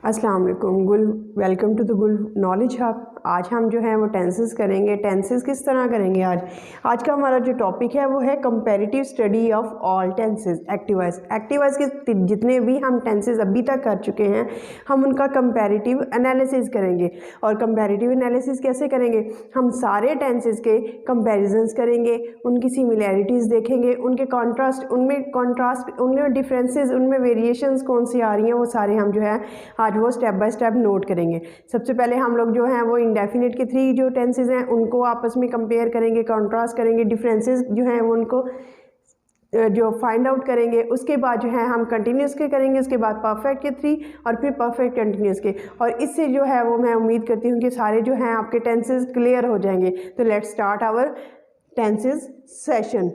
अस्सलाम वालेकुम। गुल वेलकम टू द गुल नॉलेज हब। आज हम जो है वो टेंसेस करेंगे। टेंसेस किस तरह करेंगे? आज का हमारा जो टॉपिक है वो है comparative study of all tenses. Active voice के जितने भी हम टेंसेस अभी तक कर चुके हैं हम उनका कंपैरेटिव एनालिसिस करेंगे। और कंपैरेटिव एनालिसिस कैसे करेंगे? हम सारे टेंसेस के कंपैरिजंस करेंगे, उनकी सिमिलैरिटीज़ देखेंगे, उनके कॉन्ट्रास्ट उनमें डिफरेंसेस, उनमें वेरिएशंस कौन सी आ रही हैं, वो सारे हम जो है आज वो स्टेप बाय स्टेप नोट करेंगे। सबसे पहले हम लोग जो हैं वो इंडेफिनिट के 3 जो टेंसेस हैं उनको आपस में कंपेयर करेंगे, कॉन्ट्रास्ट करेंगे, डिफरेंसेस जो हैं वो उनको जो फाइंड आउट करेंगे। उसके बाद जो है हम कंटिन्यूस के करेंगे, उसके बाद परफेक्ट के 3 और फिर परफेक्ट कंटिन्यूस के। और इससे जो है वो मैं उम्मीद करती हूँ कि सारे जो हैं आपके टेंसेस क्लियर हो जाएंगे। तो let's start our tenses session.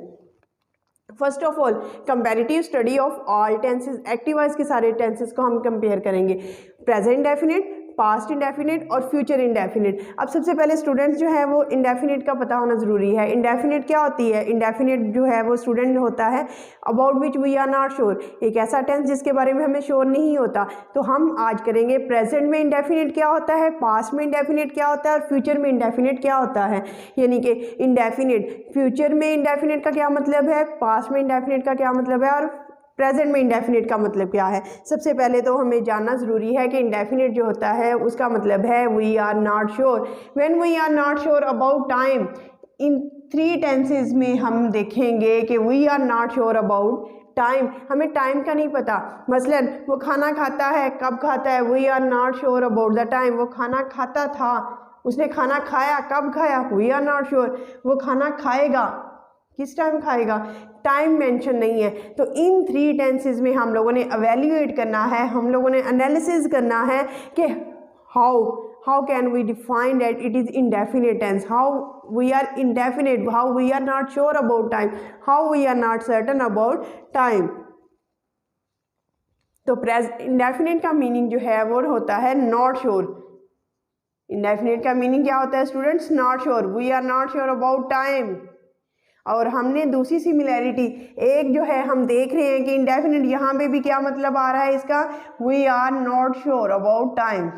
First of all comparative study of all tenses. Active voice के सारे टेंसेस को हम कंपेयर करेंगे, प्रेजेंट डेफिनेट, पास्ट इंडेफिनिट और फ्यूचर इंडेफिनिट। अब सबसे पहले स्टूडेंट्स जो है वो इंडेफिनिट का पता होना ज़रूरी है। इंडेफिनिट क्या होती है? इंडेफिनिट जो है वो स्टूडेंट होता है about which we are not sure, एक ऐसा टेंस जिसके बारे में हमें श्योर नहीं होता। तो हम आज करेंगे प्रेजेंट में इंडेफिनिट क्या होता है, पास्ट में इंडेफिनिट क्या होता है और फ्यूचर में इंडेफिनिट क्या होता है। यानी कि इंडेफिनिट, फ्यूचर में इंडेफिनिट का क्या मतलब है, पास्ट में इंडेफिनिट का क्या मतलब है और प्रेजेंट में इंडेफिनिट का मतलब क्या है। सबसे पहले तो हमें जानना ज़रूरी है कि इंडेफिनिट जो होता है उसका मतलब है we are not sure. When we are not sure about time, इन 3 टेंसेस में हम देखेंगे कि we are not sure about time. हमें टाइम का नहीं पता। मसलन वो खाना खाता है, कब खाता है, we are not sure about the time. वो खाना खाता था, उसने खाना खाया, कब खाया, वी आर नॉट श्योर। वो खाना खाएगा, किस टाइम खाएगा, टाइम मेंशन नहीं है। तो इन 3 टेंसेस में हम लोगों ने एवेल्यूएट करना है, हम लोगों ने एनालिसिस करना है कि how can we define that it is indefinite tense, how we are indefinite, how we are not sure about time, how we are not certain about time. तो इंडेफिनिट का मीनिंग जो है वो होता है नॉट श्योर। इंडेफिनिट का meaning क्या होता है students? Not sure, we are not sure about time. और हमने दूसरी सिमिलैरिटी एक जो है हम देख रहे हैं कि इंडेफिनिट यहाँ पे भी क्या मतलब आ रहा है इसका, we are not sure about time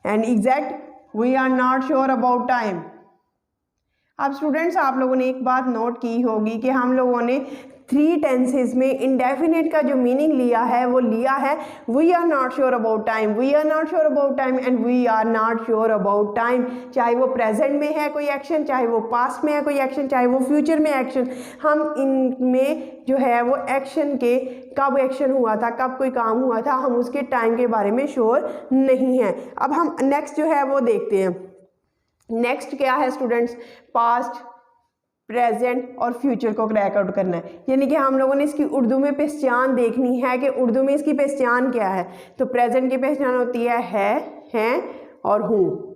and exact we are not sure about time. अब स्टूडेंट्स आप लोगों ने एक बात नोट की होगी कि हम लोगों ने 3 टेंसेस में इंडेफिनिट का जो मीनिंग लिया है वो लिया है we are not sure about time, we are not sure about time and we are not sure about time. चाहे वो प्रेजेंट में है कोई एक्शन, चाहे वो पास्ट में है कोई एक्शन, चाहे वो फ्यूचर में एक्शन, हम इनमें जो है वो एक्शन के कब एक्शन हुआ था, कब कोई काम हुआ था, हम उसके टाइम के बारे में श्योर नहीं है। अब हम नेक्स्ट जो है वो देखते हैं। नेक्स्ट क्या है स्टूडेंट्स? पास्ट, प्रेजेंट और फ्यूचर को क्रैक आउट करना है। यानी कि हम लोगों ने इसकी उर्दू में पहचान देखनी है कि उर्दू में इसकी पहचान क्या है। तो प्रेजेंट की पहचान होती है हैं और हूँ,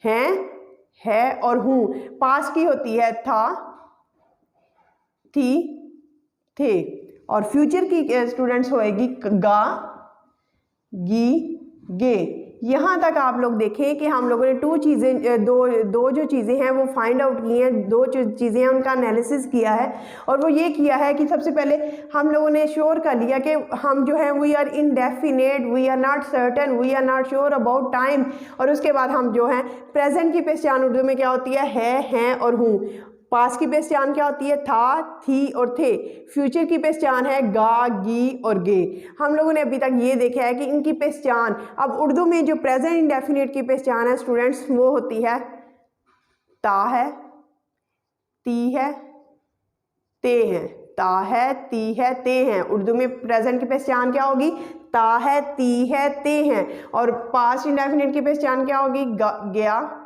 है और हूँ। पास्ट की होती है था, थी, थे। और फ्यूचर की स्टूडेंट्स होएगी गा, गी, गे। यहाँ तक आप लोग देखें कि हम लोगों ने दो जो चीज़ें हैं वो फाइंड आउट की हैं, 2 चीज़ें हैं उनका एनालिसिस किया है। और वो ये किया है कि सबसे पहले हम लोगों ने श्योर कर लिया कि हम जो है we are indefinite, we are not certain, we are not sure about time. और उसके बाद हम जो है प्रेजेंट की पहचान उर्दू में क्या होती है हैं और हूँ। पास्ट की पहचान क्या होती है? था, थी और थे। फ्यूचर की पहचान है गा, गी और गे। हम लोगों ने अभी तक ये देखा है कि इनकी पहचान। अब उर्दू में जो प्रेजेंट इंडेफिनिट की पहचान है स्टूडेंट्स वो होती है ता है, ती है, ते हैं। ता है, ती है, ते हैं। उर्दू में प्रेजेंट की पहचान क्या होगी? ता है, ती है, ते हैं। और पास्ट इंडेफिनिट की पहचान क्या होगी? गया,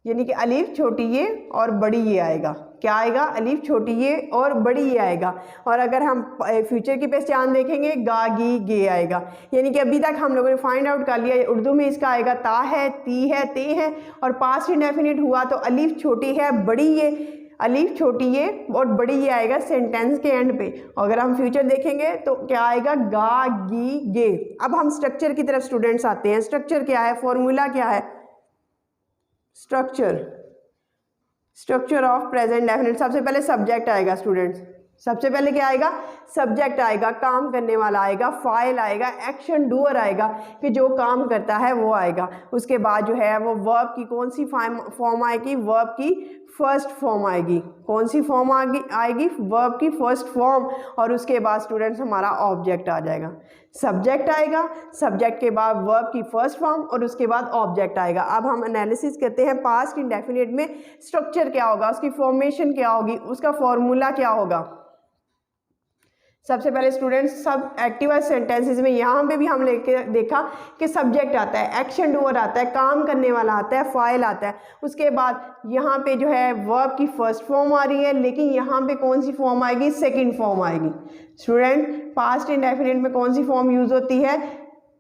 यानी कि अलीफ छोटी ये और बड़ी ये आएगा। क्या आएगा? अलीफ छोटी ये और बड़ी ये आएगा। और अगर हम फ्यूचर की पहचान देखेंगे गा, गी, गे आएगा। यानी कि अभी तक हम लोगों ने फाइंड आउट कर लिया उर्दू में इसका आएगा ता है, ती है, ते है। और पास्ट इंडेफिनिट हुआ तो अलीफ छोटी है, बड़ी ये, अलीफ छोटी ये और बड़ी ये आएगा सेंटेंस के एंड पे। अगर हम फ्यूचर देखेंगे तो क्या आएगा? गा, गी, गे। अब हम स्ट्रक्चर की तरफ स्टूडेंट्स आते हैं। स्ट्रक्चर क्या है? फॉर्मूला क्या है? Structure of present definite. सबसे पहले सब्जेक्ट आएगा स्टूडेंट्स, सबसे पहले क्या आएगा? सब्जेक्ट आएगा, काम करने वाला आएगा, फाइल आएगा, एक्शन डूअर आएगा कि जो काम करता है वो आएगा। उसके बाद जो है वो वर्ब की कौन सी फॉर्म आएगी, वर्ब की फर्स्ट फॉर्म आएगी। कौन सी फॉर्म आएगी, वर्ब की फर्स्ट फॉर्म। और उसके बाद स्टूडेंट्स हमारा ऑब्जेक्ट आ जाएगा। सब्जेक्ट आएगा, सब्जेक्ट के बाद वर्ब की फर्स्ट फॉर्म और उसके बाद ऑब्जेक्ट आएगा। अब हम एनालिसिस करते हैं पास्ट इंडेफिनिट में स्ट्रक्चर क्या होगा, उसकी फॉर्मेशन क्या होगी, उसका फॉर्मूला क्या होगा। सबसे पहले स्टूडेंट्स सब एक्टिव सेंटेंसेस में यहाँ पे भी हम लेके देखा कि सब्जेक्ट आता है, एक्शन डूअर आता है, काम करने वाला आता है, फाइल आता है। उसके बाद यहाँ पे जो है वर्ब की फर्स्ट फॉर्म आ रही है, लेकिन यहाँ पे कौन सी फॉर्म आएगी, सेकंड फॉर्म आएगी। स्टूडेंट पास्ट इंडेफिनिट में कौन सी फॉर्म यूज होती है,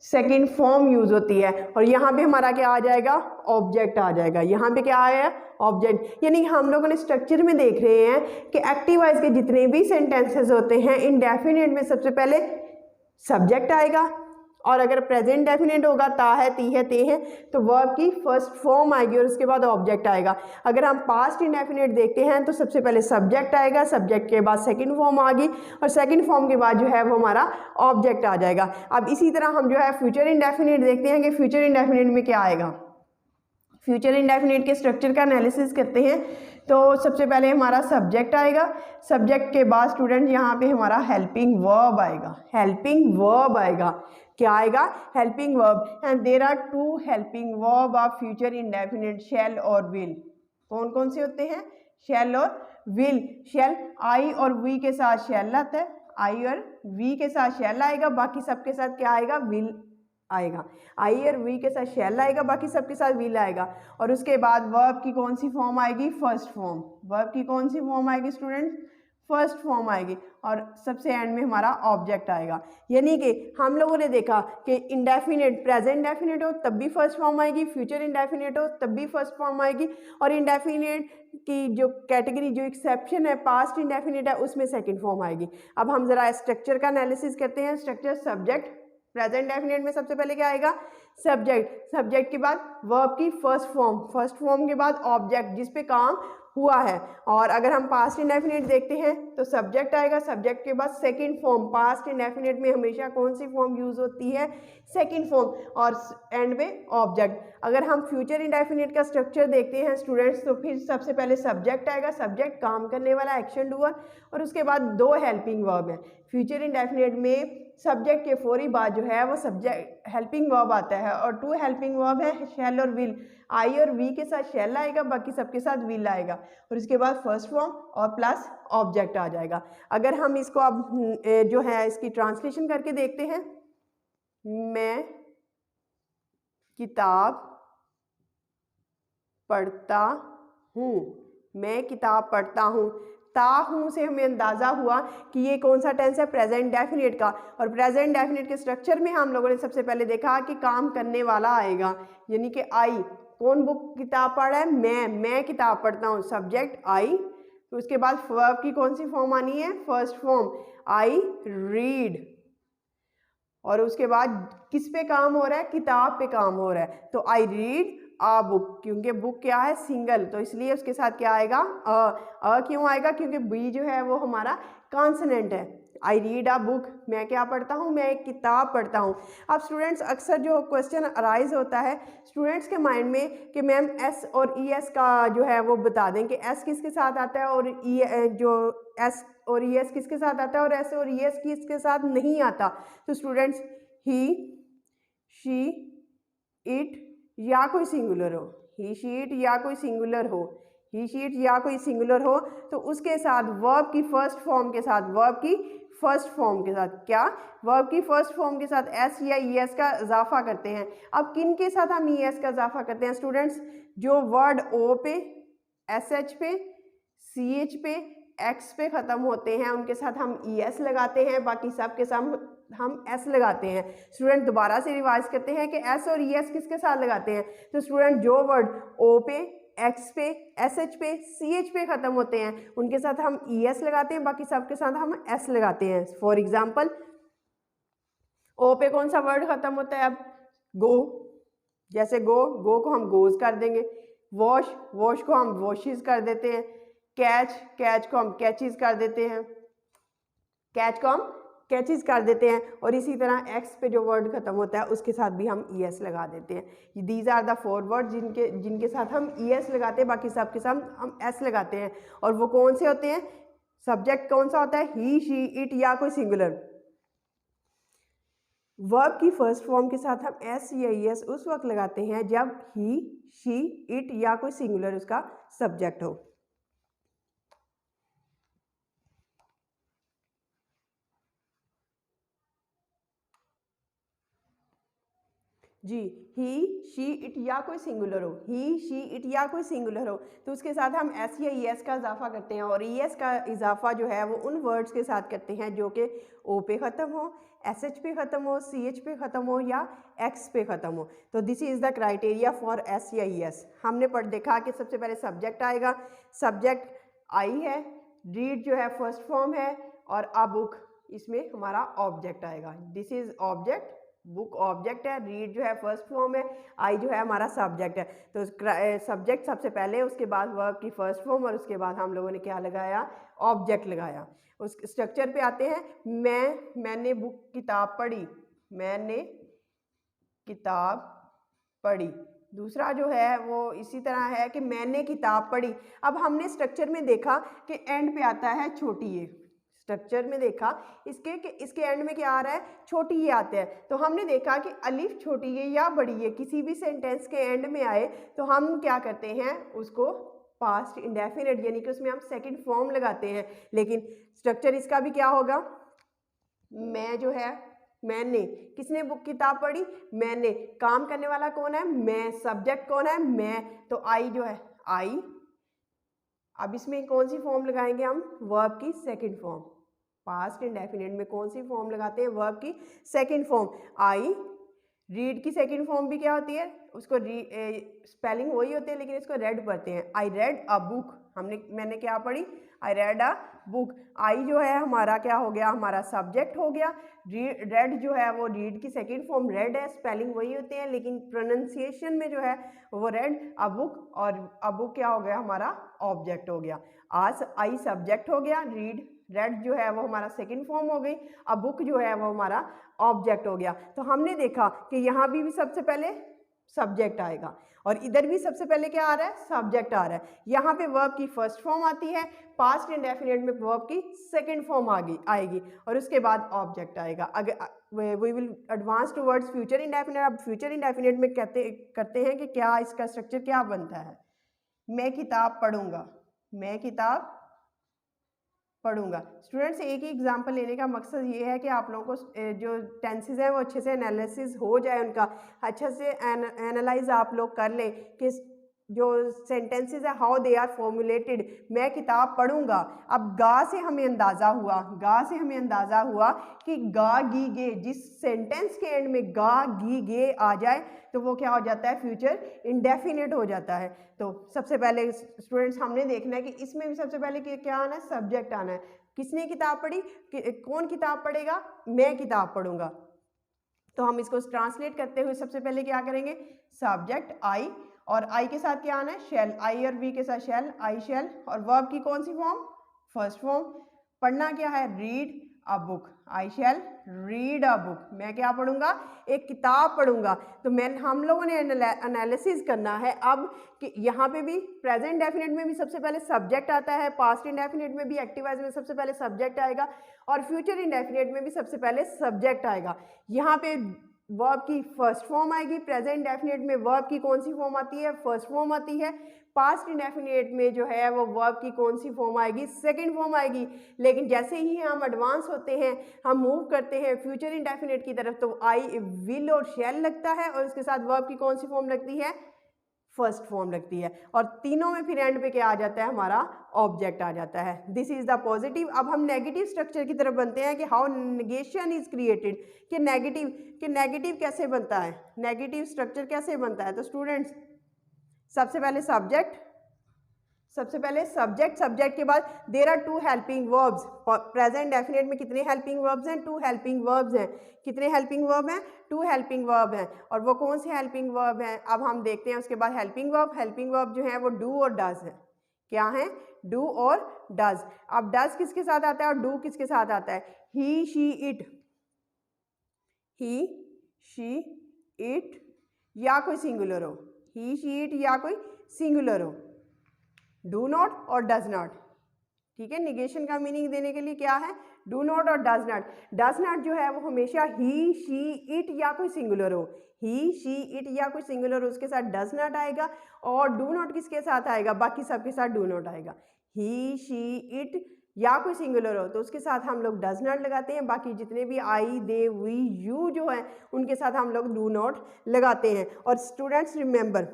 सेकंड फॉर्म यूज होती है। और यहाँ पे हमारा क्या आ जाएगा, ऑब्जेक्ट आ जाएगा। यहाँ पे क्या आया, ऑब्जेक्ट। यानी हम लोगों ने स्ट्रक्चर में देख रहे हैं कि एक्टिव वॉइस के जितने भी सेंटेंसेस होते हैं इंडेफिनिट में सबसे पहले सब्जेक्ट आएगा, और अगर प्रेजेंट डेफिनेट होगा ता है, ती है, ते है, तो वर्ब की फर्स्ट फॉर्म आएगी और उसके बाद ऑब्जेक्ट आएगा। अगर हम पास्ट इंडेफिनेट देखते हैं तो सबसे पहले सब्जेक्ट आएगा, सब्जेक्ट के बाद सेकंड फॉर्म आ गई और सेकंड फॉर्म के बाद जो है वो हमारा ऑब्जेक्ट आ जाएगा। अब इसी तरह हम जो है फ्यूचर इंडेफिनेट देखते हैं कि फ्यूचर इंडेफिनेट में क्या आएगा। फ्यूचर इंडेफिनेट के स्ट्रक्चर का एनालिसिस करते हैं तो सबसे पहले हमारा सब्जेक्ट आएगा, सब्जेक्ट के बाद स्टूडेंट यहाँ पे हमारा हेल्पिंग वर्ब आएगा। हेल्पिंग वर्ब आएगा, क्या आएगा, helping verb. And there are two helping verb of future indefinite, shall और विल। कौन कौन से होते हैं, शैल और विल। शैल आई और वी के साथ शैल आता है, आई और वी के साथ शैल आएगा, बाकी सबके साथ क्या आएगा, विल आएगा। आई और वी के साथ शैल आएगा, बाकी सबके साथ विल आएगा। और उसके बाद वर्ब की कौन सी फॉर्म आएगी, फर्स्ट फॉर्म। वर्ब की कौन सी फॉर्म आएगी स्टूडेंट, फर्स्ट फॉर्म आएगी। और सबसे एंड में हमारा ऑब्जेक्ट आएगा। यानी कि हम लोगों ने देखा कि इंडेफिनिट प्रेजेंट डेफिनेट हो तब भी फर्स्ट फॉर्म आएगी, फ्यूचर इंडेफिनिट हो तब भी फर्स्ट फॉर्म आएगी, और इंडेफिनिट की जो कैटेगरी, जो एक्सेप्शन है पास्ट इंडेफिनिट है, उसमें सेकंड फॉर्म आएगी। अब हम जरा स्ट्रक्चर का एनालिसिस करते हैं। स्ट्रक्चर सब्जेक्ट, प्रेजेंट डेफिनेट में सबसे पहले क्या आएगा, सब्जेक्ट। सब्जेक्ट के बाद वर्ब की फर्स्ट फॉर्म, फर्स्ट फॉर्म के बाद ऑब्जेक्ट जिस पे काम हुआ है। और अगर हम पास्ट इंडेफिनिट देखते हैं तो सब्जेक्ट आएगा, सब्जेक्ट के बाद सेकंड फॉर्म। पास्ट इंडेफिनिट में हमेशा कौन सी फॉर्म यूज होती है, सेकंड फॉर्म, और एंड में ऑब्जेक्ट। अगर हम फ्यूचर इंडेफिनिट का स्ट्रक्चर देखते हैं स्टूडेंट्स तो फिर सबसे पहले सब्जेक्ट आएगा, सब्जेक्ट काम करने वाला, एक्शन डूअर, और उसके बाद दो हेल्पिंग वर्ब है। फ्यूचर इंडेफिनिट में सब्जेक्ट के फौरी बाद जो है वो सब्जेक्ट हेल्पिंग वर्ब आता है, और टू हेल्पिंग वर्ब है शैल और विल। आई और वी के साथ शैल आएगा, बाकी सबके साथ विल आएगा, और उसके बाद फर्स्ट फॉर्म और प्लस ऑब्जेक्ट आ जाएगा। अगर हम इसको अब जो है इसकी ट्रांसलेशन करके देखते हैं, मैं किताब पढ़ता हूँ, मैं किताब पढ़ता हूँ। ता हूँ से हमें अंदाज़ा हुआ कि ये कौन सा टेंस है, प्रेजेंट डेफिनेट का। और प्रेजेंट डेफिनेट के स्ट्रक्चर में हम लोगों ने सबसे पहले देखा कि काम करने वाला आएगा, यानी कि आई। कौन बुक किताब पढ़ रहा है, मैं किताब पढ़ता हूँ, सब्जेक्ट आई। तो उसके बाद वर्ब की कौन सी फॉर्म आनी है, फर्स्ट फॉर्म, आई रीड। और उसके बाद किस पे काम हो रहा है, किताब पे काम हो रहा है, तो आई रीड आ बुक। क्योंकि बुक क्या है, सिंगल, तो इसलिए उसके साथ क्या आएगा, अ क्यों आएगा, क्योंकि बी जो है वो हमारा कॉन्सोनेंट है। आई रीड आ बुक, मैं क्या पढ़ता हूँ, मैं एक किताब पढ़ता हूँ। अब स्टूडेंट्स अक्सर जो क्वेश्चन अराइज होता है स्टूडेंट्स के माइंड में कि मैम एस और ई एस का जो है वो बता दें कि एस किसके साथ आता है और ई जो एस और ई एस किसके साथ आता है, और एस और ई एस किसके साथ नहीं आता। तो स्टूडेंट्स ही, शी, इट या कोई सिंगुलर हो, ही शीट या कोई सिंगुलर हो, ही शीट या कोई सिंगुलर हो, तो उसके साथ वर्ब की फर्स्ट फॉर्म के साथ, वर्ब की फर्स्ट फॉर्म के साथ क्या, वर्ब की फर्स्ट फॉर्म के साथ एस या ई एस का इजाफा करते हैं। अब किन के साथ हम ई एस का इजाफा करते हैं स्टूडेंट्स, जो वर्ड ओ पे, एस एच पे, सी एच पे, एक्स पे ख़त्म होते हैं उनके साथ हम ई एस लगाते हैं, बाकी सब के साथ हम एस लगाते हैं। स्टूडेंट दोबारा से रिवाइज करते हैं कि एस और ई एस किसके साथ लगाते हैं, तो स्टूडेंट जो वर्ड ओ पे, एक्स पे, एस एच पे, सी एच पे ख़त्म होते हैं उनके साथ हम ई एस लगाते हैं, बाकी सब के साथ हम एस लगाते हैं। फॉर एग्जाम्पल ओ पे कौन सा वर्ड ख़त्म होता है, अब गो, जैसे गो, गो को हम गोज कर देंगे। वॉश, वॉश को हम वॉशिज कर देते हैं। कैच, कैच को हम कैचेस कर देते हैं। कैच को हम कैचेस कर देते हैं, और इसी तरह एक्स पे जो वर्ड खत्म होता है उसके साथ भी हम ई एस लगा देते हैं। दीज आर द 4 वर्ड जिनके साथ हम ई एस लगाते हैं, बाकी सब के साथ हम एस लगाते हैं। और वो कौन से होते हैं? सब्जेक्ट कौन सा होता है? ही, शी, इट या कोई सिंगुलर। वर्ब की फर्स्ट फॉर्म के साथ हम एस या ई एस उस वक्त लगाते हैं जब ही, शी, इट या कोई सिंगुलर उसका सब्जेक्ट हो। जी, ही, शी, इट या कोई सिंगुलर हो, ही, शी, इट या कोई सिंगुलर हो, तो उसके साथ हम एस या ई एस का इजाफा करते हैं। और ई एस का इजाफा जो है वो उन वर्ड्स के साथ करते हैं जो कि ओ पे ख़त्म हो, एस एच पे ख़त्म हो, सी एच पे ख़त्म हो या एक्स पे ख़त्म हो। तो this is the criteria for S या ई एस। हमने देखा कि सबसे पहले सब्जेक्ट आएगा, सब्जेक्ट आई है, रीड जो है फर्स्ट फॉर्म है, और अ बुक इसमें हमारा ऑब्जेक्ट आएगा। This is object, book object है, रीड जो है फर्स्ट फॉर्म है, आई जो है हमारा सब्जेक्ट है। तो सब्जेक्ट सबसे पहले, उसके बाद वर्ब की फर्स्ट फॉर्म, और उसके बाद हम लोगों ने क्या लगाया? ऑब्जेक्ट लगाया। उस स्ट्रक्चर पे आते हैं। मैंने बुक किताब पढ़ी, मैंने किताब पढ़ी। दूसरा जो है वो इसी तरह है कि मैंने किताब पढ़ी। अब हमने स्ट्रक्चर में देखा कि एंड पे आता है छोटी ए, स्ट्रक्चर में देखा इसके एंड में क्या आ रहा है? छोटी ये आते हैं। तो हमने देखा कि अलिफ छोटी ये या बड़ी ये किसी भी सेंटेंस के एंड में आए तो हम क्या करते हैं? उसको पास्ट इंडेफिनिट यानी कि उसमें हम सेकंड फॉर्म लगाते हैं। लेकिन स्ट्रक्चर इसका भी क्या होगा? मैं जो है, मैंने, किसने बुक किताब पढ़ी? मैंने। काम करने वाला कौन है? मैं। सब्जेक्ट कौन है? मैं। तो आई जो है, आई। अब इसमें कौन सी फॉर्म लगाएंगे हम? वर्ब की सेकंड फॉर्म। पास्ट इंडेफिनिट में कौन सी फॉर्म लगाते हैं? वर्ब की सेकंड फॉर्म। आई। रीड की सेकंड फॉर्म भी क्या होती है? उसको स्पेलिंग वही होती है लेकिन इसको रेड पढ़ते हैं। I read a book. मैंने क्या पढ़ी? I read a book. आई जो है हमारा क्या हो गया? हमारा सब्जेक्ट हो गया। रेड जो है वो रीड की सेकंड फॉर्म रेड है, स्पेलिंग वही होते हैं लेकिन प्रोनाउंसिएशन में जो है वो रेड अ बुक, और अ बुक क्या हो गया? हमारा ऑब्जेक्ट हो गया। आज आई सब्जेक्ट हो गया, रेड जो है वो हमारा सेकंड फॉर्म हो गई, अ बुक जो है वो हमारा ऑब्जेक्ट हो गया। तो हमने देखा कि यहाँ भी सबसे पहले सब्जेक्ट आएगा और इधर भी सबसे पहले क्या आ रहा है? सब्जेक्ट आ रहा है। यहाँ पे वर्ब की फर्स्ट फॉर्म आती है, पास्ट इंडेफिनिट में वर्ब की सेकंड फॉर्म आएगी और उसके बाद ऑब्जेक्ट आएगा। अगर we will advance towards future indefinite. अब फ्यूचर इंडेफिनिट में करते हैं कि क्या इसका स्ट्रक्चर क्या बनता है? मैं किताब पढ़ूंगा, मैं किताब पढ़ूंगा। स्टूडेंट्स, एक ही एग्जांपल लेने का मकसद ये है कि आप लोगों को जो टेंसेस हैं वो अच्छे से एनालिसिस हो जाए, उनका अच्छे से एनालाइज आप लोग कर लें कि जो सेंटेंसेस है हाउ दे आर फॉर्मुलेटेड। मैं किताब पढ़ूंगा। अब गा से हमें अंदाज़ा हुआ कि गा गी गे, जिस सेंटेंस के एंड में गा गी गे आ जाए तो वो क्या हो जाता है? फ्यूचर इंडेफिनिट हो जाता है। तो सबसे पहले स्टूडेंट्स हमने देखना है कि इसमें भी सबसे पहले क्या आना है? सब्जेक्ट आना है। किसने किताब पढ़ी? कौन किताब पढ़ेगा? मैं किताब पढ़ूंगा। तो हम इसको ट्रांसलेट करते हुए सबसे पहले क्या करेंगे? सब्जेक्ट आई, और आई के साथ क्या आना है? शैल। आई और वी के साथ शैल, आई शैल। और वर्ब की कौन सी फॉर्म? First form. पढ़ना क्या है? Read a book. I shall read a book. मैं क्या पढ़ूंगा? एक किताब पढ़ूंगा। तो हम लोगों ने एनालिसिस करना है अब कि यहाँ पे भी प्रेजेंट डेफिनेट में भी सबसे पहले सब्जेक्ट आता है, पास्ट इंडेफिनिट में भी एक्टिव वॉइस में सबसे पहले सब्जेक्ट आएगा और फ्यूचर इंडेफिनिट में भी सबसे पहले सब्जेक्ट आएगा। यहाँ पे वर्ब की फर्स्ट फॉर्म आएगी। प्रेजेंट डेफिनेट में वर्ब की कौन सी फॉर्म आती है? फर्स्ट फॉर्म आती है। पास्ट इंडेफिनिट में जो है वो वर्ब की कौन सी फॉर्म आएगी? सेकंड फॉर्म आएगी। लेकिन जैसे ही हम एडवांस होते हैं, हम मूव करते हैं फ्यूचर इंडेफिनिट की तरफ, तो आई विल और शैल लगता है और उसके साथ वर्ब की कौन सी फॉर्म लगती है? फर्स्ट फॉर्म लगती है। और तीनों में फिर एंड पे क्या आ जाता है? हमारा ऑब्जेक्ट आ जाता है। This is the positive. अब हम नेगेटिव स्ट्रक्चर की तरफ बनते हैं कि हाउ नेगेशन इज क्रिएटेड, कि नेगेटिव कैसे बनता है? नेगेटिव स्ट्रक्चर कैसे बनता है? तो स्टूडेंट्स, सबसे पहले सब्जेक्ट के बाद there are two helping verbs. Present definite में कितने हेल्पिंग वर्ब्स हैं? 2 हेल्पिंग वर्ब्स हैं। कितने हेल्पिंग वर्ब हैं? 2 हेल्पिंग वर्ब हैं। और वो कौन से हेल्पिंग वर्ब हैं? अब हम देखते हैं उसके बाद हेल्पिंग वर्ब जो है वो डू और डज है। क्या है, डू और डज। अब डज किसके साथ आता है और डू किसके साथ आता है, he she it, he she it या कोई सिंगुलर हो, ही शी इट या कोई सिंगुलर हो, डू नॉट और डज नॉट। ठीक है, निगेशन का मीनिंग देने के लिए क्या है, डू नॉट और डज नॉट। डज नॉट जो है वो हमेशा ही शी इट या कोई सिंगुलर हो, ही शी इट या कोई सिंगुलर हो उसके साथ डज नॉट आएगा, और डू नॉट किसके साथ आएगा, बाकी सबके साथ डू नॉट आएगा। ही शी इट या कोई सिंगुलर हो तो उसके साथ हम लोग डज नॉट लगाते हैं, बाकी जितने भी आई दे वी यू जो है उनके साथ हम लोग डू नॉट लगाते हैं। और स्टूडेंट्स रिमेंबर,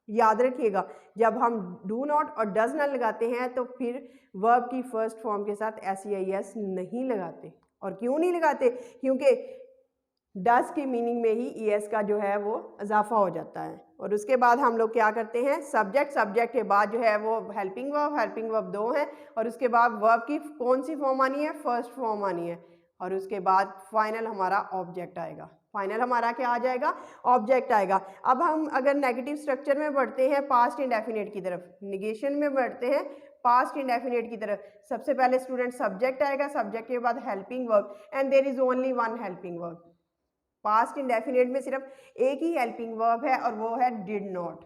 याद रखिएगा, जब हम डू नॉट और डज नॉट लगाते हैं तो फिर वर्ब की फर्स्ट फॉर्म के साथ एस नहीं लगाते। और क्यों नहीं लगाते, क्योंकि डज के मीनिंग में ही एस का जो है वो इजाफा हो जाता है। और उसके बाद हम लोग क्या करते हैं, सब्जेक्ट, सब्जेक्ट के बाद जो है वो हेल्पिंग वर्ब दो हैं, और उसके बाद वर्ब की कौन सी फॉर्म आनी है, फर्स्ट फॉर्म आनी है, और उसके बाद फाइनल हमारा ऑब्जेक्ट आएगा। फाइनल हमारा क्या आ जाएगा, ऑब्जेक्ट आएगा। अब हम अगर नेगेटिव स्ट्रक्चर में बढ़ते हैं पास्ट इंडेफिनिट की तरफ, निगेशन में बढ़ते हैं पास्ट इंडेफिनिट की तरफ, सबसे पहले स्टूडेंट सब्जेक्ट आएगा, सब्जेक्ट के बाद helping verb, and there is only one helping verb. Past indefinite में सिर्फ एक ही हेल्पिंग वर्ब है और वो है डिड नॉट।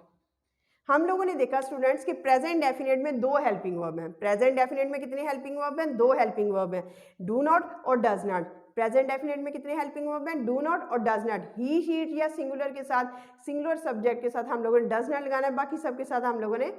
हम लोगों ने देखा स्टूडेंट्स कि प्रेजेंट डेफिनेट में दो हेल्पिंग वर्ब हैं। प्रेजेंट डेफिनेट में कितने हेल्पिंग वर्ब हैं, दो हेल्पिंग वर्ब हैं, डू नॉट और डज नॉट। प्रेजेंट डेफिनेट में कितने हेल्पिंग वर्ब हैं, डू नॉट और does not. He she it या सिंगुलर के साथ, सिंगुलर सब्जेक्ट के साथ हम लोगों ने डज नॉट लगाना है, बाकी सबके साथ हम लोगों ने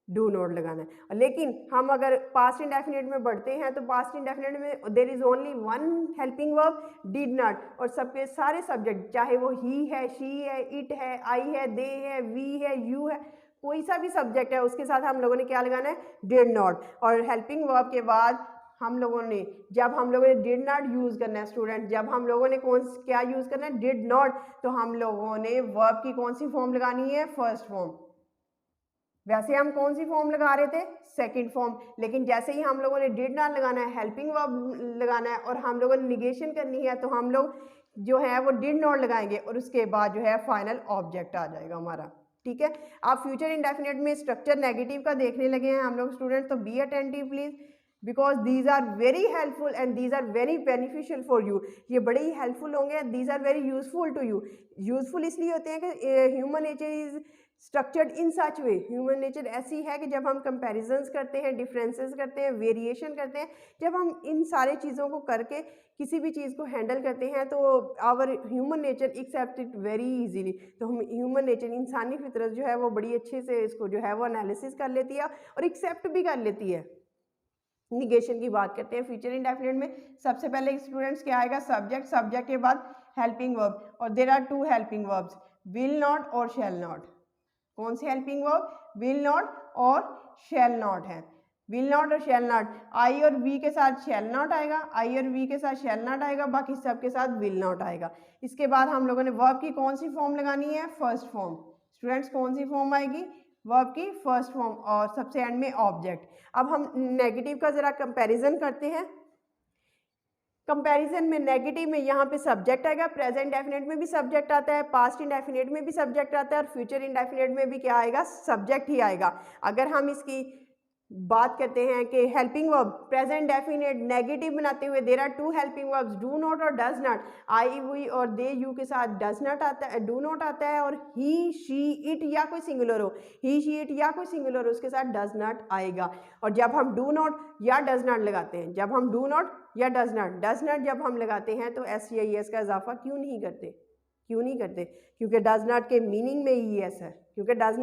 डू नॉट लगाना है। लेकिन हम अगर पास्ट इंडेफिनिट में बढ़ते हैं तो पास्ट इंडेफिनिट में there is only one helping verb, did not, और सबके सारे सब्जेक्ट चाहे वो ही है, शी है, इट है, आई है, दे है, वी है, यू है, कोई सा भी सब्जेक्ट है उसके साथ हम लोगों ने क्या लगाना है, डिड नॉट। और हेल्पिंग वर्ब के बाद हम लोगों ने, जब हम लोगों ने डिड नॉट यूज करना है स्टूडेंट, जब हम लोगों ने क्या यूज करना है, डिड नॉट, तो हम लोगों ने वर्ब की कौन सी फॉर्म लगानी है, फर्स्ट फॉर्म। वैसे हम कौन सी फॉर्म लगा रहे थे, सेकंड फॉर्म, लेकिन जैसे ही हम लोगों ने डिड नॉट लगाना है, हेल्पिंग वर्ब लगाना है और हम लोगों ने निगेशन करनी है, तो हम लोग जो है वो डिड नॉट लगाएंगे और उसके बाद जो है फाइनल ऑब्जेक्ट आ जाएगा हमारा। ठीक है, आप फ्यूचर इंडेफिनिट में स्ट्रक्चर नेगेटिव का देखने लगे हैं हम लोग स्टूडेंट, तो be attentive please, because these are very helpful and these are very beneficial for you. ये बड़े ही हेल्पफुल होंगे, these are very useful to you. Useful इसलिए होते हैं कि human nature is structured in such way, human nature ऐसी है कि जब हम कंपैरिजंस करते हैं, डिफरेंसेस करते हैं, वेरिएशन करते हैं, जब हम इन सारे चीज़ों को करके किसी भी चीज़ को हैंडल करते हैं तो our human nature accept it very easily. तो हम ह्यूमन नेचर, इंसानी फितरत जो है वो बड़ी अच्छे से इसको जो है वो एनालिसिस कर लेती है और एक्सेप्ट भी कर लेती है। निगेशन की बात करते हैं फ्यूचर इंडेफिनिट में, सबसे पहले स्टूडेंट्स क्या आएगा, सब्जेक्ट, सब्जेक्ट के बाद हेल्पिंग वर्ब, और there are two helping verbs, will not और शैल नॉट। कौन सी हेल्पिंग वर्ब, विल नॉट और शैल नॉट है, विल नॉट और शैल नॉट। आई और वी के साथ शैल नॉट आएगा, आई और वी के साथ शैल नॉट आएगा, बाकी सब के साथ विल नॉट आएगा। इसके बाद हम लोगों ने वर्ब की कौन सी फॉर्म लगानी है, फर्स्ट फॉर्म। स्टूडेंट्स कौन सी फॉर्म आएगी, वर्ब की फर्स्ट फॉर्म, और सबसे एंड में ऑब्जेक्ट। अब हम नेगेटिव का जरा कंपैरिजन करते हैं। कंपैरिजन में नेगेटिव में यहाँ पे सब्जेक्ट आएगा, प्रेजेंट डेफिनेट में भी सब्जेक्ट आता है, पास्ट इंडेफिनेट में भी सब्जेक्ट आता है, और फ्यूचर इंडेफिनेट में भी क्या आएगा, सब्जेक्ट ही आएगा। अगर हम इसकी बात करते हैं कि helping verb present definite negative बनाते हुए, there are two helping verbs, do not और डज नॉट। आई वी और दे यू के साथ डज नॉट आता है, डू नॉट आता है, और ही शी इट या कोई सिंगुलर हो, ही शी इट या कोई सिंगुलर हो उसके साथ डज नॉट आएगा। और जब हम डू नॉट या डज नॉट लगाते हैं, जब हम डू नॉट या डज नॉट जब हम लगाते हैं तो एस का इजाफा क्यों नहीं करते, क्यों नहीं करते, क्योंकि डज नॉट के मीनिंग में ई एस है, क्योंकि डज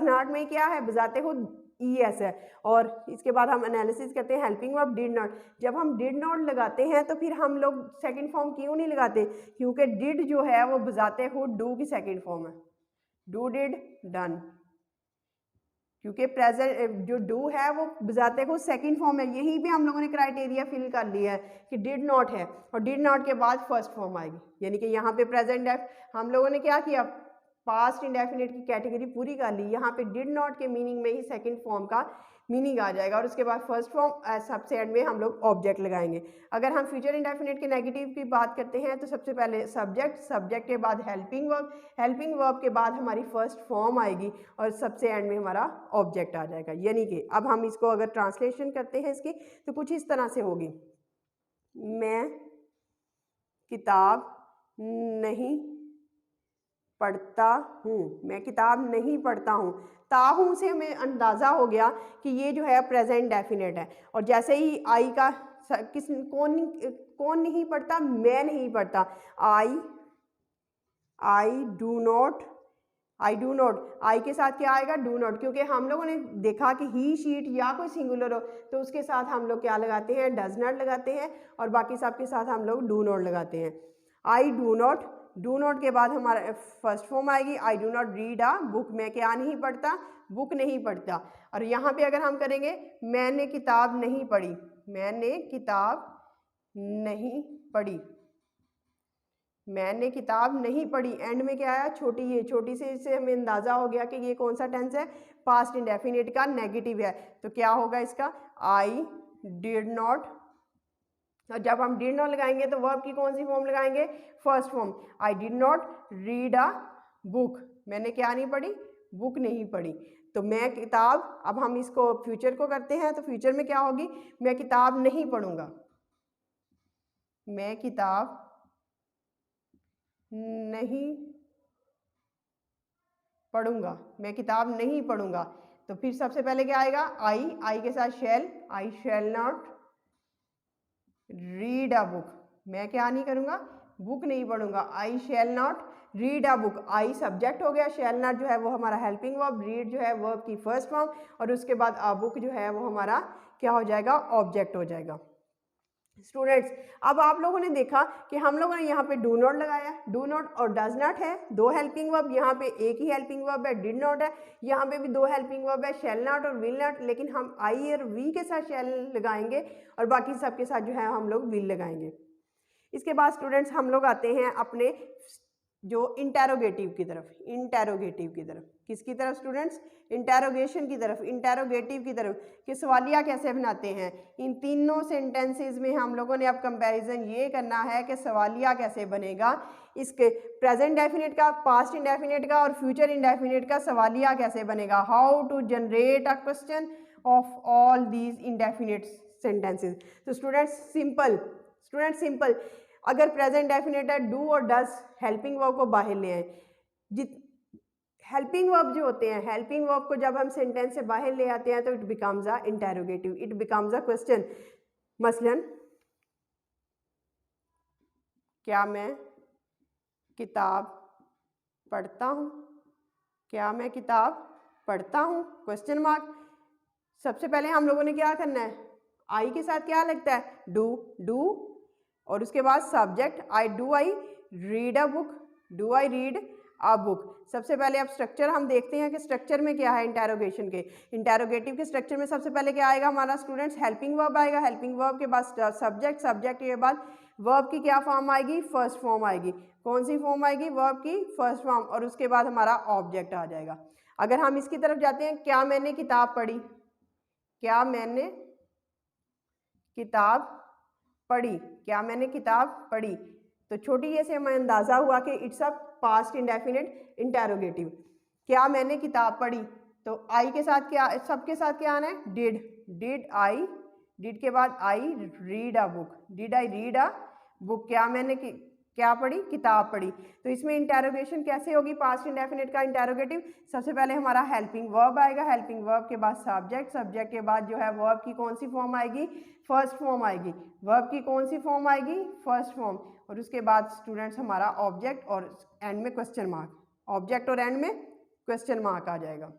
नॉट में क्या है, बजाते खुद ई एस है। और इसके बाद हम एनालिसिस करते हैं हेल्पिंग वर्ब डिड नॉट। जब हम डिड नॉट लगाते हैं तो फिर हम लोग सेकंड फॉर्म क्यों नहीं लगाते, क्योंकि डिड जो है वो बजाते खुद डू की सेकंड फॉर्म है, डू डिड डन, क्योंकि प्रेजेंट जो डू है वो बजाते खुद सेकंड फॉर्म है। यही भी हम लोगों ने क्राइटेरिया फिल कर लिया है कि डिड नॉट है, और डिड नॉट के बाद फर्स्ट फॉर्म आएगी, यानी कि यहाँ पे प्रेजेंट हम लोगों ने क्या किया, पास्ट इंडेफिनिट की कैटेगरी पूरी कर ली। यहाँ पे डिड नॉट के मीनिंग में ही सेकंड फॉर्म का मीनिंग आ जाएगा। और उसके बाद फर्स्ट फॉर्म, सबसे एंड में हम लोग ऑब्जेक्ट लगाएंगे। अगर हम फ्यूचर इंडेफिनिट के नेगेटिव की बात करते हैं तो सबसे पहले सब्जेक्ट, सब्जेक्ट के बाद हेल्पिंग वर्ब, हेल्पिंग वर्ब के बाद हमारी फर्स्ट फॉर्म आएगी और सबसे एंड में हमारा ऑब्जेक्ट आ जाएगा। यानी कि अब हम इसको अगर ट्रांसलेशन करते हैं इसकी तो कुछ इस तरह से होगी, मैं किताब नहीं पढ़ता हूँ, मैं किताब नहीं पढ़ता हूँ। ताहूँ से हमें अंदाज़ा हो गया कि ये जो है प्रेजेंट डेफिनेट है। और जैसे ही आई का कौन नहीं पढ़ता, मैं नहीं पढ़ता, I do not, I do not, I के साथ क्या आएगा, डू नॉट, क्योंकि हम लोगों ने देखा कि ही, शीट या कोई सिंगुलर हो तो उसके साथ हम लोग क्या लगाते हैं, डज नॉट लगाते हैं, और बाकी सब के साथ हम लोग डू नॉट लगाते हैं। आई डू नॉट, डू नॉट के बाद हमारा फर्स्ट फॉर्म आएगी, आई do not read a book, मैं क्या नहीं पढ़ता, बुक नहीं पढ़ता। और यहाँ पे अगर हम करेंगे मैंने किताब नहीं पढ़ी, मैंने किताब नहीं पढ़ी, मैंने किताब नहीं पढ़ी, एंड में क्या आया, छोटी, ये छोटी से इससे हमें अंदाजा हो गया कि ये कौन सा टेंस है, पास्ट इंडेफिनिट का नेगेटिव है। तो क्या होगा इसका, आई डिड नॉट। और जब हम डिड नॉट लगाएंगे तो वर्ब की कौन सी फॉर्म लगाएंगे, first form, I did not read a book, मैंने क्या नहीं पढ़ी, बुक नहीं पढ़ी। तो मैं किताब, अब हम इसको फ्यूचर को करते हैं तो फ्यूचर में क्या होगी, मैं किताब नहीं पढ़ूंगा, मैं किताब नहीं पढ़ूंगा, मैं किताब नहीं पढ़ूंगा। तो फिर सबसे पहले क्या आएगा, आई के साथ shall, I shall not read a book, मैं क्या नहीं करूंगा, बुक नहीं पढ़ूंगा, I shall not read a book, I subject हो गया, शैल नॉट जो है वो हमारा हेल्पिंग वर्ब, रीड जो है वर्ब की फर्स्ट फॉर्म, और उसके बाद अ बुक जो है वो हमारा क्या हो जाएगा, ऑब्जेक्ट हो जाएगा। स्टूडेंट्स, अब आप लोगों ने देखा कि हम लोगों ने यहाँ पे डू नॉट लगाया, डू नॉट और डज नॉट है, दो हेल्पिंग वर्ब, यहाँ पे एक ही हेल्पिंग वर्ब है, डिड नॉट है, यहाँ पे भी दो हेल्पिंग वर्ब है, शैल नॉट और विल नॉट, लेकिन हम आई और वी के साथ शैल लगाएंगे और बाकी सब के साथ जो है हम लोग विल लगाएंगे। इसके बाद स्टूडेंट्स हम लोग आते हैं अपने जो इंटेरोगेटिव की तरफ, इंटेरोगेटिव की तरफ, किसकी तरफ स्टूडेंट्स, इंटेरोगेशन की तरफ, इंटेरोगेटिव की तरफ, कि सवालिया कैसे बनाते हैं। इन तीनों सेंटेंसेस में हम लोगों ने अब कंपैरिजन ये करना है कि सवालिया कैसे बनेगा, इसके प्रेजेंट डेफिनेट का, पास्ट इंडेफिनेट का और फ्यूचर इंडेफिनेट का सवालिया कैसे बनेगा, how to generate a question of all these indefinite sentences. तो स्टूडेंट्स सिंपल, अगर प्रेजेंट डेफिनेट है, डू और डज हेल्पिंग वर्ब को बाहर ले आए। हेल्पिंग वर्ब जो होते हैं, हेल्पिंग वर्ब को जब हम सेंटेंस से बाहर ले आते हैं तो it becomes a interrogative, it becomes a question. मसलन, क्या मैं किताब पढ़ता हूँ, क्या मैं किताब पढ़ता हूँ, क्वेश्चन मार्क। सबसे पहले हम लोगों ने क्या करना है, आई के साथ क्या लगता है, डू, और उसके बाद subject, I read a book, do I read a book. सबसे पहले अब स्ट्रक्चर हम देखते हैं कि स्ट्रक्चर में क्या है इंटेरोगेशन के, इंटेरोगेटिव के स्ट्रक्चर में सबसे पहले क्या आएगा हमारा स्टूडेंट्स, हेल्पिंग वर्ब आएगा, हेल्पिंग वर्ब के बाद सब्जेक्ट, सब्जेक्ट के बाद वर्ब की क्या फॉर्म आएगी, फर्स्ट फॉर्म आएगी। कौन सी फॉर्म आएगी, वर्ब की फर्स्ट फॉर्म, और उसके बाद हमारा ऑब्जेक्ट आ जाएगा। अगर हम इसकी तरफ जाते हैं, क्या मैंने किताब पढ़ी, क्या मैंने किताब पढ़ी, क्या मैंने किताब पढ़ी, तो छोटी ये से हमें अंदाजा हुआ कि it's a past indefinite interrogative. क्या मैंने किताब पढ़ी, तो आई के साथ क्या, सबके साथ क्या आना है, डिड आई, डिड के बाद आई read a book, did I read a book, क्या मैंने क्या पढ़ी, किताब पढ़ी। तो इसमें इंटेरोगेशन कैसे होगी, पास्ट इंडेफिनिट का इंटेरोगेटिव। सबसे पहले हमारा हेल्पिंग वर्ब आएगा, हेल्पिंग वर्ब के बाद सब्जेक्ट, सब्जेक्ट के बाद जो है वर्ब की कौन सी फॉर्म आएगी, फर्स्ट फॉर्म आएगी, वर्ब की कौन सी फॉर्म आएगी, फर्स्ट फॉर्म, और उसके बाद स्टूडेंट्स हमारा ऑब्जेक्ट और एंड में क्वेश्चन मार्क, ऑब्जेक्ट और एंड में क्वेश्चन मार्क आ जाएगा।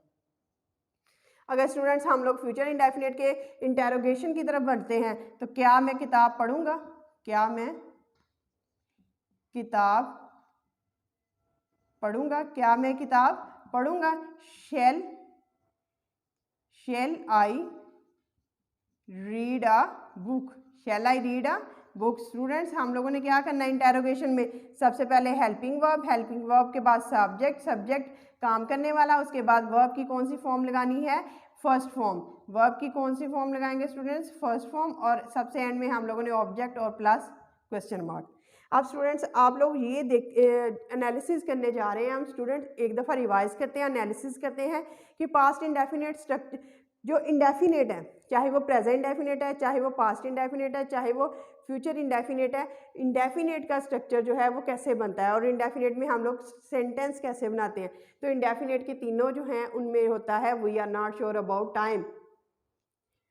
अगर स्टूडेंट्स हम लोग फ्यूचर इंडेफिनिट के इंटेरोगेशन की तरफ बढ़ते हैं, तो क्या मैं किताब पढ़ूंगा, क्या मैं किताब पढ़ूंगा, क्या मैं किताब पढ़ूंगा, shall I read a book, shall I read a book. Students हम लोगों ने क्या करना है इंटेरोगेशन में, सबसे पहले हेल्पिंग वर्ब, हेल्पिंग वर्ब के बाद सब्जेक्ट, सब्जेक्ट काम करने वाला, उसके बाद वर्ब की कौन सी फॉर्म लगानी है, फर्स्ट फॉर्म। वर्ब की कौन सी फॉर्म लगाएंगे स्टूडेंट्स? फर्स्ट फॉर्म, और सबसे एंड में हम लोगों ने ऑब्जेक्ट और प्लस क्वेश्चन मार्क। अब स्टूडेंट्स आप लोग ये एनालिसिस करने जा रहे हैं। हम स्टूडेंट एक दफ़ा रिवाइज करते हैं, एनालिसिस करते हैं कि पास्ट इंडेफिनेट स्ट्रक्चर जो इंडेफिनेट है, चाहे वो प्रेजेंट इंडेफिनेट है, चाहे वो पास्ट इंडेफिनेट है, चाहे वो फ्यूचर इंडेफिनेट है, इंडेफिनेट का स्ट्रक्चर जो है वो कैसे बनता है और इंडेफिनेट में हम लोग सेंटेंस कैसे बनाते हैं। तो इंडेफिनेट के तीनों जो हैं उनमें होता है we are not sure about time.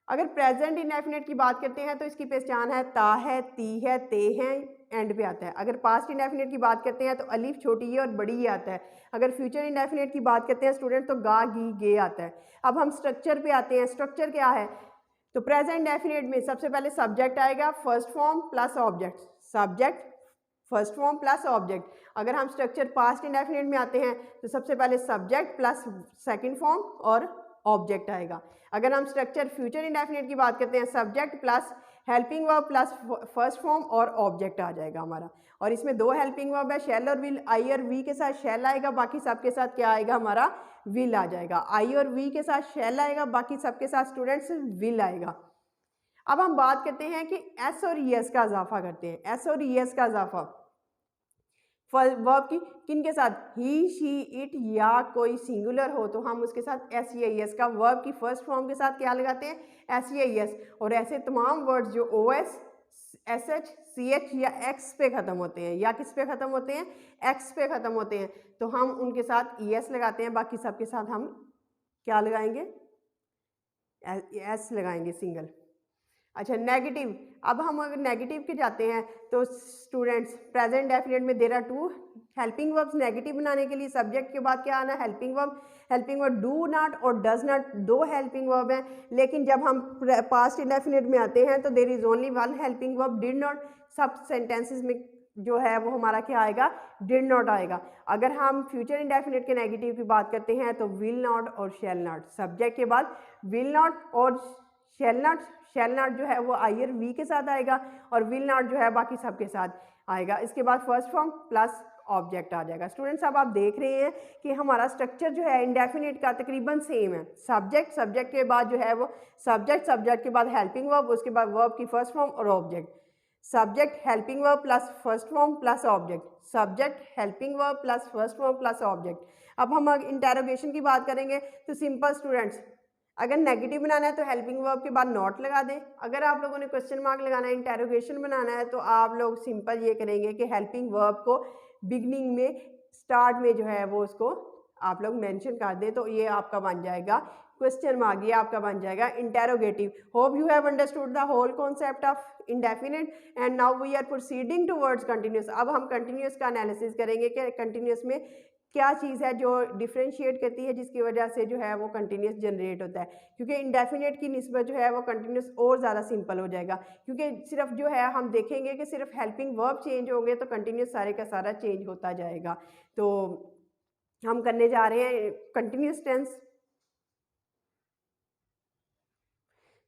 अगर प्रेजेंट इंडेफिनेट की बात करते हैं तो इसकी पहचान है ता है, ती है, ते हैं, एंड पे आता है। अगर पास्ट इंडेफिनेट की बात करते हैं तो अलिफ छोटी है और बड़ी ही आता है। अगर फ्यूचर इंडेफिनेट की बात करते हैं स्टूडेंट तो गा, गी, गे आता है। अब हम स्ट्रक्चर पे आते हैं। स्ट्रक्चर क्या है? तो प्रेजेंट इंडेफिनेट में सबसे पहले सब्जेक्ट आएगा, first form plus object, subject first form plus object. अगर हम स्ट्रक्चर पास्ट इंडेफिनेट में आते हैं तो सबसे पहले सब्जेक्ट प्लस सेकंड फॉर्म और ऑब्जेक्ट आएगा। अगर हम स्ट्रक्चर फ्यूचर इंडेफिनेट की बात करते हैं, subject plus helping verb plus first form और ऑब्जेक्ट आ जाएगा हमारा। और इसमें दो हेल्पिंग वर्ब है, शैल और विल। आई और वी के साथ शैल आएगा, बाकी सबके साथ क्या आएगा हमारा? विल आ जाएगा। आई और वी के साथ शैल आएगा, बाकी सबके साथ स्टूडेंट्स विल आएगा। अब हम बात करते हैं कि एस और ई एस का इजाफा करते हैं। एस और ई एस का इजाफा वर्ब की किन के साथ? ही, शी, इट या कोई सिंगुलर हो तो हम उसके साथ एस या एस का, वर्ब की फर्स्ट फॉर्म के साथ क्या लगाते हैं? एस या एस। और ऐसे तमाम वर्ड्स जो O S, S H, C H या एक्स पे ख़त्म होते हैं, या किस पे ख़त्म होते हैं? एक्स पे ख़त्म होते हैं, तो हम उनके साथ ई एस लगाते हैं। बाकी सबके साथ हम क्या लगाएंगे? एस लगाएंगे, सिंगल। अच्छा, नेगेटिव। अब हम अगर नेगेटिव के जाते हैं तो स्टूडेंट्स प्रेजेंट डेफिनेट में there are two helping verbs. Negative बनाने के लिए सब्जेक्ट के बाद क्या आना? Helping verb. Helping verb do not और डज नॉट, दो हेल्पिंग वर्ब हैं। लेकिन जब हम पास्ट इंडेफिनेट में आते हैं तो there is only one helping verb, did not. सब सेंटेंसेस में जो है वो हमारा क्या आएगा? डिड नॉट आएगा। अगर हम फ्यूचर इंडेफिनेट के नेगेटिव की बात करते हैं तो विल नॉट और शैल नॉट। सब्जेक्ट के बाद विल नॉट और शैल नॉट। शैल नॉट जो है वो आई और वी के साथ आएगा, और विल नॉट जो है बाकी सबके साथ आएगा। इसके बाद फर्स्ट फॉर्म प्लस ऑब्जेक्ट आ जाएगा। स्टूडेंट्स अब आप देख रहे हैं कि हमारा स्ट्रक्चर जो है इंडेफिनेट का तकरीबन सेम है। सब्जेक्ट, सब्जेक्ट के बाद जो है वो सब्जेक्ट, सब्जेक्ट के बाद हेल्पिंग वर्ब, उसके बाद वर्ब की फर्स्ट फॉर्म और object. Subject helping verb plus first form plus object, subject helping verb plus first form plus object. अब हम इंटेरोगेशन की बात करेंगे तो सिंपल स्टूडेंट्स, अगर नेगेटिव बनाना है तो हेल्पिंग वर्ब के बाद नॉट लगा दें। अगर आप लोगों ने क्वेश्चन मार्क लगाना है, इंटेरोगेशन बनाना है, तो आप लोग सिंपल ये करेंगे कि हेल्पिंग वर्ब को बिगनिंग में, स्टार्ट में जो है वो उसको आप लोग मेंशन कर दें, तो ये आपका बन जाएगा क्वेश्चन मार्क, ये आपका बन जाएगा interrogative. Hope you have understood the whole concept of indefinite and now we are proceeding towards continuous. अब हम कंटिन्यूस का एनालिसिस करेंगे कि कंटिन्यूस में क्या चीज़ है जो डिफ्रेंशिएट करती है, जिसकी वजह से जो है वो कंटिन्यूस जनरेट होता है। क्योंकि इंडेफिनेट की निस्बत जो है वो कंटिन्यूस और ज़्यादा सिंपल हो जाएगा, क्योंकि सिर्फ जो है हम देखेंगे कि सिर्फ हेल्पिंग वर्ब चेंज होंगे तो कंटिन्यूस सारे का सारा चेंज होता जाएगा। तो हम करने जा रहे हैं कंटिन्यूस टेंस।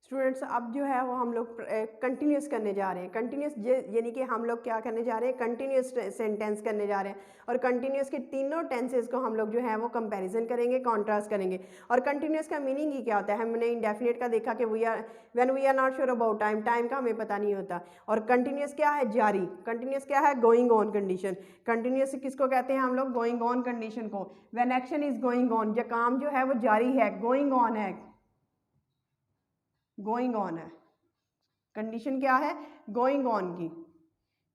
स्टूडेंट्स अब जो है वो हम लोग कंटिन्यूस करने जा रहे हैं। कंटिन्यूस यानी कि हम लोग क्या करने जा रहे हैं? कंटिन्यूस सेंटेंस करने जा रहे हैं। और कंटिन्यूस के तीनों टेंसेस को हम लोग जो है वो कंपैरिजन करेंगे, कॉन्ट्रास्ट करेंगे। और कंटिन्यूस का मीनिंग ही क्या होता है? हमने इंडेफिनेट का देखा कि when we are not sure about time, time का हमें पता नहीं होता। और कंटिन्यूस क्या है? जारी। कंटिन्यूस क्या है? Going on condition. कंटिन्यूस किसको कहते हैं हम लोग? गोइंग ऑन कंडीशन को। When action is going on, जो काम जो है वो जारी है, गोइंग ऑन है, गोइंग ऑन है। कंडीशन क्या है? गोइंग ऑन की।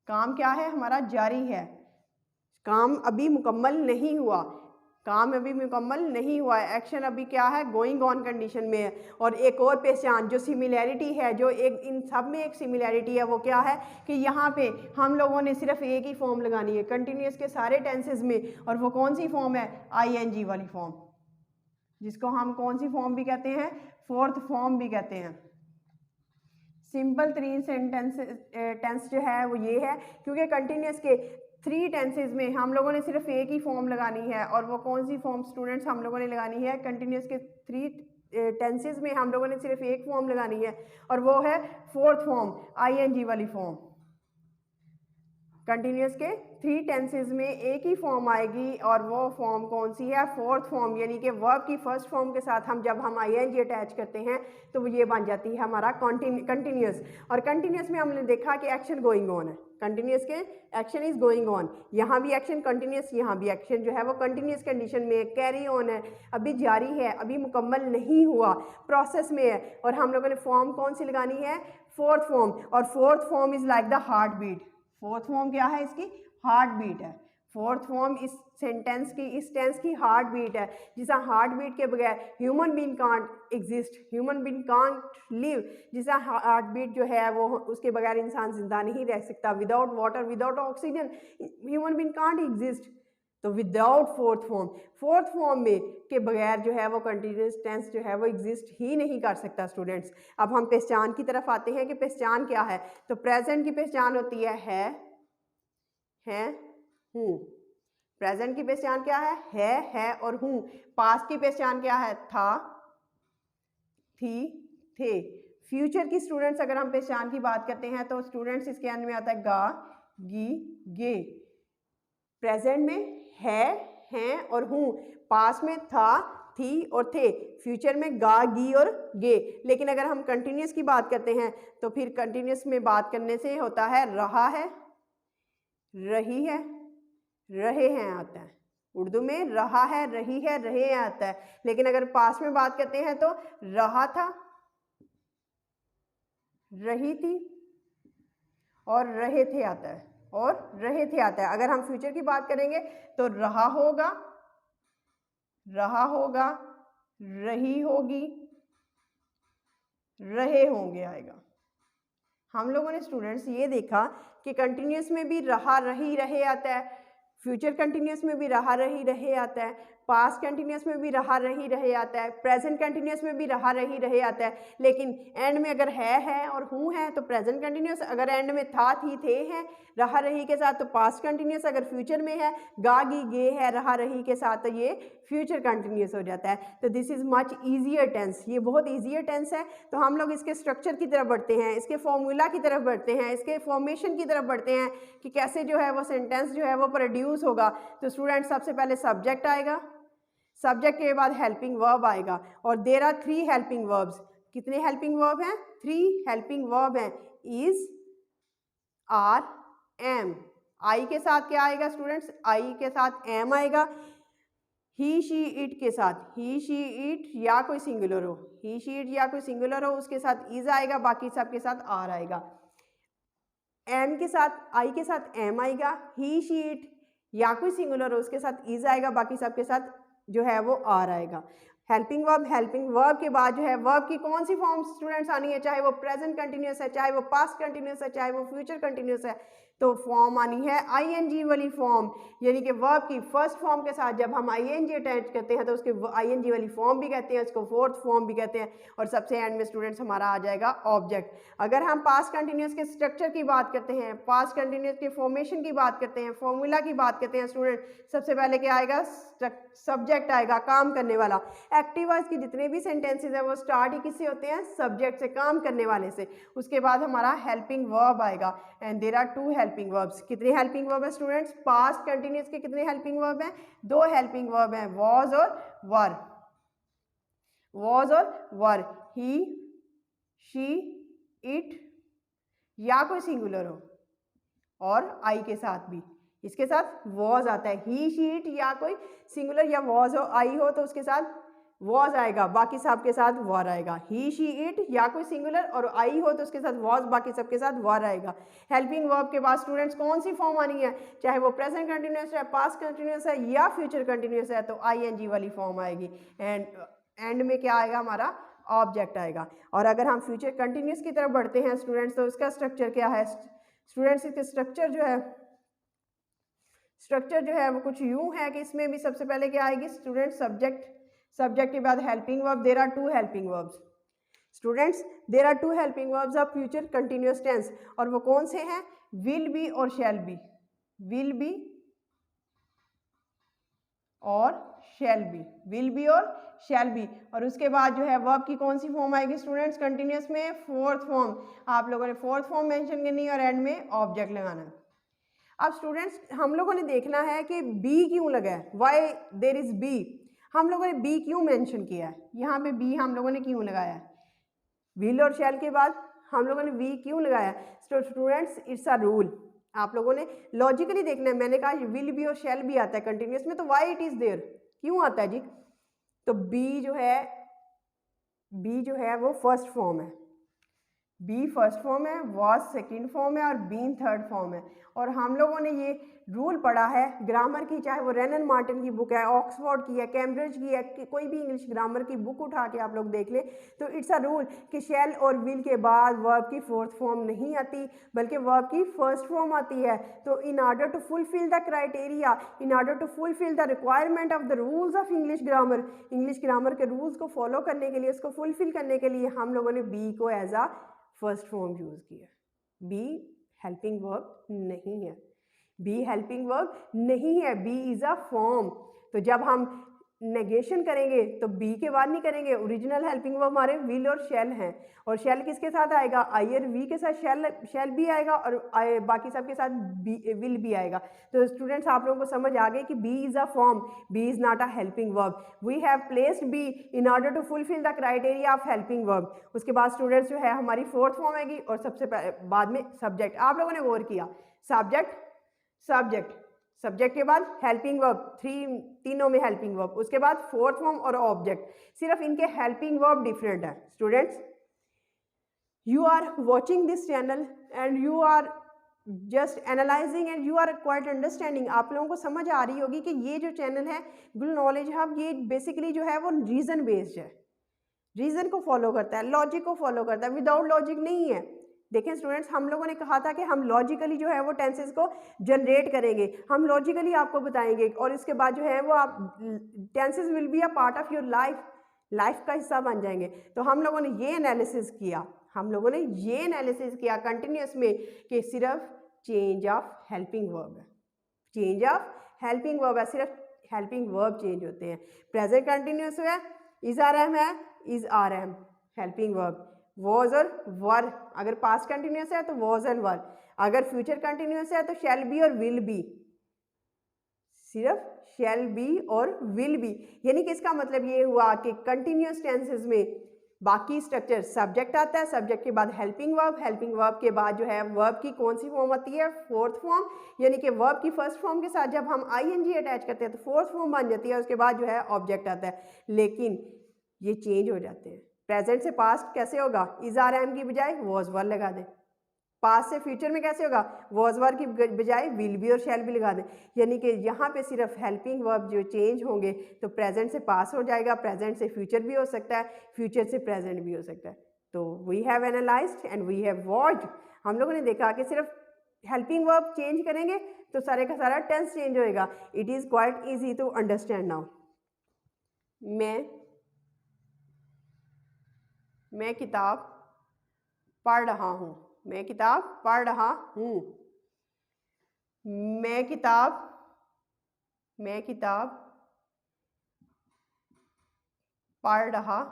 काम क्या है? हमारा जारी है, काम अभी मुकम्मल नहीं हुआ, काम अभी मुकम्मल नहीं हुआ है। एक्शन अभी क्या है? गोइंग ऑन कंडीशन में है। और एक और पहचान जो सिमिलैरिटी है, जो एक इन सब में एक सिमिलैरिटी है, वो क्या है कि यहाँ पे हम लोगों ने सिर्फ एक ही फॉर्म लगानी है कंटिन्यूस के सारे टेंसेस में। और वो कौन सी फॉर्म है? आईएनजी वाली फॉर्म, जिसको हम कौन सी फॉर्म भी कहते हैं? फोर्थ फॉर्म भी कहते हैं। सिंपल थ्री सेंटेंस टेंस जो है वो ये है, क्योंकि कंटिन्यूस के थ्री टेंसेस में हम लोगों ने सिर्फ एक ही फॉर्म लगानी है। और वो कौन सी फॉर्म स्टूडेंट्स हम लोगों ने लगानी है? कंटिन्यूस के थ्री टेंसेस में हम लोगों ने सिर्फ एक फॉर्म लगानी है, और वो है फोर्थ फॉर्म, आईएनजी वाली फॉर्म। कंटिन्यूस के 3 टेंसेज में एक ही फॉर्म आएगी और वो फॉर्म कौन सी है, फोर्थ फॉर्म, यानी कि वर्ब की फर्स्ट फॉर्म के साथ हम जब हम आईएनजी अटैच करते हैं तो ये बन जाती है हमारा कंटिन्यूस। और कंटिन्यूस में हमने देखा कि एक्शन गोइंग ऑन है, कंटिन्यूस के एक्शन इज गोइंग ऑन, यहाँ भी एक्शन कंटिन्यूस, यहाँ भी एक्शन जो है वो कंटिन्यूस कंडीशन में कैरी ऑन है, अभी जारी है, अभी मुकम्मल नहीं हुआ, प्रोसेस में है। और हम लोगों ने फॉर्म कौन सी लगानी है, फोर्थ फॉर्म, और fourth form is like the heart beat. Fourth form क्या है इसकी, हार्ट बीट है। फोर्थ फॉर्म इस सेंटेंस की, इस टेंस की हार्ट बीट है। जिसा हार्ट बीट के बगैर human being can't exist, human being can't live, जिसा हार्ट बीट जो है वो उसके बगैर इंसान जिंदा नहीं रह सकता। Without water, without oxygen human being can't exist. तो without fourth form, fourth form में के बगैर जो है वो कंटिन्यूस टेंस जो है वो एग्जिस्ट ही नहीं कर सकता स्टूडेंट्स। अब हम पहचान की तरफ आते हैं कि पहचान क्या है। तो प्रेजेंट की पहचान होती है, हूँ। प्रेजेंट की पहचान क्या है और हूँ। पास्ट की पहचान क्या है, था, थी, थे। फ्यूचर की स्टूडेंट्स अगर हम पहचान की बात करते हैं तो स्टूडेंट्स इसके अंदर में आता है गा, गी, गे। प्रेजेंट में है, हैं और हूँ, पास्ट में था, थी और थे, फ्यूचर में गा, गी और गे। लेकिन अगर हम कंटिन्यूस की बात करते हैं तो फिर कंटिन्यूस में बात करने से होता है रहा है, रही है, रहे हैं आता है। उर्दू में रहा है, रही है, रहे हैं आता है। लेकिन अगर पास्ट में बात करते हैं तो रहा था, रही थी और रहे थे आता है, और रहे थे आता है। अगर हम फ्यूचर की बात करेंगे तो रहा होगा, रही होगी, रहे होंगे आएगा। हम लोगों ने स्टूडेंट्स ये देखा कि कंटिन्यूस में भी रहा, रही, रहे आता है, फ्यूचर कंटिन्यूस में भी रहा, रही, रहे आता है, पास्ट कंटिन्यूस में भी रहा, रही, रहे आता है, प्रेजेंट कंटिन्यूस में भी रहा, रही, रहे आता है। लेकिन एंड में अगर है और हूँ है तो प्रेजेंट कंटिन्यूस, अगर एंड में था, थी, थे हैं रहा, रही के साथ तो पास्ट कंटिन्यूस, अगर फ्यूचर में है गा, गी, गे है रहा, रही के साथ तो ये फ्यूचर कंटिन्यूस हो जाता है। तो this is much easier tense, ये बहुत ईजियर टेंस है। तो हम लोग इसके स्ट्रक्चर की तरफ बढ़ते हैं, इसके फॉर्मूला की तरफ बढ़ते हैं, इसके फॉर्मेशन की तरफ बढ़ते हैं कि कैसे जो है वो सेंटेंस जो है वो प्रोड्यूस होगा। तो स्टूडेंट सबसे पहले सब्जेक्ट आएगा, सब्जेक्ट के बाद हेल्पिंग वर्ब आएगा, और देयर आर 3 हेल्पिंग वर्ब्स। कितने हेल्पिंग वर्ब हैं, 3 हेल्पिंग वर्ब हैं। Is, are, am. आई के साथ क्या आएगा स्टूडेंट्स, आई के साथ एम आएगा। ही, शी, इट के साथ ही, शी, इट या कोई सिंगुलर हो, ही, शी, इट या कोई सिंगुलर हो उसके साथ इज आएगा, बाकी सब के साथ आर आएगा। एम के साथ, आई के साथ एम आएगा, ही, शी, इट या कोई सिंगुलर हो उसके साथ इज आएगा, बाकी सब के साथ जो है वो आर आएगा। हेल्पिंग वर्ब के बाद जो है वर्ब की कौन सी फॉर्म स्टूडेंट्स आनी है, चाहे वो प्रेजेंट कंटिन्यूस है, चाहे वो पास्ट कंटिन्यूस है, चाहे वो फ्यूचर कंटिन्यूस है, तो फॉर्म आनी है आईएनजी वाली फॉर्म। यानी कि वर्ब की फर्स्ट फॉर्म के साथ जब हम आईएनजी अटैच करते हैं तो उसके आईएनजी वाली फॉर्म भी कहते हैं, उसको फोर्थ फॉर्म भी कहते हैं, और सबसे एंड में स्टूडेंट्स हमारा आ जाएगा ऑब्जेक्ट। अगर हम पास्ट कंटिन्यूस के स्ट्रक्चर की बात करते हैं, पास्ट कंटिन्यूस के फॉर्मेशन की बात करते हैं, फॉर्मूला की बात करते हैं स्टूडेंट, सबसे पहले क्या आएगा, सब्जेक्ट आएगा, काम करने वाला। एक्टिव वॉइस के जितने भी सेंटेंसेस हैं वो स्टार्ट ही किससे होते हैं, सब्जेक्ट से, काम करने वाले से। उसके बाद हमारा हेल्पिंग वर्ब आएगा, and there are 2 helping verbs. कितने हेल्पिंग वर्ब है स्टूडेंट्स, पास्ट कंटिन्यूस के कितने हेल्पिंग वर्ब हैं, 2 हेल्पिंग वर्ब हैं, वॉज और वर। वॉज और वर, ही, शी, इट या कोई सिंगुलर हो, और आई के साथ भी, इसके साथ वॉज आता है। ही, शी, इट या कोई सिंगुलर या वॉज हो, आई हो तो उसके साथ वॉज आएगा, बाकी सब के साथ वर आएगा। ही, शी, इट या कोई सिंगुलर और आई हो तो उसके साथ वॉज, बाकी सब के साथ वर आएगा। हेल्पिंग वर्ब के बाद स्टूडेंट्स कौन सी फॉर्म आनी है, चाहे वो प्रेजेंट कंटिन्यूस है, पास्ट कंटिन्यूस है या फ्यूचर कंटिन्यूस है, तो आईएनजी वाली फॉर्म आएगी। एंड में क्या आएगा हमारा, ऑब्जेक्ट आएगा। और अगर हम फ्यूचर कंटिन्यूस की तरफ बढ़ते हैं स्टूडेंट्स तो उसका स्ट्रक्चर क्या है स्टूडेंट्स, इसके स्ट्रक्चर जो है वो कुछ यूं है कि इसमें भी सबसे पहले क्या आएगी स्टूडेंट, सब्जेक्ट के बाद helping verb. There are 2 helping verbs students, there are 2 helping verbs of future continuous tense, और वो कौन से हैं, विल बी और शैल बी। विल बी और शैल बी, विल बी और शैल बी। और उसके बाद जो है वर्ब की कौन सी फॉर्म आएगी स्टूडेंट्स, कंटिन्यूअस में फोर्थ फॉर्म। आप लोगों ने फोर्थ फॉर्म मेंशन करनी है और एंड में ऑब्जेक्ट लगाना है। अब स्टूडेंट्स हम लोगों ने देखना है कि बी क्यों लगा है, वाई देर इज बी, हम लोगों ने बी क्यों मेंशन किया है, यहाँ पे बी हम लोगों ने क्यों लगाया है, विल और शैल के बाद हम लोगों ने वी क्यों लगाया। तो स्टूडेंट्स इट्स अ रूल, आप लोगों ने लॉजिकली देखना है। मैंने कहा विल भी और शैल भी आता है कंटिन्यूस में, तो वाई इट इज देयर, क्यों आता है जी। तो बी जो है वो फर्स्ट फॉर्म है, बी फर्स्ट फॉर्म है, वॉज सेकंड फॉर्म है और बीन थर्ड फॉर्म है। और हम लोगों ने ये रूल पढ़ा है ग्रामर की, चाहे वो रेनन मार्टिन की बुक है, ऑक्सफोर्ड की है, कैम्ब्रिज की है, कि कोई भी इंग्लिश ग्रामर की बुक उठा के आप लोग देख लें, तो इट्स अ रूल कि शैल और विल के बाद वर्ब की फोर्थ फॉर्म नहीं आती, बल्कि वर्ब की फर्स्ट फॉर्म आती है। तो in order to fulfil the criteria, in order to fulfil the requirement of the rules of English grammar के रूल्स को फॉलो करने के लिए, उसको फुलफिल करने के लिए हम लोगों ने बी को as a first form use किया। बी हेल्पिंग वर्ब नहीं है, बी हेल्पिंग वर्ब नहीं है, बी इज अ फॉर्म। तो जब हम नेगेशन करेंगे तो बी के बाद नहीं करेंगे, ओरिजिनल हेल्पिंग वर्ब हमारे विल और शैल हैं, और शैल किसके साथ आएगा, आई और वी के साथ शैल भी आएगा और बाकी सब के साथ विल भी आएगा। तो स्टूडेंट्स आप लोगों को समझ आ गई कि be is a form, be is not a helping verb. We have placed be in order to fulfil the criteria of helping verb. उसके बाद स्टूडेंट्स जो है हमारी फोर्थ फॉर्म आएगी और सबसे बाद में सब्जेक्ट। आप लोगों ने गौर किया, सब्जेक्ट के बाद हेल्पिंग वर्ब, तीनों में हेल्पिंग वर्ब, उसके बाद फोर्थ फॉर्म और ऑब्जेक्ट, सिर्फ इनके हेल्पिंग वर्ब डिफरेंट है। Students you are watching this channel and you are just analyzing and you are quite understanding, आप लोगों को समझ आ रही होगी कि ये जो चैनल है गुल नॉलेज हब, ये बेसिकली जो है वो रीजन बेस्ड है, रीजन को फॉलो करता है, लॉजिक को फॉलो करता है, विदाउट लॉजिक नहीं है। देखें स्टूडेंट्स, हम लोगों ने कहा था कि हम लॉजिकली जो है वो टेंसेस को जनरेट करेंगे, हम लॉजिकली आपको बताएंगे, और इसके बाद जो है वो आप tenses will be a part of your life का हिस्सा बन जाएंगे। तो हम लोगों ने ये एनालिसिस किया, कंटिन्यूस में कि सिर्फ चेंज ऑफ हेल्पिंग वर्ब है, सिर्फ हेल्पिंग वर्ब चेंज होते हैं। प्रेजेंट कंटिन्यूस है, इज आर एम है, is are am helping verb, was और वर, अगर पास्ट कंटिन्यूस है तो वॉज एंड वर, अगर फ्यूचर कंटिन्यूस है तो शैल बी और विल बी, सिर्फ शैल बी और विल बी। यानी कि इसका मतलब ये हुआ कि कंटिन्यूस टेंसेस में बाकी स्ट्रक्चर, सब्जेक्ट आता है, सब्जेक्ट के बाद हेल्पिंग वर्ब के बाद जो है वर्ब की कौन सी फॉर्म आती है, फोर्थ फॉर्म, यानी कि वर्ब की फर्स्ट फॉर्म के साथ जब हम आईएनजी अटैच करते हैं तो फोर्थ फॉर्म बन जाती है, उसके बाद जो है ऑब्जेक्ट आता है। लेकिन ये चेंज हो जाते हैं। प्रेजेंट से पास्ट कैसे होगा, इज आर एम की बजाय वॉज वर लगा दें। पास्ट से फ्यूचर में कैसे होगा, वॉज वर की बजाय विल बी और शैल भी लगा दें। यानी कि यहाँ पे सिर्फ हेल्पिंग वर्ब जो चेंज होंगे, तो प्रेजेंट से पास्ट हो जाएगा, प्रेजेंट से फ्यूचर भी हो सकता है, फ्यूचर से प्रेजेंट भी हो सकता है। तो we have analysed and we have watched, हम लोगों ने देखा कि सिर्फ हेल्पिंग वर्ब चेंज करेंगे तो सारे का सारा टेंस चेंज होएगा। It is quite easy to understand now. मैं किताब पढ़ रहा हूँ, मैं किताब पढ़ रहा हूँ, मैं किताब पढ़ रहा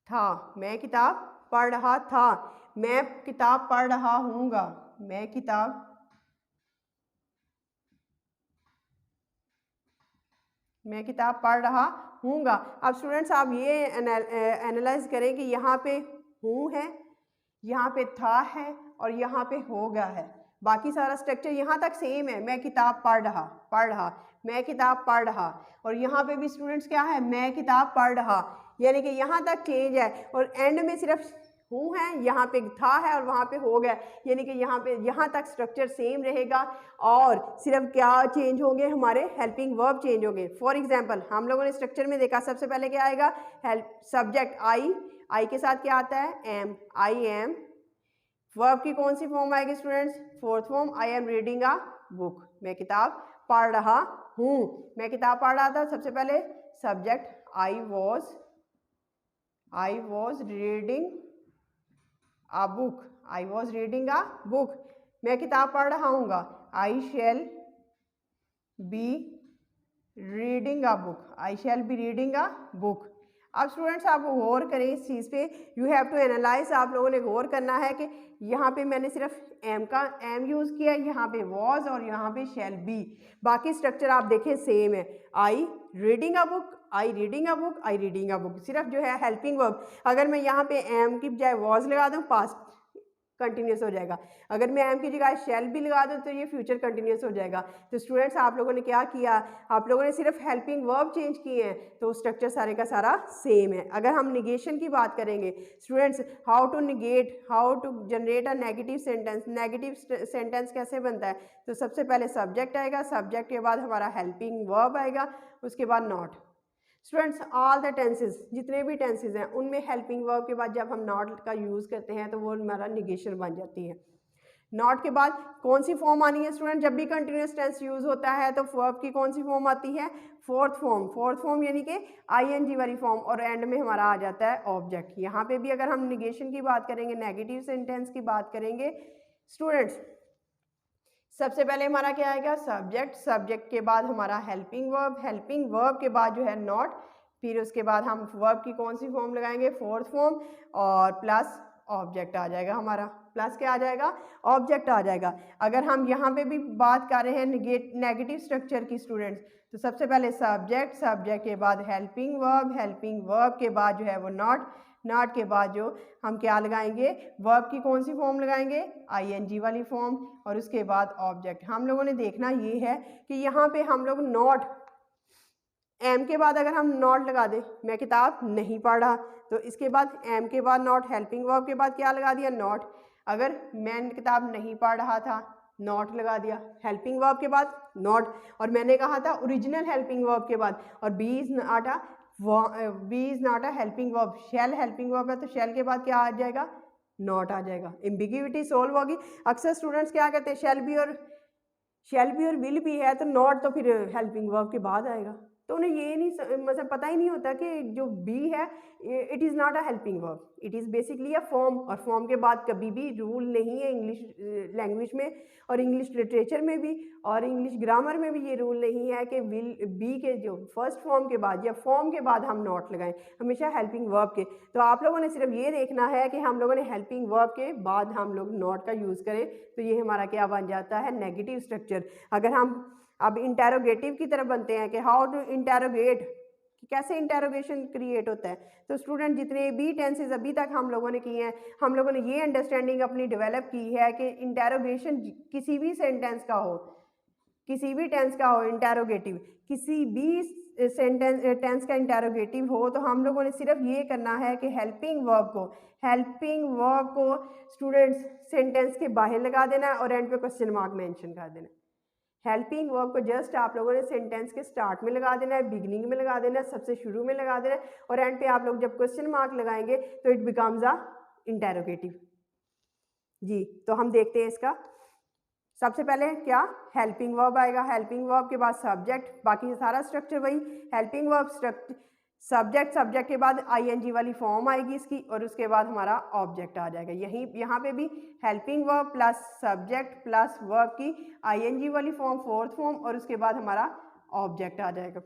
था, मैं किताब पढ़ रहा था, मैं किताब पढ़ रहा हूँगा, मैं किताब पढ़ रहा हूँगा। अब स्टूडेंट्स आप ये एनालाइज करें कि यहाँ पे हूँ है, यहाँ पे था है और यहाँ पे होगा है, बाकी सारा स्ट्रक्चर यहाँ तक सेम है। मैं किताब पढ़ रहा, मैं किताब पढ़ रहा, और यहाँ पे भी स्टूडेंट्स क्या है, मैं किताब पढ़ रहा, यानी कि यहाँ तक चेंज है, और एंड में सिर्फ हूँ है, यहाँ पे था है और वहाँ पे हो गया, यानी कि यहाँ तक स्ट्रक्चर सेम रहेगा, और सिर्फ क्या चेंज होंगे, हमारे हेल्पिंग वर्ब चेंज होंगे। फॉर एग्जांपल हम लोगों ने स्ट्रक्चर में देखा, सबसे पहले क्या आएगा, सब्जेक्ट आई के साथ क्या आता है, एम, आई एम। वर्ब की कौन सी फॉर्म आएगी students, fourth form, I am reading a book, मैं किताब पढ़ रहा हूँ, मैं किताब पढ़ रहा था, सबसे पहले subject I was reading a book, मैं किताब पढ़ रहा हूँगा, I shall be reading a book, अब स्टूडेंट्स आप गौर करें इस चीज़ पे, यू हैव टू एनालाइज, आप लोगों ने गौर करना है कि यहाँ पे मैंने सिर्फ एम यूज़ किया, यहाँ पे वॉज और यहाँ पे शैल बी, बाकी स्ट्रक्चर आप देखें सेम है। आई reading a book, I reading a book, I reading a book, सिर्फ जो है हेल्पिंग वर्ब, अगर मैं यहाँ पे एम की बजाय वॉज लगा दूँ पास्ट कंटिन्यूस हो जाएगा, अगर मैं एम की जगह शैल भी लगा दूँ तो ये फ्यूचर कंटिन्यूस हो जाएगा। तो स्टूडेंट्स आप लोगों ने क्या किया, आप लोगों ने सिर्फ हेल्पिंग वर्ब चेंज किए हैं, तो स्ट्रक्चर सारे का सारा सेम है। अगर हम निगेशन की बात करेंगे students, how to negate, how to generate a negative sentence, negative sentence कैसे बनता है, तो सबसे पहले सब्जेक्ट आएगा, सब्जेक्ट के बाद हमारा हेल्पिंग वर्ब आएगा, उसके बाद not. Students all the tenses, जितने भी टेंसेज हैं उनमें हेल्पिंग वर्ब के बाद जब हम नॉट का यूज़ करते हैं तो वो हमारा निगेशन बन जाती है। नॉट के बाद कौन सी फॉर्म आनी है स्टूडेंट, जब भी कंटिन्यूस टेंस यूज़ होता है तो वर्ब की कौन सी फॉर्म आती है, फोर्थ फॉर्म, फोर्थ फॉर्म यानी कि आईएनजी वाली फॉर्म, और एंड में हमारा आ जाता है ऑब्जेक्ट। यहाँ पे भी अगर हम निगेशन की बात करेंगे, नेगेटिव सेंटेंस की बात करेंगे स्टूडेंट्स, सबसे पहले हमारा क्या आएगा, सब्जेक्ट, सब्जेक्ट के बाद हमारा हेल्पिंग वर्ब, हेल्पिंग वर्ब के बाद जो है नॉट, फिर उसके बाद हम वर्ब की कौन सी फॉर्म लगाएंगे, फोर्थ फॉर्म, और प्लस ऑब्जेक्ट आ जाएगा हमारा, प्लस क्या आ जाएगा, ऑब्जेक्ट आ जाएगा। अगर हम यहाँ पे भी बात कर रहे हैं नेगेटिव स्ट्रक्चर की स्टूडेंट्स, तो सबसे पहले सब्जेक्ट, सब्जेक्ट के बाद हेल्पिंग वर्ब, हेल्पिंग वर्ब के बाद जो है वो नॉट, नॉट के बाद जो हम क्या लगाएंगे, वर्ब की कौन सी फॉर्म लगाएंगे, आईएनजी वाली फॉर्म, और उसके बाद ऑब्जेक्ट। हम लोगों ने देखना ये है कि यहाँ पे हम लोग नॉट, एम के बाद अगर हम नॉट लगा दें, मैं किताब नहीं पढ़ रहा, तो इसके बाद एम के बाद नॉट, हेल्पिंग वर्ब के बाद क्या लगा दिया, नॉट। अगर मैं किताब नहीं पढ़ रहा था, नॉट लगा दिया, हेल्पिंग वर्ब के बाद नॉट, और मैंने कहा था ओरिजिनल हेल्पिंग वर्ब के बाद, और be is not a helping verb, shall helping verb है तो शेल के बाद क्या आ जाएगा, नॉट आ जाएगा। एम्बिग्यूटी सोल्व होगी। अक्सर स्टूडेंट्स क्या कहते हैं, शेल भी और विल भी है तो नॉट तो फिर हेल्पिंग वर्ब के बाद आएगा, तो उन्हें ये नहीं मतलब पता ही नहीं होता कि जो बी है it is not a helping verb, it is basically a form, और फॉर्म के बाद कभी भी रूल नहीं है इंग्लिश लैंग्वेज में, और इंग्लिश लिटरेचर में भी, और इंग्लिश ग्रामर में भी ये रूल नहीं है कि विल बी के जो फर्स्ट फॉर्म के बाद या फॉर्म के बाद हम नॉट लगाएं, हमेशा हेल्पिंग वर्ब के। तो आप लोगों ने सिर्फ ये देखना है कि हम लोगों ने हेल्पिंग वर्ब के बाद हम लोग नॉट का यूज़ करें, तो ये हमारा क्या बन जाता है, नेगेटिव स्ट्रक्चर। अगर हम अब इंटेरोगेटिव की तरफ बनते हैं कि हाउ टू इंटेरोगेट, कि कैसे इंटेरोगेशन क्रिएट होता है, तो स्टूडेंट जितने भी टेंसेज अभी तक हम लोगों ने किए हैं, हम लोगों ने ये अंडरस्टैंडिंग अपनी डेवलप की है कि इंटेरोगेशन किसी भी सेंटेंस का हो, किसी भी टेंस का हो, इंटेरोगेटिव किसी भी टेंस का इंटेरोगेटिव हो, तो हम लोगों ने सिर्फ ये करना है कि हेल्पिंग वर्ब को स्टूडेंट्स सेंटेंस के बाहर लगा देना है और एंड पे क्वेश्चन मार्क मेंशन कर देना है। हेल्पिंग वर्ब को जस्ट आप लोगों ने सेंटेंस के स्टार्ट में लगा देना है, बिगिनिंग में लगा देना है, सबसे शुरू में लगा देना है, और एंड पे आप लोग जब क्वेश्चन मार्क लगाएंगे तो इट बिकम्स अ इंटेरोगेटिव। जी, तो हम देखते हैं इसका। सबसे पहले क्या, हेल्पिंग वर्ब आएगा, हेल्पिंग वर्ब के बाद सब्जेक्ट, बाकी सारा स्ट्रक्चर वही, हेल्पिंग वर्ब सब्जेक्ट, सब्जेक्ट के बाद आईएनजी वाली फॉर्म आएगी इसकी, और उसके बाद हमारा ऑब्जेक्ट आ जाएगा। यहाँ पे भी helping verb plus subject plus verb की आईएनजी वाली फॉर्म, फोर्थ फॉर्म, और उसके बाद हमारा ऑब्जेक्ट आ जाएगा।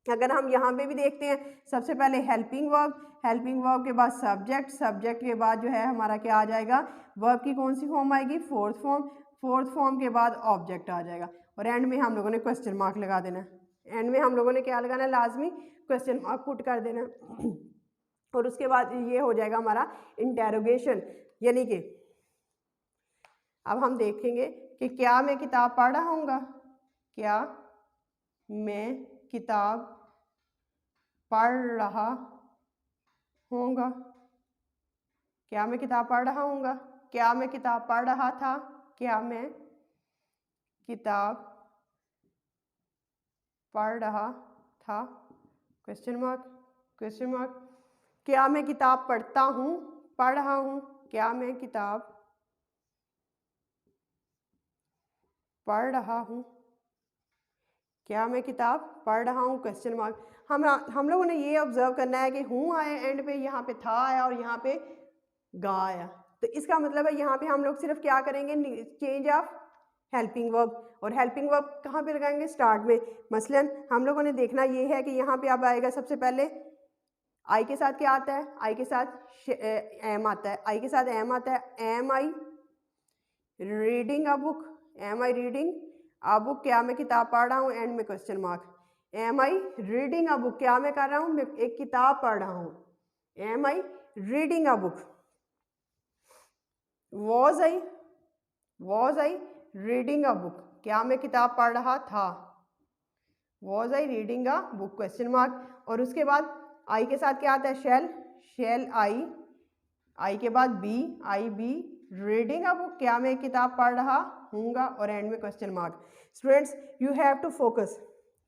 अगर हम यहाँ पे भी देखते हैं, सबसे पहले हेल्पिंग वर्ब के बाद सब्जेक्ट, सब्जेक्ट के बाद जो है हमारा क्या आ जाएगा, वर्ब की कौन सी फॉर्म आएगी, फोर्थ फॉर्म के बाद ऑब्जेक्ट आ जाएगा, और एंड में हम लोगों ने क्वेश्चन मार्क लगा देना है। एंड में हम लोगों ने क्या लगाना है, लाजमी क्वेश्चन मार्क पुट कर देना है। और उसके बाद ये हो जाएगा हमारा इंटेरोगेशन, यानी कि अब हम देखेंगे कि क्या मैं किताब पढ़ रहा हूँगा, क्या मैं किताब पढ़ रहा होऊंगा, क्या मैं किताब पढ़ रहा होऊंगा, क्या मैं किताब पढ़ रहा था, क्या मैं किताब पढ़ रहा था, क्वेश्चन मार्क, क्या मैं किताब पढ़ता हूँ, पढ़ रहा हूँ, क्या मैं किताब पढ़ रहा हूँ, क्या मैं किताब पढ़ रहा हूँ, क्वेश्चन मार्क। हम लोगों ने ये ऑब्जर्व करना है कि हूँ आया एंड पे, यहाँ पे था आया और यहाँ पे गा आया, तो इसका मतलब है यहाँ पे हम लोग सिर्फ क्या करेंगे, चेंज ऑफ हेल्पिंग वर्ब, और हेल्पिंग वर्ब कहाँ पे लगाएंगे, स्टार्ट में। मसलन हम लोगों ने देखना ये है कि यहाँ पे अब आएगा सबसे पहले आई के साथ क्या आता है, आई के साथ एम आता है, आई के साथ एम आता है, am I reading a book, am I reading a book, क्या मैं किताब पढ़ रहा हूँ, एंड में question mark, am I reading a book, क्या मैं कर रहा हूँ, मैं एक किताब पढ़ रहा हूँ, am I reading a book, was I reading a book, क्या मैं किताब पढ़ रहा था, was I reading a book, question mark. और उसके बाद आई के साथ क्या आता है, शेल आई के बाद I be reading a book, क्या मैं किताब पढ़ रहा हूँगा, और एंड में question mark. Students you have to focus,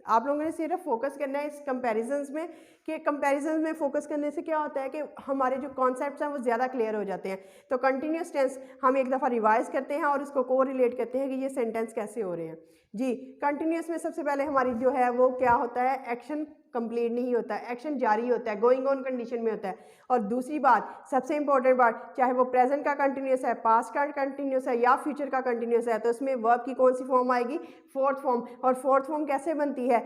आप लोगों ने सिर्फ फोकस करना है इस कंपैरिजंस में, कि कंपैरिजंस में फोकस करने से क्या होता है कि हमारे जो कॉन्सेप्ट्स हैं वो ज़्यादा क्लियर हो जाते हैं। तो कंटिन्यूस टेंस हम एक दफ़ा रिवाइज करते हैं और इसको को रिलेट करते हैं कि ये सेंटेंस कैसे हो रहे हैं। जी, कंटिन्यूस में सबसे पहले हमारी जो है वो क्या होता है, एक्शन कंप्लीट नहीं होता है, एक्शन जारी होता है, गोइंग ऑन कंडीशन में होता है। और दूसरी बात, सबसे इंपॉर्टेंट बात, चाहे वो प्रेजेंट का कंटिन्यूस है, पास्ट का कंटिन्यूस है या फ्यूचर का कंटिन्यूस है, तो उसमें वर्ब की कौन सी फॉर्म आएगी, फोर्थ फॉर्म। और फोर्थ फॉर्म कैसे बनती है,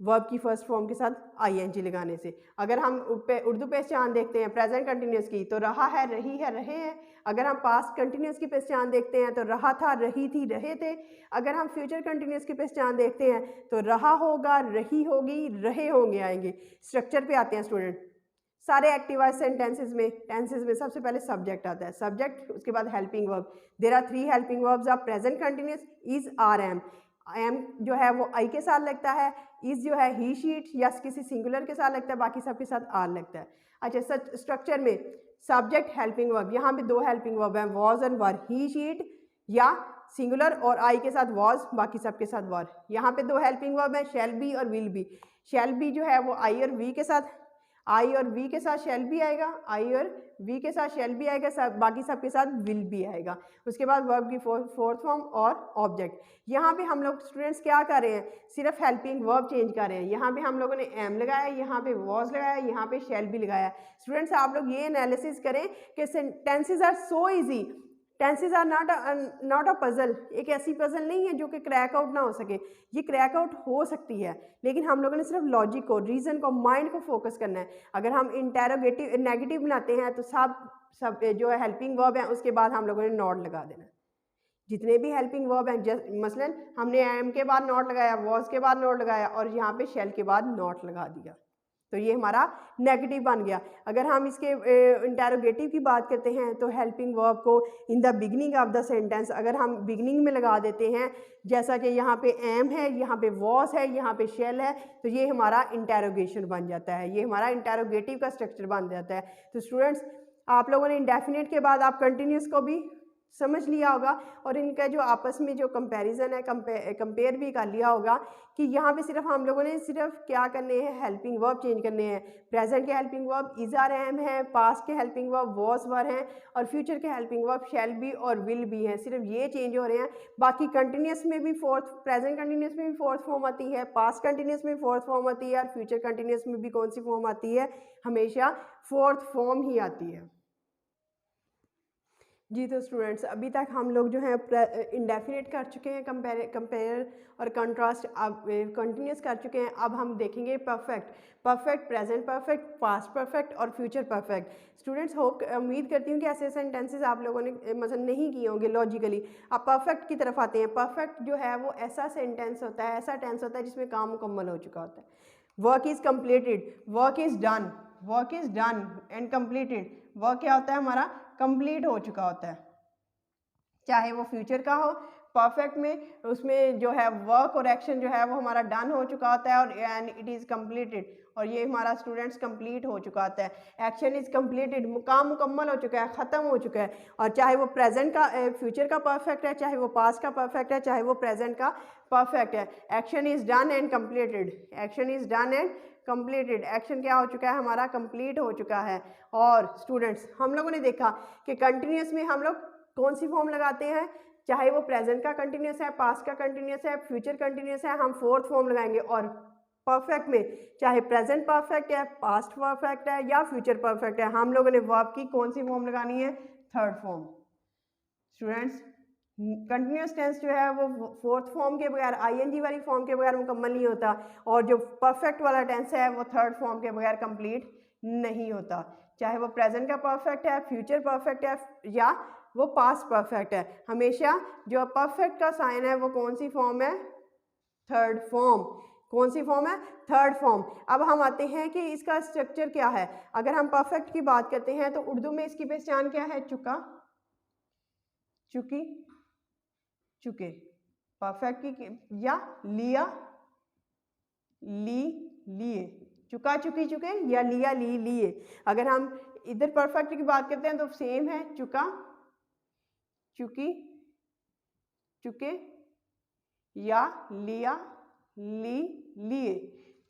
वर्ब की फर्स्ट फॉर्म के साथ आईएनजी लगाने से। अगर हम उर्दू पहचान देखते हैं प्रेजेंट कंटिन्यूस की, तो रहा है, रही है, रहे हैं। अगर हम पास्ट कंटिन्यूस की पहचान देखते हैं तो रहा था, रही थी, रहे थे। अगर हम फ्यूचर कंटिन्यूस की पहचान देखते हैं तो रहा होगा, रही होगी, रहे होंगे आएंगे। स्ट्रक्चर पे आते हैं स्टूडेंट, सारे एक्टिव वॉइस टेंसेज में सबसे पहले सब्जेक्ट आता है, सब्जेक्ट, उसके बाद helping verb. There are 3 helping verbs of present continuous, is, are, am. Am जो है वो आई के साथ लगता है, इज जो है ही, शी, इट या किसी सिंगुलर के साथ लगता है, बाकी सबके साथ आर लगता है। अच्छा, सच स्ट्रक्चर में सब्जेक्ट हेल्पिंग वर्ब, यहाँ पे 2 हेल्पिंग वर्ब हैं, was and were, he, she, it या सिंगुलर और आई के साथ वॉज, बाकी सबके साथ वर। यहाँ पे 2 हेल्पिंग वर्ब हैं, शैल बी और विल बी। शैल बी जो है वो आई और वी के साथ, आई और वी के साथ शैल भी आएगा, आई और वी के साथ शैल भी आएगा, सब बाकी सबके साथ विल भी आएगा। उसके बाद वर्ब की फोर्थ फॉर्म और ऑब्जेक्ट। यहाँ पे हम लोग स्टूडेंट्स क्या कर रहे हैं, सिर्फ हेल्पिंग वर्ब चेंज कर रहे हैं। यहाँ पे हम लोगों ने एम लगाया, यहाँ पे वॉज लगाया, यहाँ पे शैल भी लगाया। स्टूडेंट्स आप लोग ये एनालिसिस करें कि tenses are so easy, tenses are not a puzzle. एक ऐसी पजल नहीं है जो कि क्रैक आउट ना हो सके, ये क्रैक आउट हो सकती है, लेकिन हम लोगों ने सिर्फ लॉजिक को, रीजन को, माइंड को फोकस करना है। अगर हम इंटेरोगेटिव नेगेटिव बनाते हैं तो सब जो है हेल्पिंग वर्ब है उसके बाद हम लोगों ने नॉट लगा देना। जितने भी हेल्पिंग वर्ब हैं, मसलन हमने एम के बाद नॉट लगाया, वॉज के बाद नॉट लगाया और यहाँ पे शेल के बाद नॉट लगा दिया, तो ये हमारा नेगेटिव बन गया। अगर हम इसके इंटेरोगेटिव की बात करते हैं तो हेल्पिंग वर्ब को in the beginning of the sentence अगर हम बिगनिंग में लगा देते हैं, जैसा कि यहाँ पे एम है, यहाँ पे वॉज है, यहाँ पे शेल है, तो ये हमारा इंटेरोगेशन बन जाता है, ये हमारा इंटेरोगेटिव का स्ट्रक्चर बन जाता है। तो स्टूडेंट्स आप लोगों ने इंडेफिनेट के बाद आप कंटिन्यूस को भी समझ लिया होगा और इनका जो आपस में जो कंपैरिजन है कंपेयर भी कर लिया होगा कि यहाँ पे सिर्फ हम लोगों ने सिर्फ क्या करने हैं, हेल्पिंग वर्ब चेंज करने हैं। प्रेजेंट के helping verb is, are, am है, पास्ट के हेल्पिंग वर्ब वॉज, वर हैं और फ्यूचर के हेल्पिंग वर्ब शैल बी और विल बी हैं, सिर्फ ये चेंज हो रहे हैं। बाकी कंटिन्यूस में भी प्रेजेंट कंटिन्यूस में भी फोर्थ फॉर्म आती है, पास्ट कंटिन्यूस में फोर्थ फॉर्म आती है और फ्यूचर कंटिन्यूस में भी कौन सी फॉर्म आती है, हमेशा फोर्थ फॉर्म ही आती है। जी, तो स्टूडेंट्स अभी तक हम लोग जो है इंडेफिनेट कर चुके हैं, कंपेयर और कंट्रास्ट अब कंटिन्यूस कर चुके हैं। अब हम देखेंगे perfect, present perfect, past perfect और फ्यूचर परफेक्ट। स्टूडेंट्स उम्मीद करती हूँ कि ऐसे सेंटेंसेस आप लोगों ने मतलब नहीं किए होंगे लॉजिकली। अब परफेक्ट की तरफ आते हैं। परफेक्ट जो है वो ऐसा सेंटेंस होता है, ऐसा टेंस होता है जिसमें काम मुकम्मल हो चुका होता है। Work is completed, work is done and completed. Work क्या होता है हमारा, कंप्लीट हो चुका होता है, चाहे वो फ्यूचर का हो। परफेक्ट में उसमें जो है वर्क और एक्शन जो है वो हमारा डन हो चुका होता है और एंड इट इज़ कम्प्लीटेड, और ये हमारा स्टूडेंट्स कंप्लीट हो चुका होता है। एक्शन इज़ कम्प्लीटेड, काम मुकम्मल हो चुका है, ख़त्म हो चुका है। और चाहे वो प्रेजेंट का फ्यूचर का परफेक्ट है, चाहे वो पास्ट का परफेक्ट है, चाहे वो प्रेजेंट का परफेक्ट है, action is done and completed, action is done and completed. Action क्या हो चुका है हमारा, कंप्लीट हो चुका है। और स्टूडेंट्स हम लोगों ने देखा कि कंटिन्यूस में हम लोग कौन सी फॉर्म लगाते हैं, चाहे वो प्रेजेंट का कंटिन्यूस है, पास्ट का कंटिन्यूस है, फ्यूचर कंटिन्यूस है, हम फोर्थ फॉर्म लगाएंगे। और परफेक्ट में चाहे प्रेजेंट परफेक्ट है, पास्ट परफेक्ट है या फ्यूचर परफेक्ट है, हम लोगों ने वर्ब की कौन सी फॉर्म लगानी है, third form. Students continuous tense जो है वो फोर्थ फॉर्म के बगैर, आईएनजी वाली फॉर्म के बगैर मुकम्मल नहीं होता, और जो परफेक्ट वाला टेंस है वो थर्ड फॉर्म के बगैर कंप्लीट नहीं होता, चाहे वो प्रेजेंट का परफेक्ट है, फ्यूचर परफेक्ट है या वो पास्ट परफेक्ट है। हमेशा जो परफेक्ट का साइन है वो कौन सी फॉर्म है? Third form. कौन सी फॉर्म है? Third form. अब हम आते हैं कि इसका स्ट्रक्चर क्या है। अगर हम परफेक्ट की बात करते हैं तो उर्दू में इसकी पहचान क्या है? चुका, चुकी, चुके। परफेक्ट की या लिया, ली, लिए। चुका, चुकी, चुके या लिया, ली, लिए। अगर हम इधर परफेक्ट की बात करते हैं तो सेम है, चुका, चुकी, चुके या लिया, ली, लिए।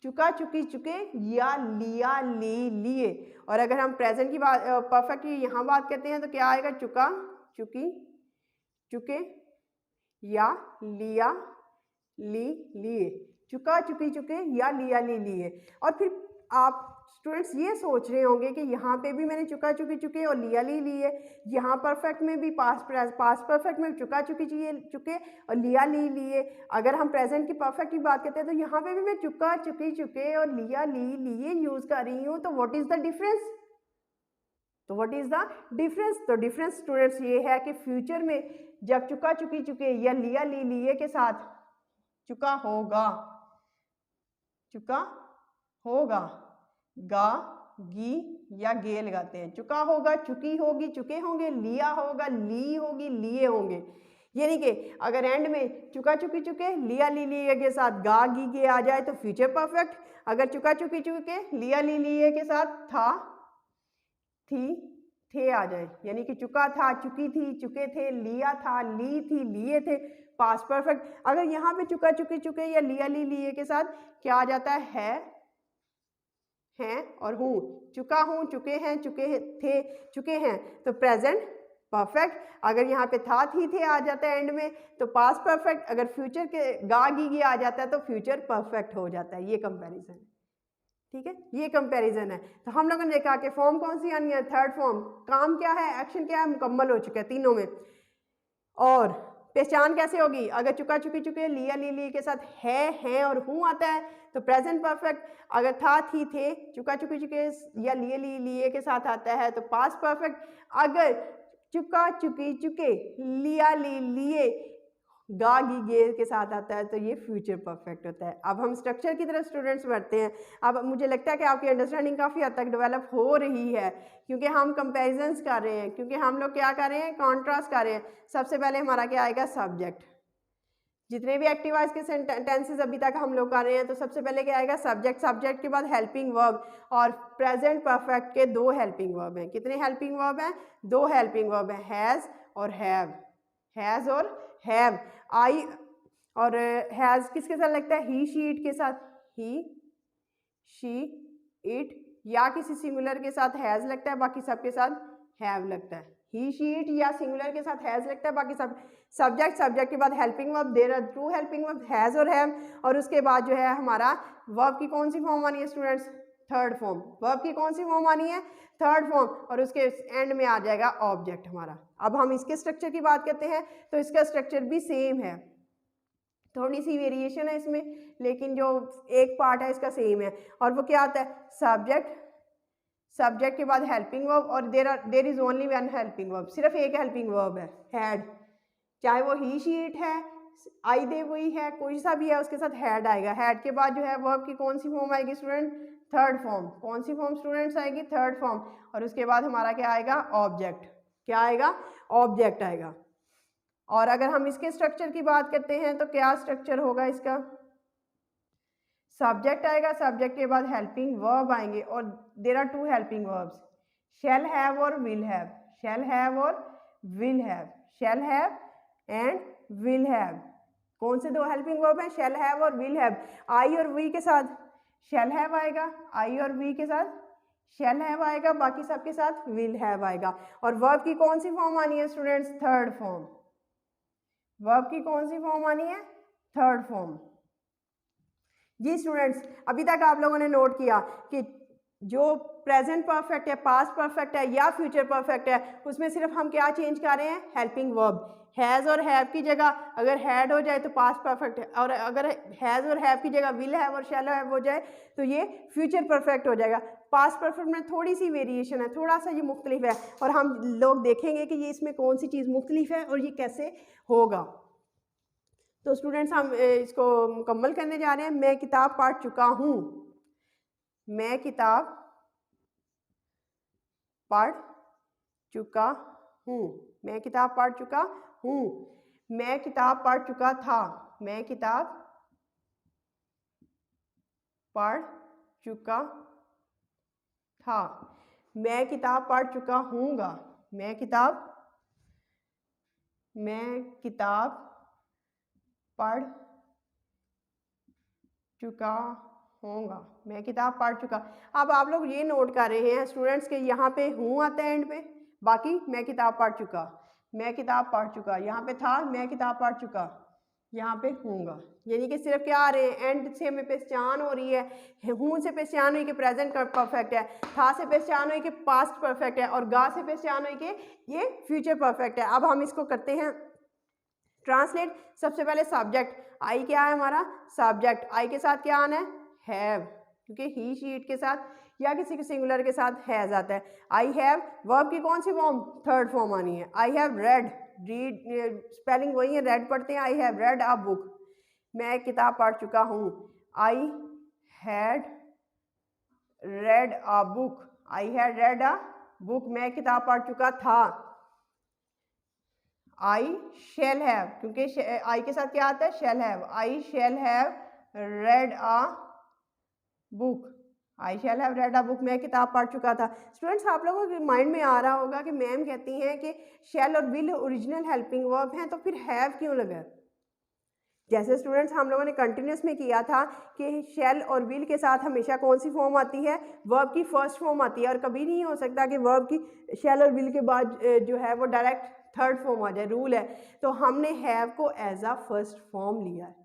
चुका, चुकी, चुके या लिया, ली, लिए। और अगर हम प्रेजेंट की बात परफेक्ट की यहाँ बात करते हैं तो क्या आएगा? चुका, चुकी, चुके या लिया, ली, लिए। चुका, चुकी, चुके या लिया, ली, लिए। और फिर आप स्टूडेंट्स ये सोच रहे होंगे कि यहाँ पे भी मैंने चुका, चुकी, चुके और लिया, ली, लिए। यहाँ परफेक्ट में भी पास्ट परफेक्ट में चुका, चुकी, चुके और लिया, ली, लिए। अगर हम प्रेजेंट की परफेक्ट की बात करते हैं तो यहाँ पे भी मैं चुका, चुकी, चुके और लिया, ली, लिए यूज कर रही हूँ। तो व्हाट इज द डिफरेंस? तो व्हाट इज द डिफरेंस? तो डिफरेंस स्टूडेंट्स ये है कि फ्यूचर में जब चुका, चुकी, चुके या लिया, ली, लिए के साथ चुका होगा, चुका होगा, गा, गी या गे लगाते हैं। चुका होगा, चुकी होगी, चुके होंगे, लिया होगा, ली होगी, लिए होंगे। यानी कि अगर एंड में चुका, चुकी, चुके, लिया, ली, लिए के साथ गा, गी, गे आ जाए तो फ्यूचर परफेक्ट। अगर चुका, चुकी, चुके, लिया, ली, लिए के साथ था, थी, थे आ जाए, यानी कि चुका था, चुकी थी, चुके थे, लिया था, ली थी, लिए थे, पास्ट परफेक्ट। अगर यहाँ पे चुका, चुकी, चुके या लिया, ली, लिए के साथ क्या आ जाता है? हैं और हूँ। चुका हूँ, चुके हैं, चुके थे, चुके हैं, तो प्रेजेंट परफेक्ट। अगर यहाँ पे था, थी, थे आ जाता है एंड में तो पास्ट परफेक्ट। अगर फ्यूचर के गा, गी आ जाता है तो फ्यूचर परफेक्ट हो जाता है। ये कंपैरिजन है, ठीक है, ये कंपैरिजन है। तो हम लोगों ने देखा कि फॉर्म कौन सी आनी है? Third form. काम क्या है? एक्शन क्या है? मुकम्मल हो चुका है तीनों में। और पहचान कैसे होगी? अगर चुका, चुकी, चुके, लिया, ली, लिए के साथ है और हूँ आता है तो प्रेजेंट परफेक्ट। अगर था, थी, थे, चुका, चुकी, चुके या लिए, ली, लिए के साथ आता है तो पास्ट परफेक्ट। अगर चुका, चुकी, चुके, लिया, ली, लिए, गा, गी, गे के साथ आता है तो ये फ्यूचर परफेक्ट होता है। अब हम स्ट्रक्चर की तरफ स्टूडेंट्स बढ़ते हैं। अब मुझे लगता है कि आपकी अंडरस्टैंडिंग काफ़ी हद तक डेवलप हो रही है, क्योंकि हम कंपैरिजंस कर रहे हैं, क्योंकि हम लोग क्या कर रहे हैं? कॉन्ट्रास्ट कर रहे हैं। सबसे पहले हमारा क्या आएगा? सब्जेक्ट। जितने भी एक्टिव वॉइस के टेंसेस अभी तक हम लोग कर रहे हैं तो सबसे पहले क्या आएगा? सब्जेक्ट। सब्जेक्ट के बाद हेल्पिंग वर्ब, और प्रेजेंट परफेक्ट के दो हेल्पिंग वर्ब हैं। कितने हेल्पिंग वर्ब हैं? दो हेल्पिंग वर्ब हैं, हैज़ और हैव। हैज़ और हैव। आई और हैज़ किसके साथ लगता है? ही, शी, इट के साथ। ही, शी, इट या किसी सिंगुलर के साथ हैज़ लगता है, बाकी सबके साथ हैव लगता है। ही, शी, इट या सिंगुलर के साथ हैज़ लगता है, बाकी सब सब्जेक्ट। सब्जेक्ट के बाद helping verb, there are two helping verb, has और हैव। और उसके बाद जो है हमारा वर्ब की कौन सी फॉर्म आनी है स्टूडेंट्स? Third form. वर्ब की कौन सी फॉर्म आनी है? Third form. और उसके एंड में आ जाएगा ऑब्जेक्ट हमारा। अब हम इसके स्ट्रक्चर की बात करते हैं तो इसका स्ट्रक्चर भी सेम है, थोड़ी सी वेरिएशन है इसमें, लेकिन जो एक पार्ट है इसका सेम है। और वो क्या आता है? सब्जेक्ट, सब्जेक्ट के बाद हेल्पिंग वर्ब, और there is only one helping verb, सिर्फ एक हेल्पिंग वर्ब है, हैड। चाहे वो ही, शी, इट है, आई, दे, वही है, कोई सा भी है उसके साथ हैड आएगा। हैड के बाद जो है वर्ब की कौन सी फॉर्म आएगी स्टूडेंट? Third form. कौन सी फॉर्म स्टूडेंट्स आएगी? Third form. और उसके बाद हमारा क्या आएगा? ऑब्जेक्ट। क्या आएगा? ऑब्जेक्ट आएगा। और अगर हम इसके स्ट्रक्चर की बात करते हैं तो क्या स्ट्रक्चर होगा इसका? सब्जेक्ट आएगा, सब्जेक्ट के बाद हेल्पिंग वर्ब आएंगे, और there are two helping verbs, shall have और विल हैव। शैल हैव और will have. Shall have and will have. कौन से दो हेल्पिंग वर्ब हैं? शैल हैव और विल हैव। आई और वी के साथ शैल हैव आएगा, आई और वी के साथ शैल हैव आएगा, बाकी सबके साथ विल हैव आएगा। और वर्ब की कौन सी फॉर्म आनी है स्टूडेंट्स? Third form. वर्ब की कौन सी फॉर्म आनी है? Third form. जी स्टूडेंट्स, अभी तक आप लोगों ने नोट किया कि जो प्रेजेंट परफेक्ट है, पास्ट परफेक्ट है या फ्यूचर परफेक्ट है, उसमें सिर्फ हम क्या चेंज कर रहे हैं? Helping verb. हैज़ और हैव की जगह अगर हैड हो जाए तो पास्ट परफेक्ट है, और अगर हैज़ और हैव की जगह विल हैव और शैल हैव हो जाए तो ये फ्यूचर परफेक्ट हो जाएगा। पास्ट परफेक्ट में थोड़ी सी वेरिएशन है, थोड़ा सा ये मुख्तलिफ है, और हम लोग देखेंगे कि ये इसमें कौन सी चीज़ मुख्तलिफ है और ये कैसे होगा। तो स्टूडेंट्स हम इसको मुकम्मल करने जा रहे हैं। मैं किताब पढ़ चुका हूँ, मैं किताब पढ़ चुका हूँ, मैं किताब पढ़ चुका हूँ। मैं किताब पढ़ चुका था, मैं किताब पढ़ चुका था। मैं किताब पढ़ चुका हूँगा, मैं किताब पढ़ चुका होगा, मैं किताब पढ़ चुका। अब आप लोग ये नोट कर रहे हैं स्टूडेंट्स के यहाँ पे हूँ आता है एंड पे, बाकी मैं किताब पढ़ चुका, मैं किताब पढ़ चुका, यहाँ पे था मैं किताब पढ़ चुका, यहाँ पे हूँगा, यानी कि सिर्फ क्या आ रहे हैं, एंड से हमें पहचान हो रही है, हूँ से पहचान हुई कि प्रेजेंट परफेक्ट है, था से पहचान हुई कि पास्ट परफेक्ट है, और गा से पहचान हुई कि ये फ्यूचर परफेक्ट है। अब हम इसको करते हैं ट्रांसलेट। सबसे पहले सब्जेक्ट, आई क्या है हमारा सब्जेक्ट, आई के साथ क्या आना है हैव, क्योंकि ही शीट के साथ या किसी के सिंगुलर के साथ हैज आता है। आई हैव वर्ब की कौन सी फॉर्म, थर्ड फॉर्म आनी है। I have read, read spelling वही है, रेड पढ़ते हैं, I have read a book, मैं किताब पढ़ चुका हूँ। I had read a book, I had read a book, मैं किताब पढ़ चुका था। आई शैल हैव, क्योंकि आई के साथ क्या आता है shall have, I shall have read a book, I shall have read a book, मैं किताब पढ़ चुका था। स्टूडेंट्स आप लोगों के माइंड में आ रहा होगा कि मैम कहती हैं कि शैल और विल ओरिजिनल हेल्पिंग वर्ब हैं, तो फिर हैव क्यों लगा। जैसे स्टूडेंट्स हम लोगों ने कंटिन्यूस में किया था कि शैल और विल के साथ हमेशा कौन सी फॉर्म आती है, वर्ब की फर्स्ट फॉर्म आती है, और कभी नहीं हो सकता कि वर्ब की शैल और विल के बाद जो है वो डायरेक्ट थर्ड फॉर्म आ जाए, रूल है। तो हमने हैव को एज अ फर्स्ट फॉर्म लिया है,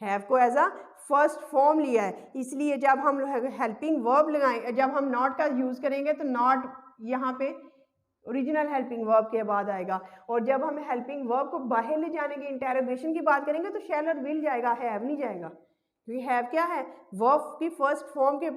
हैव को एज अ फर्स्ट फॉर्म लिया है, इसलिए जब हम हेल्पिंग वर्ब लगाएंगे, जब हम नॉट का यूज़ करेंगे तो नॉट यहाँ पे ओरिजिनल हेल्पिंग वर्ब के बाद आएगा, और जब हम हेल्पिंग वर्ब को बाहर ले जाने की इंटेरोगेशन की बात करेंगे तो शैल और विल जाएगा, हैव नहीं जाएगा, क्योंकि हैव क्या है वर्ब की फर्स्ट फॉर्म के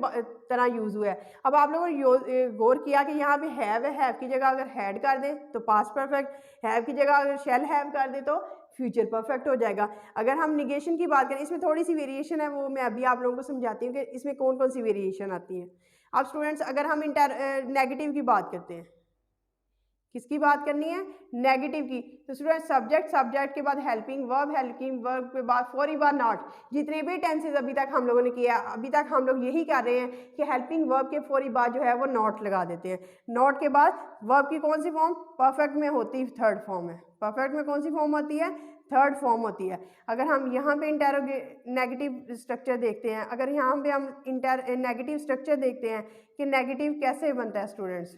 तरह यूज़ हुआ है। अब आप लोगों ने गौर किया कि यहाँ पे हैव है, हैव की जगह अगर हैड कर दें तो पास्ट परफेक्ट, हैव की जगह अगर शैल हैव कर दें तो फ्यूचर परफेक्ट हो जाएगा। अगर हम निगेशन की बात करें, इसमें थोड़ी सी वेरिएशन है, वो मैं अभी आप लोगों को समझाती हूँ कि इसमें कौन कौन सी वेरिएशन आती है। अब स्टूडेंट्स अगर हम नेगेटिव की बात करते हैं, किसकी बात करनी है नेगेटिव की, तो स्टूडेंट सब्जेक्ट के बाद हेल्पिंग वर्ब के बाद फॉर ई बार नॉट, जितने भी टेंसेज अभी तक हम लोगों ने किया, अभी तक हम लोग यही कर रहे हैं कि हेल्पिंग वर्ब के फॉर ई बार जो है वो नॉट लगा देते हैं। नॉट के बाद वर्ब की कौन सी फॉर्म परफेक्ट में होती है, थर्ड फॉर्म है, परफेक्ट में कौन सी फॉर्म होती है थर्ड फॉर्म होती है। अगर हम यहाँ पे नेगेटिव स्ट्रक्चर देखते हैं, अगर यहाँ पे हम नेगेटिव स्ट्रक्चर देखते हैं कि नेगेटिव कैसे बनता है स्टूडेंट्स,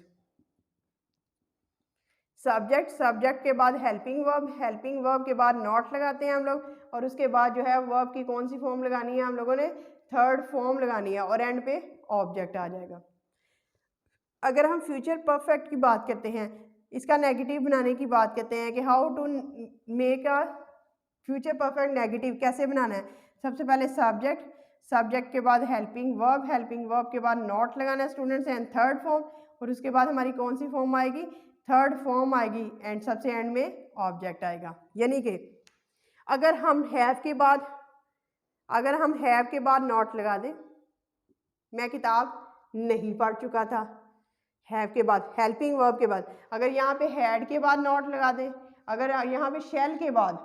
सब्जेक्ट के बाद हेल्पिंग वर्ब के बाद नॉट लगाते हैं हम लोग, और उसके बाद जो है वर्ब की कौन सी फॉर्म लगानी है हम लोगों ने थर्ड फॉर्म लगानी है, और एंड पे ऑब्जेक्ट आ जाएगा। अगर हम फ्यूचर परफेक्ट की बात करते हैं, इसका नेगेटिव बनाने की बात करते हैं कि how to make a future perfect negative, कैसे बनाना है। सबसे पहले सब्जेक्ट के बाद हेल्पिंग वर्ब के बाद नॉट लगाना है स्टूडेंट्स, एंड थर्ड फॉर्म, और उसके बाद हमारी कौन सी फॉर्म आएगी थर्ड फॉर्म आएगी, एंड सबसे एंड में ऑब्जेक्ट आएगा। यानी कि अगर हम हैव के बाद नॉट लगा दें, मैं किताब नहीं पढ़ चुका था, हैव के बाद हेल्पिंग वर्ब के बाद, अगर यहाँ पे हैड के बाद नॉट लगा दें, अगर यहाँ पे शैल के बाद,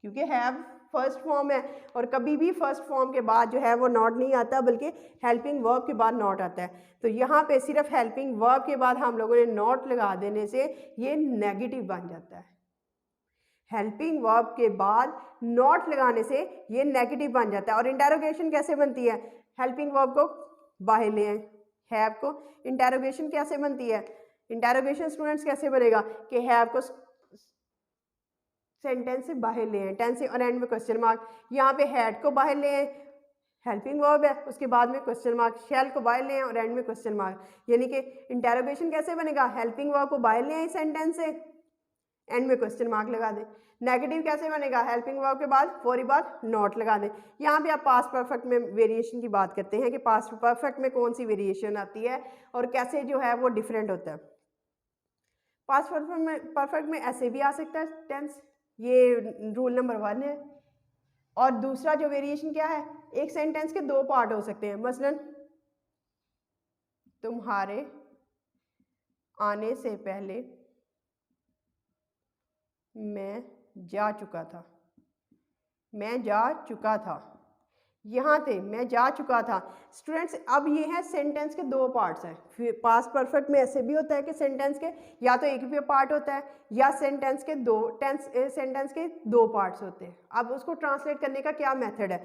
क्योंकि हैव फर्स्ट फॉर्म है और कभी भी फर्स्ट फॉर्म के बाद जो है वो नॉट नहीं आता, बल्कि हेल्पिंग वर्ब के बाद नॉट आता है। तो यहाँ पे सिर्फ हेल्पिंग वर्ब के बाद हम लोगों ने नॉट लगा देने से ये नेगेटिव बन जाता है, हेल्पिंग वर्ब के बाद नॉट लगाने से ये नेगेटिव बन जाता है। और इंटेरोगेशन कैसे बनती है, हेल्पिंग वर्ब को बाहर ले आए, हैव को इंटेरोगेशन कैसे बनती है, इंटेरोगेशन स्टूडेंट्स कैसे बनेगा कि हैव को सेंटेंस से बाहर ले आए, टेंस से और एंड में क्वेश्चन मार्क, यहाँ पे हैड को बाहर ले आए, हेल्पिंग वर्ब है, उसके बाद में क्वेश्चन मार्क, शैल को बाहर ले आए और एंड में क्वेश्चन मार्क, यानी कि इंटेरोगेशन कैसे बनेगा, हेल्पिंग वर्ब को बाहर ले आए सेंटेंस से, एंड में क्वेश्चन मार्क लगा दें। नेगेटिव कैसे बनेगा, हेल्पिंग वर्ब के बाद फॉर बाद नॉट लगा दें। यहाँ पे आप पास्ट परफेक्ट में वेरिएशन की बात करते हैं कि पास्ट परफेक्ट में कौन सी वेरिएशन आती है और कैसे जो है वो डिफरेंट होता है। पास्ट परफेक्ट में ऐसे भी आ सकता है टेंस, ये रूल नंबर 1 है। और दूसरा जो वेरिएशन क्या है, एक सेंटेंस के 2 पार्ट हो सकते हैं। मसलन तुम्हारे आने से पहले मैं जा चुका था, मैं जा चुका था, यहाँ थे मैं जा चुका था। स्टूडेंट्स अब ये है सेंटेंस के 2 पार्ट्स हैं। फिर पास्ट परफेक्ट में ऐसे भी होता है कि सेंटेंस के या तो एक भी पार्ट होता है या सेंटेंस के 2 पार्ट्स होते हैं। अब उसको ट्रांसलेट करने का क्या मेथड है,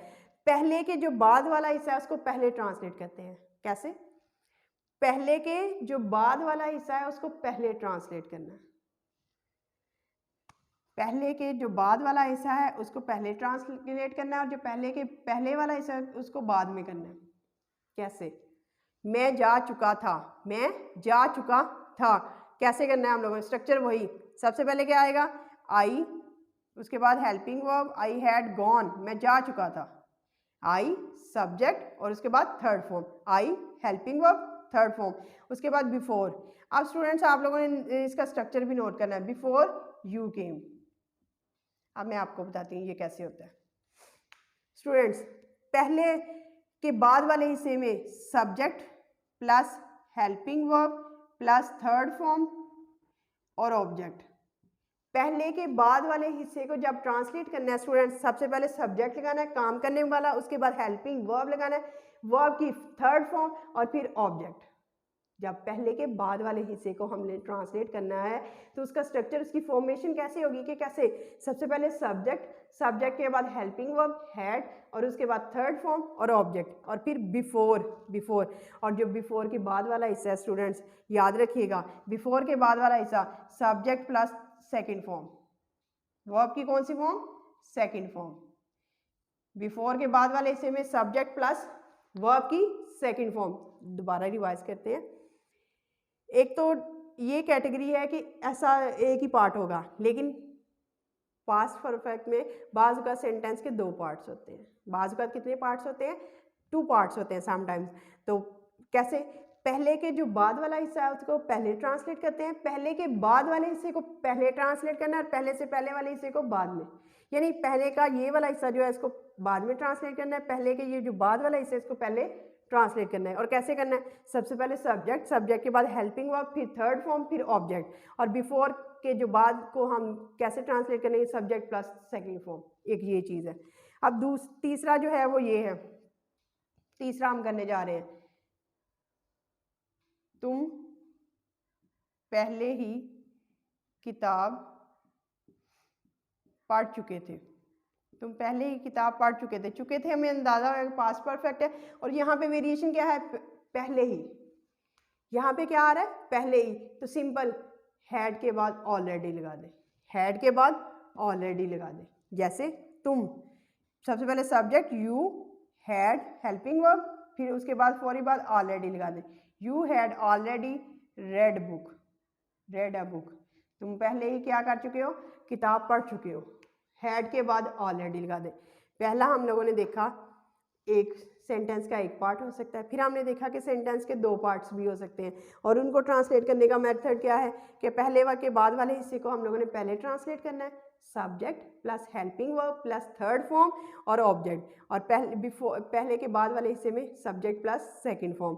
पहले के जो बाद वाला हिस्सा है उसको पहले ट्रांसलेट करते हैं। कैसे, पहले के जो बाद वाला हिस्सा है उसको पहले ट्रांसलेट करना है, पहले के जो बाद वाला हिस्सा है उसको पहले ट्रांसलेट करना है और जो पहले वाला हिस्सा है उसको बाद में करना है। कैसे, मैं जा चुका था, मैं जा चुका था, कैसे करना है हम लोगों ने, स्ट्रक्चर वही। सबसे पहले क्या आएगा, आई, उसके बाद helping verb, I had gone, मैं जा चुका था, आई सब्जेक्ट और उसके बाद थर्ड फॉर्म, आई हेल्पिंग वर्ब थर्ड फॉर्म, उसके बाद बिफोर। अब स्टूडेंट्स आप लोगों ने इसका स्ट्रक्चर भी नोट करना है, बिफोर यू केम। अब मैं आपको बताती हूँ ये कैसे होता है। स्टूडेंट्स पहले के बाद वाले हिस्से में subject plus helping verb plus third form और ऑब्जेक्ट। पहले के बाद वाले हिस्से को जब ट्रांसलेट करना है स्टूडेंट्स, सबसे पहले सब्जेक्ट लगाना है काम करने वाला, उसके बाद हेल्पिंग वर्ब लगाना है, वर्ब की थर्ड फॉर्म और फिर ऑब्जेक्ट। जब पहले के बाद वाले हिस्से को हमने ट्रांसलेट करना है तो उसका स्ट्रक्चर, उसकी फॉर्मेशन कैसे होगी कि कैसे, सबसे पहले सब्जेक्ट, सब्जेक्ट के बाद हेल्पिंग वर्ब हैड और उसके बाद थर्ड फॉर्म और ऑब्जेक्ट और फिर बिफोर। और जो बिफोर के बाद वाला हिस्सा है स्टूडेंट्स याद रखिएगा, बिफोर के बाद वाला हिस्सा subject plus second form, verb की कौन सी फॉर्म, सेकेंड फॉर्म। बिफोर के बाद वाले हिस्से में सब्जेक्ट प्लस वर्ब की सेकेंड फॉर्म। दोबारा रिवाइज करते हैं। एक तो ये कैटेगरी है कि ऐसा एक ही पार्ट होगा, लेकिन पास्ट परफेक्ट में बाज़ का सेंटेंस के 2 पार्ट्स होते हैं। बाज़ का कितने पार्ट्स होते हैं, 2 पार्ट्स होते हैं समटाइम्स। तो कैसे, पहले के जो बाद वाला हिस्सा है उसको पहले ट्रांसलेट करते हैं, पहले के बाद वाले हिस्से को पहले ट्रांसलेट करना है और पहले से पहले वाले हिस्से को बाद में, यानी पहले का ये वाला हिस्सा जो है इसको बाद में ट्रांसलेट करना है, पहले के ये जो बाद वाला हिस्सा है इसको पहले ट्रांसलेट करना है। और कैसे करना है, सबसे पहले सब्जेक्ट, सब्जेक्ट के बाद हेल्पिंग वर्ब, फिर थर्ड फॉर्म, फिर ऑब्जेक्ट। और बिफोर के जो बाद को हम कैसे ट्रांसलेट करेंगे, सब्जेक्ट प्लस सेकेंड फॉर्म, एक ये चीज़ है। अब तीसरा जो है वो ये है, तीसरा हम करने जा रहे हैं, तुम पहले ही किताब पढ़ चुके थे, तुम पहले ही किताब पढ़ चुके थे हमें अंदाजा है पास्ट परफेक्ट है। और यहाँ पे वेरिएशन क्या है, पहले ही, यहाँ पे क्या आ रहा है, पहले ही, तो सिंपल हैड के बाद ऑलरेडी लगा दें, हैड के बाद ऑलरेडी लगा दें। जैसे तुम, सबसे पहले subject you, had helping verb, फिर उसके बाद फॉर के बाद ऑलरेडी लगा दें, you had already red book, red a book, तुम पहले ही क्या कर चुके हो, किताब पढ़ चुके हो, हैड के बाद ऑलरेडी लगा दें। पहला हम लोगों ने देखा एक सेंटेंस का एक पार्ट हो सकता है, फिर हमने देखा कि सेंटेंस के 2 पार्ट्स भी हो सकते हैं। और उनको ट्रांसलेट करने का मेथड क्या है कि पहले के बाद वाले हिस्से को हम लोगों ने पहले ट्रांसलेट करना है, subject plus helping verb plus third form और ऑब्जेक्ट, और पहले के बाद वाले हिस्से में सब्जेक्ट प्लस सेकेंड फॉर्म।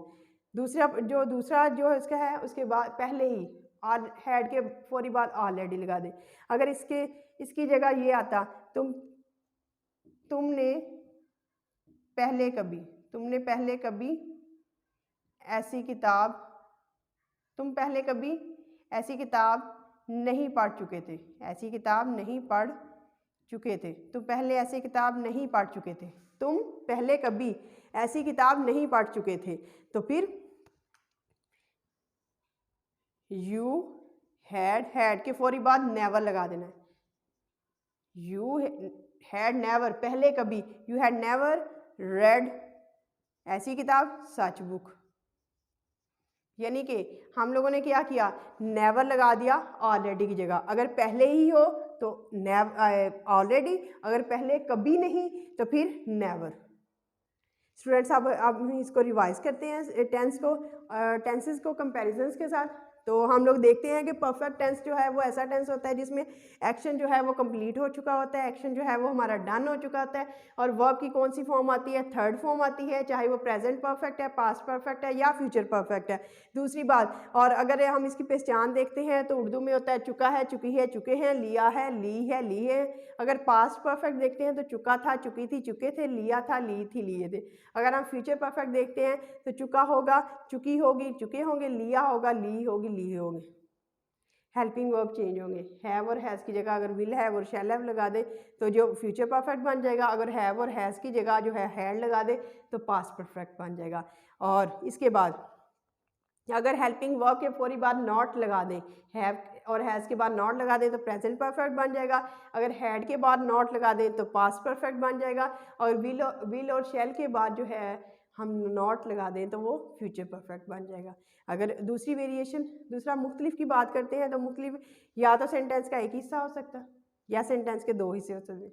दूसरा जो इसका है उसके बाद पहले ही और हैड के फौरी बाद ऑलरेडी लगा दें। अगर इसकी जगह ये आता, तुमने पहले कभी ऐसी किताब, तुम पहले कभी ऐसी किताब नहीं पढ़ चुके थे, ऐसी किताब नहीं पढ़ चुके थे, तुम पहले ऐसी किताब नहीं पढ़ चुके थे, तुम पहले कभी ऐसी किताब नहीं पढ़ चुके थे। तो फिर यू हैड के फौरी बाद नेवर लगा देना है, यू हैड नेवर, पहले कभी, यू हैड नेवर रेड ऐसी किताब, सच बुक, यानी कि हम लोगों ने क्या किया, नेवर लगा दिया ऑलरेडी की जगह। अगर पहले ही हो तो ऑलरेडी, अगर पहले कभी नहीं तो फिर नेवर। स्टूडेंट्स अब हम इसको रिवाइज करते हैं टेंसेस को कंपैरिजंस के साथ। तो हम लोग देखते हैं कि परफेक्ट टेंस जो है वो ऐसा टेंस होता है जिसमें एक्शन जो है वो कंप्लीट हो चुका होता है, एक्शन जो है वो हमारा डन हो चुका होता है। और वर्ब की कौन सी फॉर्म आती है, थर्ड फॉर्म आती है, चाहे वो प्रेजेंट परफेक्ट है, पास्ट परफेक्ट है या फ्यूचर परफेक्ट है। दूसरी बात, और अगर हम इसकी पहचान देखते हैं तो उर्दू में होता है चुका है, चुकी है, चुके हैं, लिया है, ली है, लिए हैं। अगर पास्ट परफेक्ट देखते हैं तो चुका था, चुकी थी, चुके थे, लिया था, ली थी, लिए थे। अगर हम फ्यूचर परफेक्ट देखते हैं तो चुका होगा, चुकी होगी, चुके होंगे, लिया होगा, ली होगी, लिए होंगे। हेल्पिंग वर्ब चेंज होंगे, हैव और हैज़ की जगह अगर विल हैव और शैल हैव लगा दे तो जो फ्यूचर परफेक्ट बन जाएगा। अगर हैव और हैज़ की जगह जो है हैड लगा दे तो पास्ट परफेक्ट बन जाएगा। और इसके बाद अगर हेल्पिंग वर्ब के पूरी बाद नॉट लगा दें, हैव और हैज़ के बाद नॉट लगा दें तो प्रेजेंट परफेक्ट बन जाएगा। अगर हैड के बाद नॉट लगा दें तो पास्ट परफेक्ट बन जाएगा। और विल और शैल के बाद जो है हम नॉट लगा दें तो वो फ्यूचर परफेक्ट बन जाएगा। अगर दूसरी वेरिएशन, दूसरा मुख्तलिफ की बात करते हैं तो मुख्तलिफ या तो सेंटेंस का एक हिस्सा हो सकता है या सेंटेंस के दो हिस्से हो सकते हैं।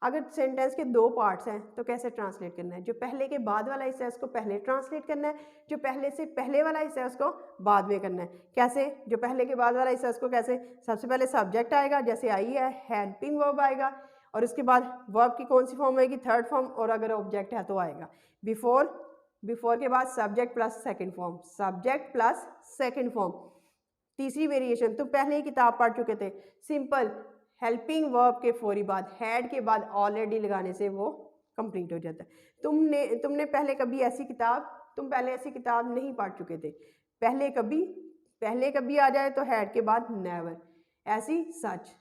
अगर सेंटेंस के दो पार्ट्स हैं तो कैसे ट्रांसलेट करना है, जो पहले के बाद वाला हिस्सा है उसको पहले ट्रांसलेट करना है, जो पहले से पहले वाला हिस्सा है उसको बाद में करना है। कैसे, जो पहले के बाद वाला हिस्सा है उसको कैसे, सबसे पहले सब्जेक्ट आएगा, जैसे आई है हेल्पिंग वर्ब आएगा, और उसके बाद वर्ब की कौन सी फॉर्म आएगी, थर्ड फॉर्म, और अगर ऑब्जेक्ट है तो आएगा बिफोर के बाद subject plus second form, subject plus second form. तीसरी वेरिएशन, तुम पहले ही किताब पढ़ चुके थे, सिंपल हेल्पिंग वर्ब के फौरी बाद हैड के बाद ऑलरेडी लगाने से वो कंप्लीट हो जाता है। तुम पहले ऐसी किताब नहीं पढ़ चुके थे, पहले कभी आ जाए तो हैड के बाद नेवर, ऐसी सच।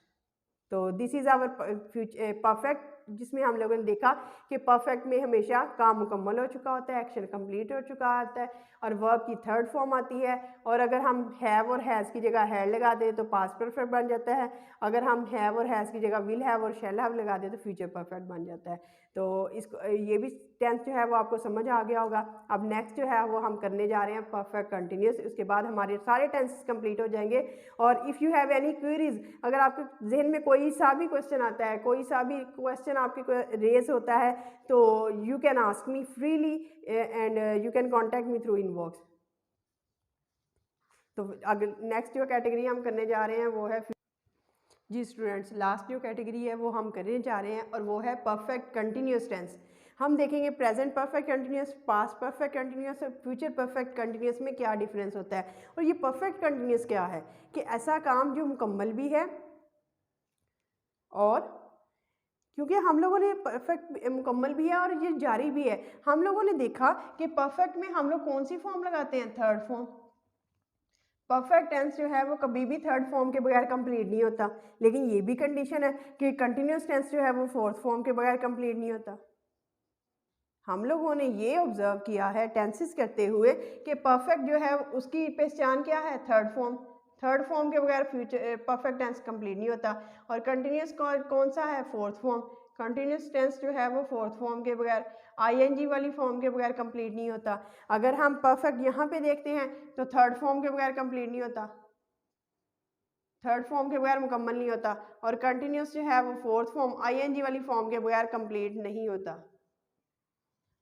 तो दिस इज़ आवर परफेक्ट, जिसमें हम लोगों ने देखा कि परफेक्ट में हमेशा काम मुकम्मल हो चुका होता है, एक्शन कंप्लीट हो चुका होता है, और वर्ब की थर्ड फॉर्म आती है। और अगर हम हैव और हैज़ की जगह हैड लगा दें तो पास्ट परफेक्ट बन जाता है। अगर हम हैव और हैज़ की जगह विल हैव और शैल हैव लगा दें तो फ्यूचर परफेक्ट बन जाता है। तो इसको ये भी टेंस जो है वो आपको समझ आ गया होगा। अब नेक्स्ट जो है वो हम करने जा रहे हैं परफेक्ट कंटिन्यूस, उसके बाद हमारे सारे टेंसेस कंप्लीट हो जाएंगे। और if you have any queries, अगर आपके जहन में कोई सा भी क्वेश्चन आता है, कोई सा भी क्वेश्चन आपके रेज होता है, तो you can ask me freely and you can contact me through inbox. तो अगर नेक्स्ट जो कैटेगरी हम करने जा रहे हैं वो है, जी स्टूडेंट्स, लास्ट जो कैटेगरी है वो हम करने जा रहे हैं और वो है परफेक्ट कंटिन्यूस टेंस। हम देखेंगे present perfect continuous, past perfect continuous और फ्यूचर परफेक्ट कंटिन्यूस में क्या डिफरेंस होता है। और ये परफेक्ट कंटिन्यूस क्या है कि ऐसा काम जो मुकम्मल भी है, और क्योंकि हम लोगों ने परफेक्ट मुकम्मल भी है और ये जारी भी है। हम लोगों ने देखा कि परफेक्ट में हम लोग कौन सी फॉर्म लगाते हैं, थर्ड फॉर्म। परफेक्ट टेंस जो है वो कभी भी थर्ड फॉर्म के बगैर कंप्लीट नहीं होता, लेकिन ये भी कंडीशन है कि कंटिन्यूस टेंस जो है वो फोर्थ फॉर्म के बगैर कंप्लीट नहीं होता। हम लोगों ने ये ऑब्जर्व किया है टेंसेस करते हुए कि परफेक्ट जो है उसकी पहचान क्या है, थर्ड फॉर्म के बगैर फ्यूचर परफेक्ट टेंस कंप्लीट नहीं होता। और कंटिन्यूस कौन सा है, फोर्थ फॉर्म। कंटिन्यूस टेंस जो है वो फोर्थ फॉर्म के बगैर, आईएनजी वाली फॉर्म के बगैर कंप्लीट नहीं होता। अगर हम परफेक्ट यहाँ पे देखते हैं तो थर्ड फॉर्म के बगैर कंप्लीट नहीं होता, थर्ड फॉर्म के बगैर मुकम्मल नहीं होता। और कंटिन्यूस जो है वो फोर्थ फॉर्म आईएनजी वाली फॉर्म के बगैर कंप्लीट नहीं होता।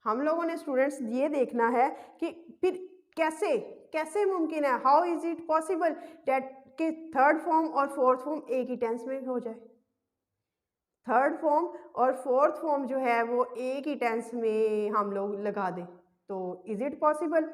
हम लोगों ने स्टूडेंट्स ये देखना है कि फिर कैसे कैसे मुमकिन है, how is it possible that कि थर्ड फॉर्म और फोर्थ फॉर्म एक ही टेंस में हो जाए। थर्ड फॉर्म और फोर्थ फॉर्म जो है वो एक ही टेंस में हम लोग लगा दें, तो इज़ इट पॉसिबल।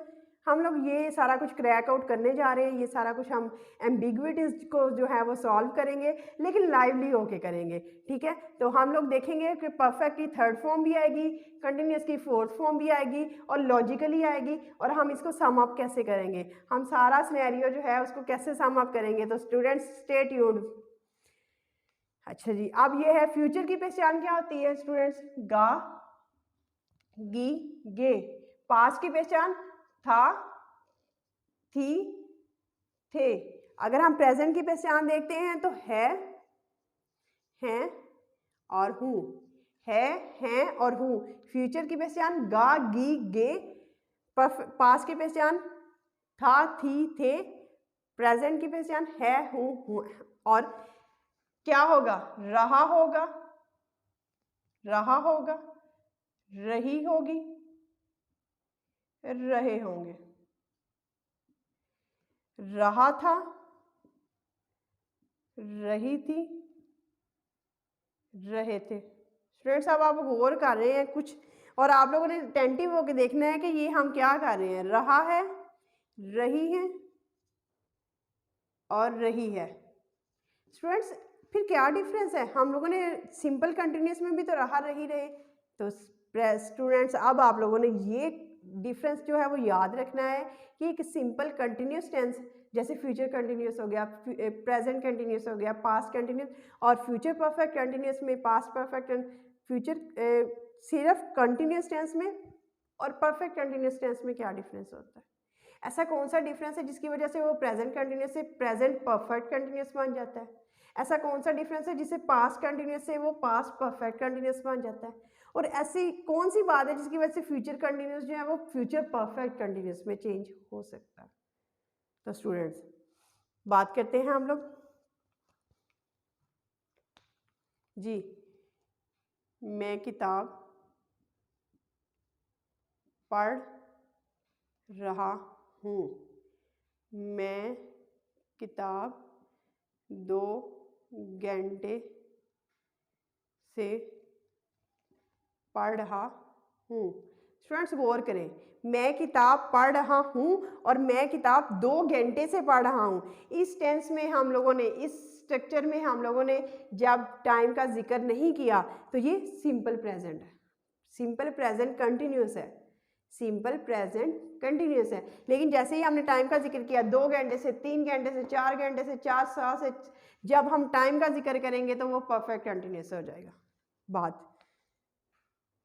हम लोग ये सारा कुछ क्रैक आउट करने जा रहे हैं, ये सारा कुछ हम एम्बिग्विटीज को जो है वो सॉल्व करेंगे, लेकिन लाइवली होके करेंगे, ठीक है। तो हम लोग देखेंगे कि परफेक्ट की थर्ड फॉर्म भी आएगी, कंटिन्यूस की फोर्थ फॉर्म भी आएगी और लॉजिकली आएगी, और हम इसको सम अप कैसे करेंगे, हम सारा सिनेरियो जो है उसको कैसे सम अप करेंगे। तो स्टूडेंट्स स्टे ट्यून्ड। अच्छा जी, अब ये है फ्यूचर की पहचान क्या होती है स्टूडेंट्स, गा, गी, गे। पास्ट की पहचान था, थी, थे। अगर हम प्रेजेंट की पहचान देखते हैं तो है, हैं और हूँ, है, हैं और हूँ। फ्यूचर की पहचान गा, गी, गे। पास्ट की पहचान था, थी, थे। प्रेजेंट की पहचान है, हूँ। और क्या होगा? रहा होगा, रहा होगा, रही होगी, रहे होंगे। रहा था, रही थी, रहे थे। स्टूडेंट्स अब आप गौर कर रहे हैं कुछ, और आप लोगों ने अटेंटिव होकर देखना है कि ये हम क्या कर रहे हैं। रहा है, रही है और रही है। स्टूडेंट्स फिर क्या डिफरेंस है? हम लोगों ने सिंपल कंटिन्यूस में भी तो रहा, रही, रहे। तो स्टूडेंट्स अब आप लोगों ने ये डिफरेंस जो है वो याद रखना है कि एक सिंपल कंटिन्यूस टेंस जैसे फ्यूचर कंटिन्यूस हो गया, प्रेजेंट कंटिन्यूस हो गया, पास्ट कंटिन्यूस, और फ्यूचर परफेक्ट कंटिन्यूस में पास्ट परफेक्ट एंड फ्यूचर, सिर्फ कंटिन्यूस टेंस में और परफेक्ट कंटिन्यूस टेंस में क्या डिफरेंस होता है? ऐसा कौन सा डिफरेंस है जिसकी वजह से वो प्रेजेंट कंटिन्यूस से प्रेजेंट परफेक्ट कंटिन्यूस बन जाता है? ऐसा कौन सा डिफरेंस है जिससे पास्ट कंटिन्यूस से वो पास्ट परफेक्ट कंटिन्यूस बन जाता है? और ऐसी कौन सी बात है जिसकी वजह से फ्यूचर कंटिन्यूस जो है वो फ्यूचर परफेक्ट कंटिन्यूस में चेंज हो सकता है? तो स्टूडेंट्स बात करते हैं हम लोग जी। मैं किताब पढ़ रहा हूँ। मैं किताब 2 घंटे से पढ़ रहा हूँ। स्टूडेंट्स गौर करें, मैं किताब पढ़ रहा हूँ और मैं किताब 2 घंटे से पढ़ रहा हूँ। इस टेंस में हम लोगों ने, इस स्ट्रक्चर में हम लोगों ने जब टाइम का जिक्र नहीं किया तो ये सिंपल प्रेजेंट है, सिंपल प्रेजेंट कंटिन्यूस है, सिंपल प्रेजेंट कंटिन्यूस है। लेकिन जैसे ही हमने टाइम का जिक्र किया 2 घंटे से, 3 घंटे से, 4 घंटे से, 4 साल से, जब हम टाइम का जिक्र करेंगे तो वो परफेक्ट कंटिन्यूस हो जाएगा। बात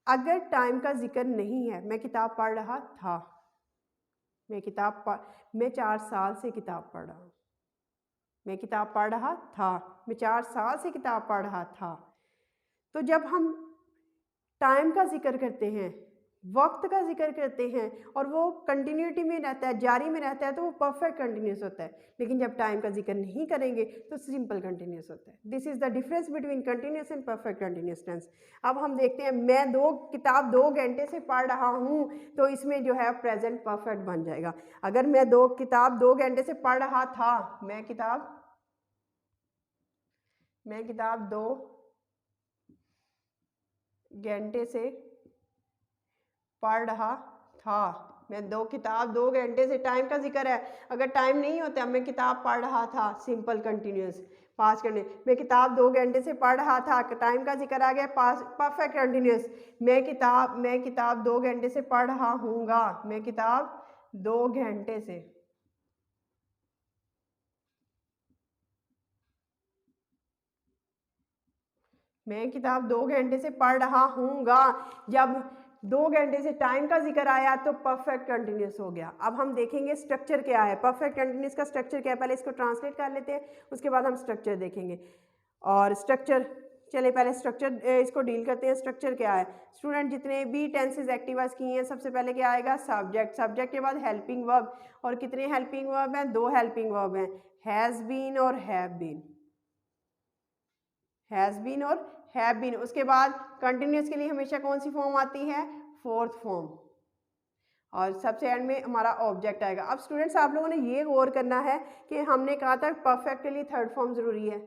अगर टाइम का जिक्र नहीं है, मैं किताब पढ़ रहा था, मैं 4 साल से किताब पढ़ रहा हूँ, मैं किताब पढ़ रहा था, मैं 4 साल से किताब पढ़ रहा था। तो जब हम टाइम का जिक्र करते हैं, वक्त का जिक्र करते हैं और वो कंटिन्यूटी में रहता है, जारी में रहता है, तो वो परफेक्ट कंटिन्यूस होता है। लेकिन जब टाइम का जिक्र नहीं करेंगे तो सिंपल कंटिन्यूस होता है। This is the difference between continuous and perfect continuous tense. अब हम देखते हैं, मैं किताब 2 घंटे से पढ़ रहा हूँ, तो इसमें जो है प्रेजेंट परफेक्ट बन जाएगा। अगर मैं किताब 2 घंटे से पढ़ रहा था, मैं किताब 2 घंटे से पढ़ रहा था, मैं किताब 2 घंटे से, टाइम का जिक्र है। अगर टाइम नहीं होता, मैं किताब पढ़ रहा था, सिंपल कंटिन्यूस पास्ट करने, मैं किताब 2 घंटे से पढ़ रहा था, टाइम का जिक्र आ गया, पास्ट परफेक्ट कंटिन्यूस। मैं किताब 2 घंटे से पढ़ रहा हूँगा, मैं किताब 2 घंटे से, मैं किताब 2 घंटे से पढ़ रहा हूँगा। जब 2 घंटे से टाइम का जिक्र आया तो परफेक्ट कंटिन्यूस हो गया। अब हम देखेंगे स्ट्रक्चर क्या है, परफेक्ट कंटिन्यूस का स्ट्रक्चर क्या है, पहले इसको ट्रांसलेट कर लेते हैं, उसके बाद हम स्ट्रक्चर देखेंगे। और स्ट्रक्चर, चलिए पहले स्ट्रक्चर इसको डील करते हैं। स्ट्रक्चर क्या है? स्टूडेंट जितने भी टेंसेज एक्टिवाइज किए हैं, सबसे पहले क्या आएगा? सब्जेक्ट, सब्जेक्ट के बाद हेल्पिंग वर्ब, और कितने हेल्पिंग वर्ब हैं? 2 हेल्पिंग वर्ब हैं, हैज़ बीन और हैव बीन, हैज़ बीन और हैव बीन। उसके बाद कंटिन्यूस के लिए हमेशा कौन सी फॉर्म आती है? 4th फॉर्म, और सबसे एंड में हमारा ऑब्जेक्ट आएगा। अब स्टूडेंट्स आप लोगों ने ये गौर करना है कि हमने कहा था परफेक्ट के लिए 3rd फॉर्म जरूरी है,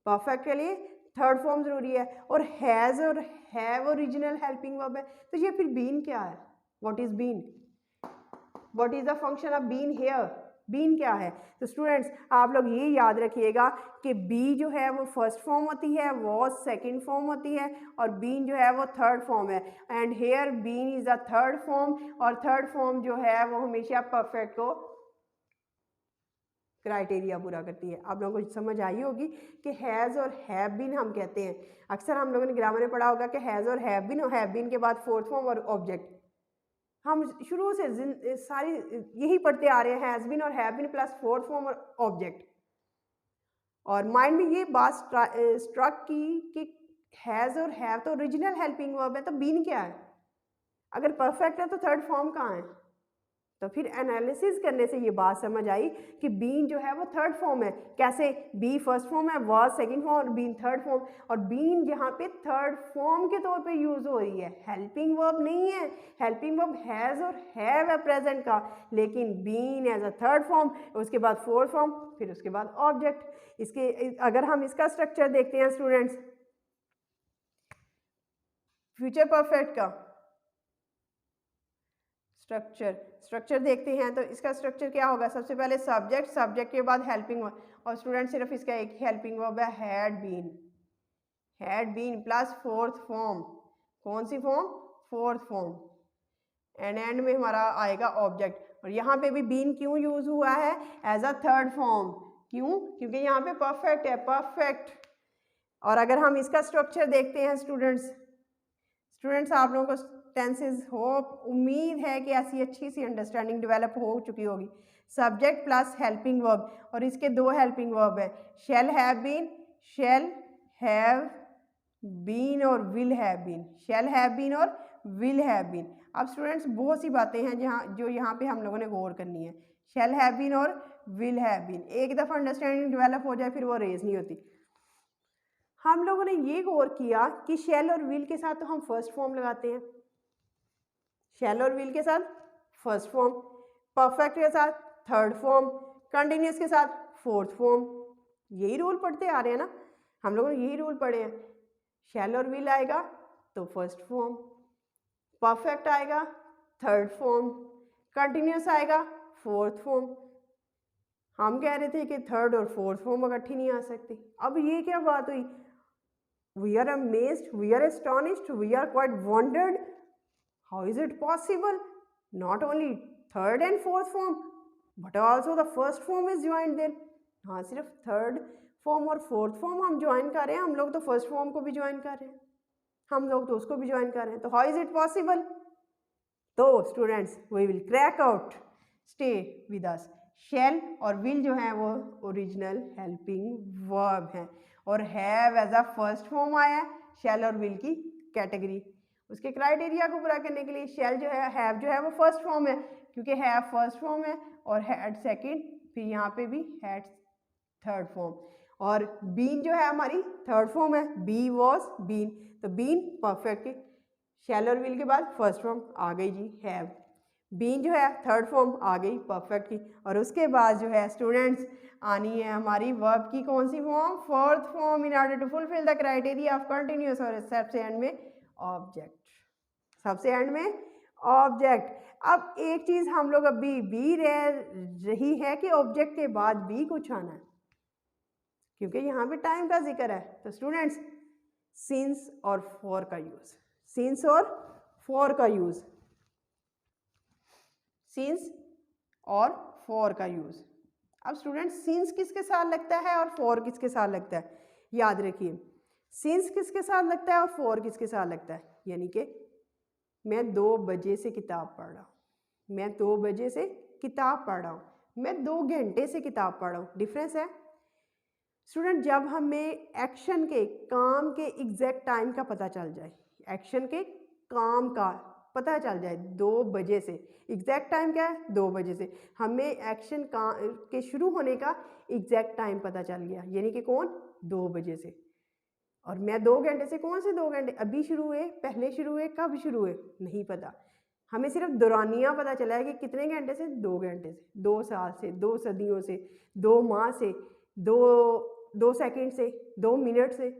परफेक्ट के लिए 3rd फॉर्म जरूरी है, और हैज़ और हैव ओरिजिनल हेल्पिंग वर्ब है। तो ये फिर बीन क्या है? What is been? What is the function of been here? Been क्या है? तो स्टूडेंट्स आप लोग ये याद रखिएगा कि बी जो है वो 1st फॉर्म होती है, वॉज 2nd फॉर्म होती है, और बीन जो है वो 3rd फॉर्म है। And here been is the 3rd form, और 3rd फॉर्म जो है वो हमेशा परफेक्ट को क्राइटेरिया पूरा करती है। आप लोगों को समझ आई होगी कि हैज़ और हैव बीन हम कहते हैं। अक्सर हम लोगों ने ग्रामर में पढ़ा होगा कि हैज़ और हैव बीन के बाद 4th फॉर्म और ऑब्जेक्ट। हम शुरू से सारी यही पढ़ते आ रहे हैं, हैज़ बीन और have been plus 4th form और ऑब्जेक्ट। और माइंड में ये बात स्ट्रक की कि हैज़ और हैव तो ओरिजिनल हेल्पिंग वर्ब है, तो बीन क्या है? अगर परफेक्ट है तो 3rd फॉर्म कहाँ है? तो फिर एनालिसिस करने से ये बात समझ आई कि बीन जो है वो थर्ड फॉर्म है। कैसे? बी फर्स्ट फॉर्म है, वाज सेकंड फॉर्म और बीन थर्ड फॉर्म, और बीन यहाँ पे थर्ड फॉर्म के तौर पे यूज हो रही है, हेल्पिंग वर्ब नहीं है। हेल्पिंग वर्ब हैज और हैव है प्रेजेंट का, लेकिन been as a third form, उसके बाद फोर्थ फॉर्म, फिर उसके बाद ऑब्जेक्ट। इसके अगर हम इसका स्ट्रक्चर देखते हैं स्टूडेंट्स, फ्यूचर परफेक्ट का स्ट्रक्चर देखते हैं तो इसका स्ट्रक्चर क्या होगा? सबसे पहले सब्जेक्ट, सब्जेक्ट के बाद हेल्पिंग वर्ब, और स्टूडेंट सिर्फ इसका एक हेल्पिंग वर्ब है, had been plus fourth form. कौन सी फॉर्म? Fourth form. एंड में हमारा आएगा ऑब्जेक्ट। और यहाँ पे भी बीन क्यों यूज हुआ है? As a third form. क्यों? क्योंकि यहाँ पे परफेक्ट है, परफेक्ट। और अगर हम इसका स्ट्रक्चर देखते हैं स्टूडेंट्स आप लोगों को टेंसेज होप उम्मीद है कि ऐसी अच्छी सी अंडरस्टैंडिंग डेवलप हो चुकी होगी। सब्जेक्ट प्लस हेल्पिंग वर्ब, और इसके दो हेल्पिंग वर्ब है, शैल हैव बीन और will have been. Shall have been और विल हैव बीन। अब स्टूडेंट्स बहुत सी बातें हैं जो यहाँ पे हम लोगों ने गौर करनी है। शैल हैव बीन और विल हैव बीन, एक दफ़ा अंडरस्टैंडिंग डेवलप हो जाए फिर वो रेज नहीं होती। हम लोगों ने ये गौर किया कि शैल और विल के साथ तो हम फर्स्ट फॉर्म लगाते हैं, शैल और विल के साथ फर्स्ट फॉर्म, परफेक्ट के साथ थर्ड फॉर्म, कंटिन्यूस के साथ फोर्थ फॉर्म। यही रूल पढ़ते आ रहे हैं ना हम लोगों ने, यही रूल पढ़े हैं। शैल और विल आएगा तो फर्स्ट फॉर्म, परफेक्ट आएगा थर्ड फॉर्म, कंटिन्यूस आएगा फोर्थ फॉर्म। हम कह रहे थे कि थर्ड और फोर्थ फॉर्म इकट्ठी नहीं आ सकती। अब ये क्या बात हुई? We are amazed, we are astonished, we are quite wondered, how is it possible not only third and fourth form but also the first form is joint there. हाँ, सिर्फ थर्ड फॉर्म और फोर्थ फॉर्म हम join कर रहे हैं, हम लोग तो फर्स्ट फॉर्म को भी ज्वाइन कर रहे हैं, हम लोग तो उसको भी ज्वाइन कर रहे हैं, तो हाउ इज इट पॉसिबल? तो students we will crack out, stay with us. Shall और विल जो है वो ओरिजिनल हेल्पिंग वर्ब है, और have as a first form आया है शैल और विल की कैटेगरी। उसके क्राइटेरिया को पूरा करने के लिए शैल जो है, हैव जो है वो फर्स्ट फॉर्म है क्योंकि हैव फर्स्ट फॉर्म है, और हैड सेकंड, फिर यहाँ पे भी हैड थर्ड फॉर्म, और बीन जो है हमारी थर्ड फॉर्म है, बी वॉज बीन, तो बीन परफेक्ट। शैल और विल के बाद फर्स्ट फॉर्म आ गई जी हैव, बीन जो है थर्ड फॉर्म आ गई परफेक्ट की, और उसके बाद जो है स्टूडेंट्स आनी है हमारी वर्ब की कौन सी form? Fourth form, in order to fulfil the criteria of continuous, और सबसे एंड में ऑब्जेक्ट, सबसे एंड में ऑब्जेक्ट। अब एक चीज हम लोग अभी भी रह रही है कि ऑब्जेक्ट के बाद भी कुछ आना है, क्योंकि यहाँ पे टाइम का जिक्र है। तो स्टूडेंट्स सिंस और फॉर का यूज, सिंस और फॉर का यूज, सिंस और फॉर का यूज। अब स्टूडेंट्स सिंस किसके साथ लगता है और फॉर किसके साथ लगता है? याद रखिए, सिंस किसके साथ लगता है और फॉर किसके साथ लगता है। यानी कि मैं 2 बजे से किताब पढ़ रहा हूँ, मैं 2 बजे से किताब पढ़ रहा हूँ, मैं 2 घंटे से किताब पढ़ रहा हूँ, डिफरेंस है। स्टूडेंट जब हमें एक्शन के, काम के एग्जैक्ट टाइम का पता चल जाए, एक्शन के काम का पता चल जाए 2 बजे से, एग्जैक्ट टाइम क्या है? 2 बजे से, हमें एक्शन का के शुरू होने का एग्जैक्ट टाइम पता चल गया, यानी कि कौन? 2 बजे से। और मैं 2 घंटे से, कौन से 2 घंटे? अभी शुरू हुए, पहले शुरू हुए, कब शुरू हुए? नहीं पता, हमें सिर्फ दौरानिया पता चला है कि कितने घंटे से? 2 घंटे से, 2 साल से, 2 सदियों से, 2 माह से, 2 सेकंड से, 2 मिनट से,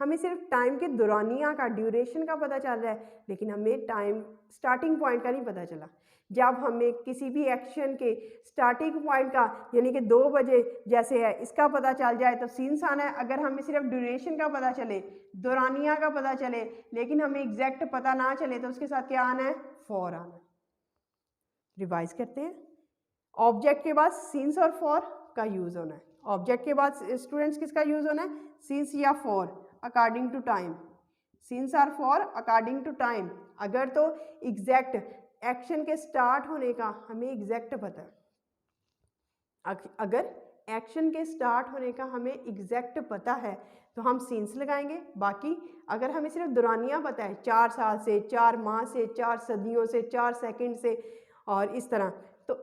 हमें सिर्फ टाइम के दौरानिया का, ड्यूरेशन का पता चल रहा है, लेकिन हमें टाइम स्टार्टिंग पॉइंट का नहीं पता चला। जब हमें किसी भी एक्शन के स्टार्टिंग पॉइंट का, यानी कि 2 बजे जैसे है, इसका पता चल जाए तो सिंस आना है। अगर हमें सिर्फ ड्यूरेशन का पता चले, दौरानिया का पता चले, लेकिन हमें एग्जैक्ट पता ना चले, तो उसके साथ क्या आना है? फॉर आना है। रिवाइज करते हैं, ऑब्जेक्ट के बाद सिंस और फॉर का यूज होना है। ऑब्जेक्ट के बाद स्टूडेंट्स किसका यूज होना है? सिंस या for according to time, since और फॉर अकॉर्डिंग टू टाइम। अगर तो एग्जैक्ट एक्शन के स्टार्ट होने का हमें एग्जैक्ट पता है, अगर एक्शन के स्टार्ट होने का हमें एग्जैक्ट पता है तो हम सिंस लगाएंगे। बाकी अगर हमें सिर्फ दौरानिया पता है, 4 साल से, 4 माह से, 4 सदियों से, 4 सेकंड से और इस तरह, तो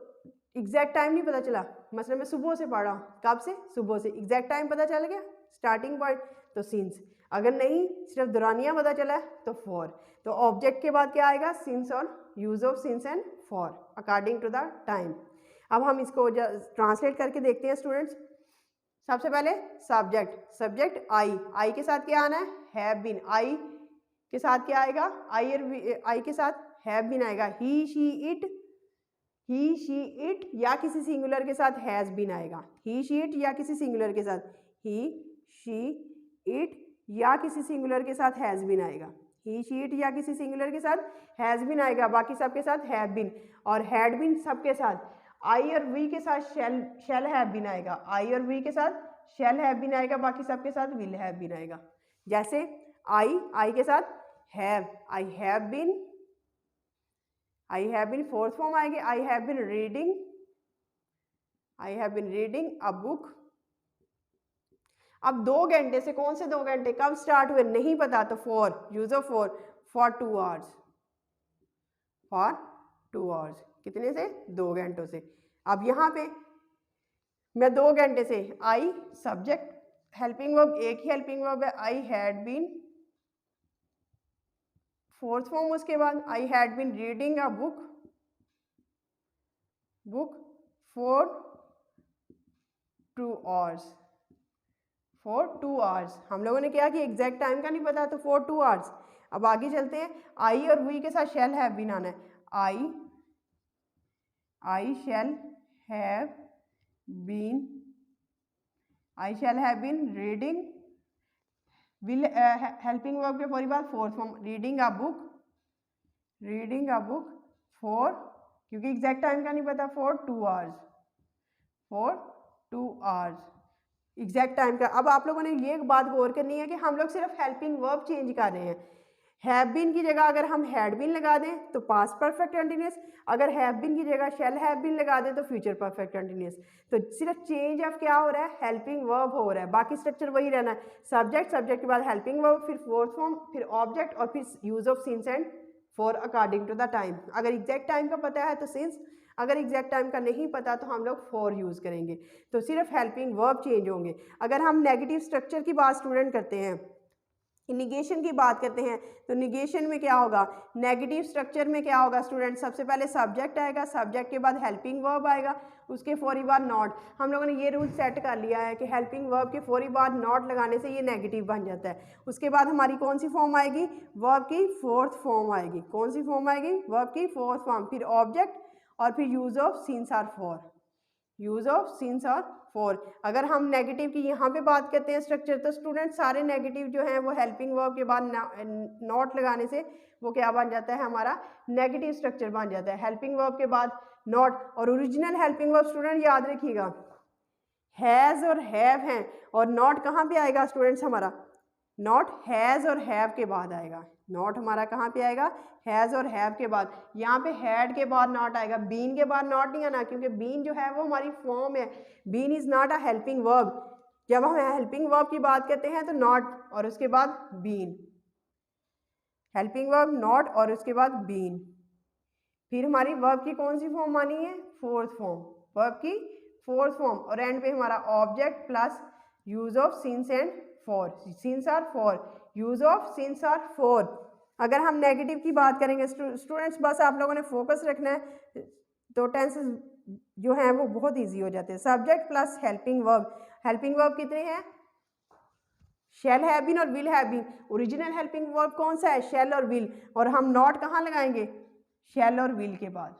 एग्जैक्ट टाइम नहीं पता चला, मसला मैं सुबह से पढ़ा हूँ, कब से? सुबह से। एग्जैक्ट टाइम पता चल गया, स्टार्टिंग पॉइंट, तो सिंस। अगर नहीं, सिर्फ दौरानिया पता चला है तो फॉर। तो ऑब्जेक्ट के बाद क्या आएगा? सिंस और use of since and for according to the time. अब हम इसको ट्रांसलेट करके देखते हैं स्टूडेंट्स। सबसे पहले सब्जेक्ट, सब्जेक्ट आई के साथ क्या आना है? Have been. आई के साथ क्या आएगा? आई के साथ हैव बीन आएगा। ही शी इट या किसी सिंगुलर के साथ हैज बीन आएगा। ही शी इट या किसी सिंगुलर के साथ, ही शी इट या किसी सिंगुलर के साथ हैज बीन आएगा। ही शी इट या किसी सिंगुलर के साथ हैज बीन आएगा, बाकी सबके साथ हैव बीन और हैड बीन सबके साथ। आई और वी के साथ शैल हैव बीन आएगा। आई और वी के साथ शैल हैव बीन आएगा, बाकी सबके साथ विल हैव बीन आएगा। जैसे आई के साथ have, I have been fourth form आएगी। I have been reading a book. अब 2 घंटे से, कौन से 2 घंटे, कब स्टार्ट हुए नहीं पता, तो for, use of for 2 hours, for 2 hours. कितने से? 2 घंटों से। अब यहाँ पे मैं 2 घंटे से, आई सब्जेक्ट, हेल्पिंग वर्ब एक ही हेल्पिंग वर्ब है, I had been, fourth form उसके बाद I had been reading a book for 2 hours, for 2 hours. हम लोगों ने क्या किया? एग्जैक्ट टाइम का नहीं पता तो फॉर 2 आवर्स। अब आगे चलते हैं, आई और वी के साथ शैल हैव बीन आना है। I shall have been reading, will helping verb के पूरी बात fourth form, reading a book for, क्योंकि एग्जैक्ट टाइम का नहीं पता, फॉर 2 आवर्स एग्जैक्ट टाइम का। अब आप लोगों ने ये एक बात गौर करनी है कि हम लोग सिर्फ हेल्पिंग वर्ब चेंज कर रहे हैं। हैव बीन की जगह अगर हम हैड बीन लगा दें तो पास्ट परफेक्ट कंटिन्यूअस, अगर हैव बीन की जगह शैल हैव बीन लगा दें तो फ्यूचर परफेक्ट कंटिन्यूअस। तो सिर्फ चेंज ऑफ क्या हो रहा है? हेल्पिंग वर्ब हो रहा है, बाकी स्ट्रक्चर वही रहना है। सब्जेक्ट के बाद हेल्पिंग वर्ब, फिर फोर्थ फॉर्म, फिर ऑब्जेक्ट और फिर use of since and for according to the time. अगर एग्जैक्ट टाइम का पता है तो सिंस, अगर एग्जैक्ट टाइम का नहीं पता तो हम लोग फॉर यूज़ करेंगे। तो सिर्फ हेल्पिंग वर्ब चेंज होंगे। अगर हम नेगेटिव स्ट्रक्चर की बात स्टूडेंट करते हैं, निगेशन की बात करते हैं, तो निगेशन में क्या होगा? नेगेटिव स्ट्रक्चर में क्या होगा स्टूडेंट? सबसे पहले सब्जेक्ट आएगा, सब्जेक्ट के बाद हेल्पिंग वर्ब आएगा, उसके फौरी बाद नॉट। हम लोगों ने ये रूल सेट कर लिया है कि हेल्पिंग वर्ब के फौरी बाद नॉट लगाने से ये नेगेटिव बन जाता है। उसके बाद हमारी कौन सी फॉर्म आएगी? वर्ब की फोर्थ फॉर्म आएगी। कौन सी फॉर्म आएगी? वर्ब की फोर्थ फॉर्म, फिर ऑब्जेक्ट और फिर use of since or for. अगर हम नेगेटिव की यहाँ पे बात करते हैं स्ट्रक्चर, तो स्टूडेंट सारे नेगेटिव जो हैं वो हेल्पिंग वर्ब के बाद नॉट लगाने से वो क्या बन जाता है? हमारा नेगेटिव स्ट्रक्चर बन जाता है। हेल्पिंग वर्ब के बाद नॉट, और ओरिजिनल हेल्पिंग वर्ब स्टूडेंट याद रखिएगा हैज़ और हैव हैं, और नॉट कहाँ पे आएगा स्टूडेंट्स? हमारा नॉट हैज़ और हैव के बाद आएगा। नॉट हमारा कहाँ पे आएगा? हैज़ और हैव के बाद। यहाँ पे हैड के बाद नॉट आएगा, बीन के बाद नॉट नहीं आना, क्योंकि बीन जो है वो हमारी फॉर्म है। Been is not a helping verb. जब हम हेल्पिंग वर्ब की बात करते हैं तो नॉट और उसके बाद बीन, हेल्पिंग वर्ब नॉट और उसके बाद बीन। फिर हमारी वर्ब की कौन सी फॉर्म आनी है? फोर्थ फॉर्म, वर्ब की फोर्थ फॉर्म, और एंड पे हमारा object plus use of since and for, since or for, use of since or for. अगर हम नेगेटिव की बात करेंगे स्टूडेंट्स, बस आप लोगों ने फोकस रखना है, तो टेंसेस जो हैं वो बहुत इजी हो जाते हैं। सब्जेक्ट प्लस हेल्पिंग वर्ब कितने हैं? शैल हैव बीन और will have been. Original helping verb कौन सा है? शैल और विल, और हम नॉट कहाँ लगाएंगे? शैल और विल के बाद,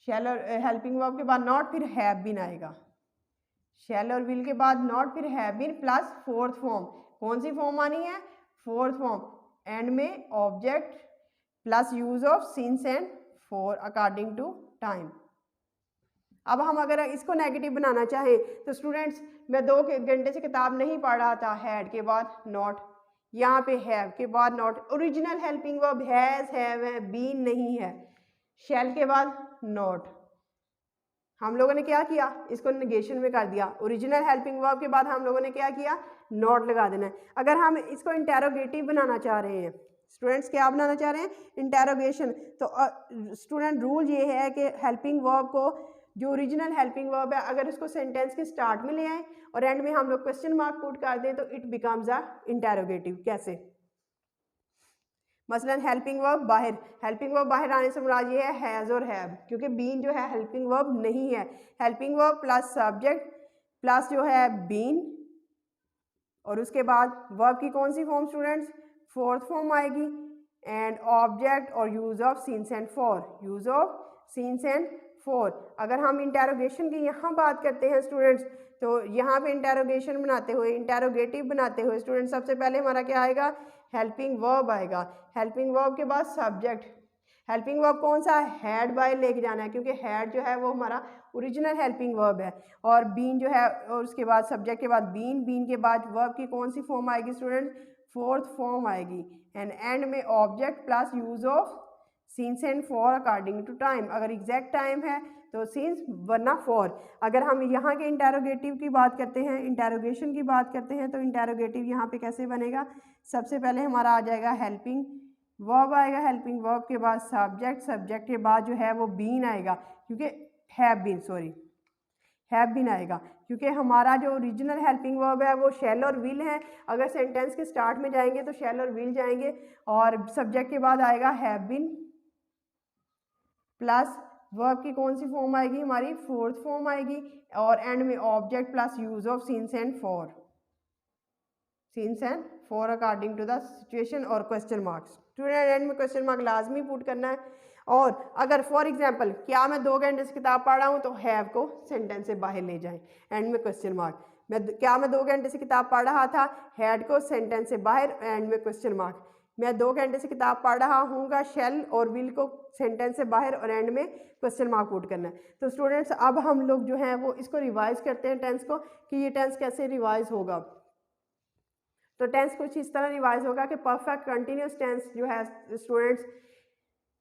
शैल और हेल्पिंग वर्ब के बाद नॉट, फिर हैव बीन आएगा। शैल और विल के बाद नॉट, फिर have been plus fourth form. कौन सी फॉर्म आनी है? फोर्थ फॉर्म, एंड में object plus use of since and for according to time. अब हम अगर इसको नेगेटिव बनाना चाहें तो स्टूडेंट्स, मैं 2 घंटे से किताब नहीं पढ़ रहा था, हैड के बाद नॉट, यहाँ पे हैव के बाद not. Original helping verb has, have है, बीन नहीं है। शैल के बाद नॉट। हम लोगों ने क्या किया? इसको नेगेशन में कर दिया। ओरिजिनल हेल्पिंग वर्ब के बाद हम लोगों ने क्या किया? नॉट लगा देना है। अगर हम इसको इंटेरोगेटिव बनाना चाह रहे हैं, स्टूडेंट्स क्या बनाना चाह रहे हैं? इंटेरोगेशन। तो स्टूडेंट रूल ये है कि हेल्पिंग वर्ब को, जो ओरिजिनल हेल्पिंग वर्ब है, अगर उसको सेंटेंस के स्टार्ट में ले आए और एंड में हम लोग क्वेश्चन मार्क पुट कर दें तो इट बिकम्स अ इंटेरोगेटिव। कैसे? मसलन हेल्पिंग वर्ब बाहर, हेल्पिंग वर्ब बाहर आने से मुराद ये है हैज़ और हैव, क्योंकि बीन जो है हेल्पिंग वर्ब नहीं है। Helping verb plus subject plus जो है बीन, और उसके बाद वर्ब की कौन सी फॉर्म स्टूडेंट्स? फोर्थ फॉर्म आएगी, एंड ऑब्जेक्ट और use of since and for, use of since and for. अगर हम इंटेरोगेशन की यहाँ बात करते हैं स्टूडेंट्स, तो यहाँ पे इंटेरोगेशन बनाते हुए, इंटेरोगेटिव बनाते हुए स्टूडेंट्स सबसे पहले हमारा क्या आएगा? हेल्पिंग वर्ब आएगा। हेल्पिंग वर्ब के बाद सब्जेक्ट। हेल्पिंग वर्ब कौन सा? हैड बाय लेके जाना है, क्योंकि हैड जो है वो हमारा ओरिजिनल हेल्पिंग वर्ब है। और बीन जो है, और उसके बाद सब्जेक्ट के बाद बीन, बीन के बाद वर्ब की कौन सी फॉर्म आएगी स्टूडेंट? फोर्थ फॉर्म आएगी, एंड में object plus use of since and for according to time. अगर एग्जैक्ट टाइम है तो सिंस, वरना फॉर। अगर हम यहाँ के इंटेरोगेटिव की बात करते हैं, इंटेरोगेशन की बात करते हैं, तो इंटेरोगेटिव यहाँ पे कैसे बनेगा? सबसे पहले हमारा आ जाएगा हेल्पिंग वर्ब आएगा, हेल्पिंग वर्ब के बाद सब्जेक्ट, सब्जेक्ट के बाद जो है वो बीन आएगा, क्योंकि have been, sorry have been आएगा, क्योंकि हमारा जो ओरिजिनल हेल्पिंग वर्ब है वो शैल और विल है। अगर सेंटेंस के स्टार्ट में जाएंगे तो शैल और विल जाएंगे, और सब्जेक्ट के बाद आएगा हैव बीन प्लस वर्ब की कौन सी फॉर्म आएगी? हमारी फोर्थ फॉर्म आएगी, और एंड में object plus use of since and for, since and for according to the situation और क्वेश्चन मार्क्स। स्टूडेंट एंड में क्वेश्चन मार्क लाजमी पुट करना है। और अगर फॉर एग्जांपल क्या मैं 2 घंटे से किताब पढ़ रहा हूँ, तो हैव को सेंटेंस से बाहर ले जाएं, एंड में क्वेश्चन मार्क। मैं 2 घंटे से किताब पढ़ रहा था, हैड को सेंटेंस से बाहर, एंड में क्वेश्चन मार्क। मैं 2 घंटे से किताब पढ़ रहा हूँ का शेल और विल को सेंटेंस से बाहर और एंड में क्वेश्चन मार्क पुट करना है। तो स्टूडेंट्स अब हम लोग जो हैं वो इसको रिवाइज करते हैं टेंस को, कि ये टेंस कैसे रिवाइज होगा। तो टेंस कुछ इस तरह रिवाइज होगा कि परफेक्ट कंटिन्यूस टेंस जो है स्टूडेंट्स,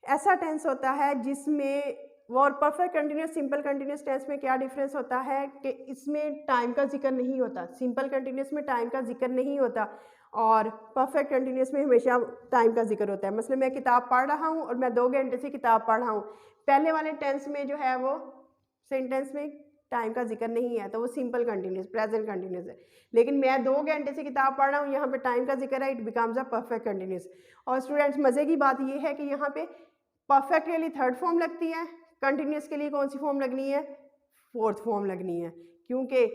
ऐसा टेंस होता है जिसमें, और perfect continuous simple continuous tense में क्या डिफरेंस होता है कि इसमें टाइम का जिक्र नहीं होता। सिंपल कंटिन्यूस में टाइम का जिक्र नहीं होता, और परफेक्ट कंटिन्यूस में हमेशा टाइम का जिक्र होता है। मतलब मैं किताब पढ़ रहा हूँ और मैं 2 घंटे से किताब पढ़ रहा हूँ, पहले वाले टेंस में जो है वो सेंटेंस में टाइम का जिक्र नहीं है, तो वो सिंपल कंटिन्यूस प्रेजेंट कंटिन्यूस है। लेकिन मैं 2 घंटे से किताब पढ़ रहा हूँ, यहाँ पे टाइम का जिक्र है, it becomes a perfect continuous. और स्टूडेंट्स मज़े की बात ये है कि यहाँ पे परफेक्ट के लिए थर्ड फॉर्म लगती है, कंटिन्यूस के लिए कौन सी फॉर्म लगनी है? फोर्थ फॉर्म लगनी है, क्योंकि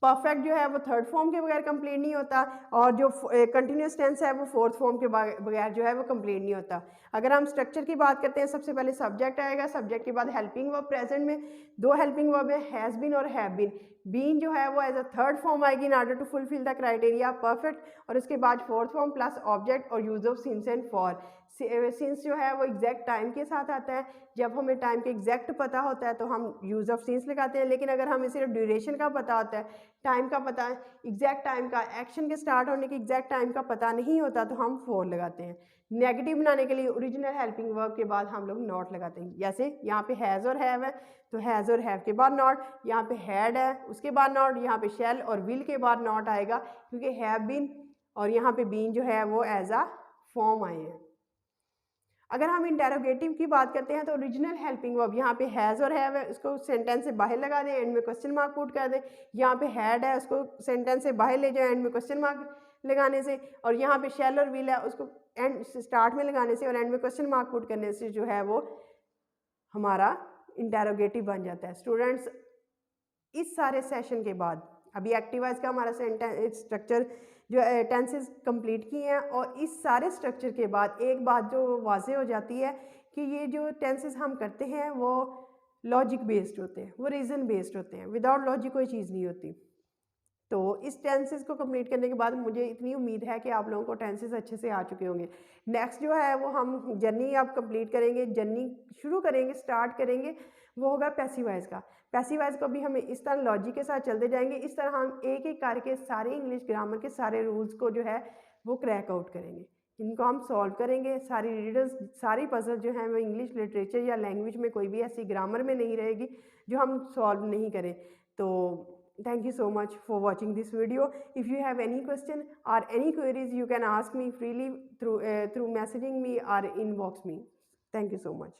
परफेक्ट जो है वो थर्ड फॉर्म के बगैर कंप्लीट नहीं होता, और जो कंटिन्यूस टेंस है वो फोर्थ फॉर्म के बगैर जो है वो कंप्लीट नहीं होता। अगर हम स्ट्रक्चर की बात करते हैं, सबसे पहले सब्जेक्ट आएगा, सब्जेक्ट के बाद हेल्पिंग वर्ब। प्रेजेंट में 2 हेल्पिंग वर्ब है, हैज़ बीन और हैव बीन। बीन जो है वो एज अ थर्ड फॉर्म आएगी in order to fulfil the criteria perfect, और उसके बाद फोर्थ फॉर्म प्लस ऑब्जेक्ट और use of since and for. Since जो है वो एग्जैक्ट टाइम के साथ आता है, जब हमें टाइम के एग्जैक्ट पता होता है तो हम यूज ऑफ सिंस लगाते हैं। लेकिन अगर हमें सिर्फ ड्यूरेशन का पता होता है, टाइम का पता है, एग्जैक्ट टाइम का, एक्शन के स्टार्ट होने की एग्जैक्ट टाइम का पता नहीं होता, तो हम फॉर लगाते हैं। नेगेटिव बनाने के लिए ओरिजिनल हेल्पिंग वर्ब के बाद हम लोग नॉट लगाते हैं। जैसे यहाँ पे हैज़ और हैव है, तो हैज़ और हैव के बाद नॉट, यहाँ पे हैड है उसके बाद नॉट, यहाँ पे शैल और विल के बाद नॉट आएगा, क्योंकि हैव बीन और यहाँ पे बीन जो है वो एज अ फॉर्म आए हैं। अगर हम इंटेरोगेटिव की बात करते हैं, तो ओरिजिनल हेल्पिंग वर्ब यहाँ पे हैज़ और हैव है, उसको सेंटेंस से बाहर लगा दें, एंड में क्वेश्चन मार्क पुट कर दें। यहाँ पे हैड है, उसको सेंटेंस से बाहर ले जाए एंड में क्वेश्चन मार्क लगाने से, और यहाँ पे शैल और विल है, उसको एंड स्टार्ट में लगाने से और एंड में क्वेश्चन मार्क पुट करने से जो है वो हमारा इंटेरोगेटिव बन जाता है। स्टूडेंट्स इस सारे सेशन के बाद अभी एक्टिवाइज का हमारा स्ट्रक्चर जो टेंसेस कंप्लीट किए हैं, और इस सारे स्ट्रक्चर के बाद एक बात जो वाजे हो जाती है कि ये जो टेंसेस हम करते हैं वो लॉजिक बेस्ड होते हैं, वो रीज़न बेस्ड होते हैं। विदाउट लॉजिक कोई चीज़ नहीं होती। तो इस टेंसेस को कंप्लीट करने के बाद मुझे इतनी उम्मीद है कि आप लोगों को टेंसेस अच्छे से आ चुके होंगे। नेक्स्ट जो है वो हम जर्नी आप कंप्लीट करेंगे, जर्नी शुरू करेंगे, स्टार्ट करेंगे, वो होगा पैसिव वॉइस का। पैसिव वॉइस को भी हमें इस तरह लॉजिक के साथ चलते जाएंगे, इस तरह हम एक एक करके सारे इंग्लिश ग्रामर के सारे रूल्स को जो है वो क्रैक आउट करेंगे, इनको हम सॉल्व करेंगे। सारी रीडर्स, सारी पजल जो है वो इंग्लिश लिटरेचर या लैंग्वेज में कोई भी ऐसी ग्रामर में नहीं रहेगी जो हम सॉल्व नहीं करें। तो thank you so much for watching this video. If you have any question or any queries, you can ask me freely through messaging me or inbox me. Thank you so much.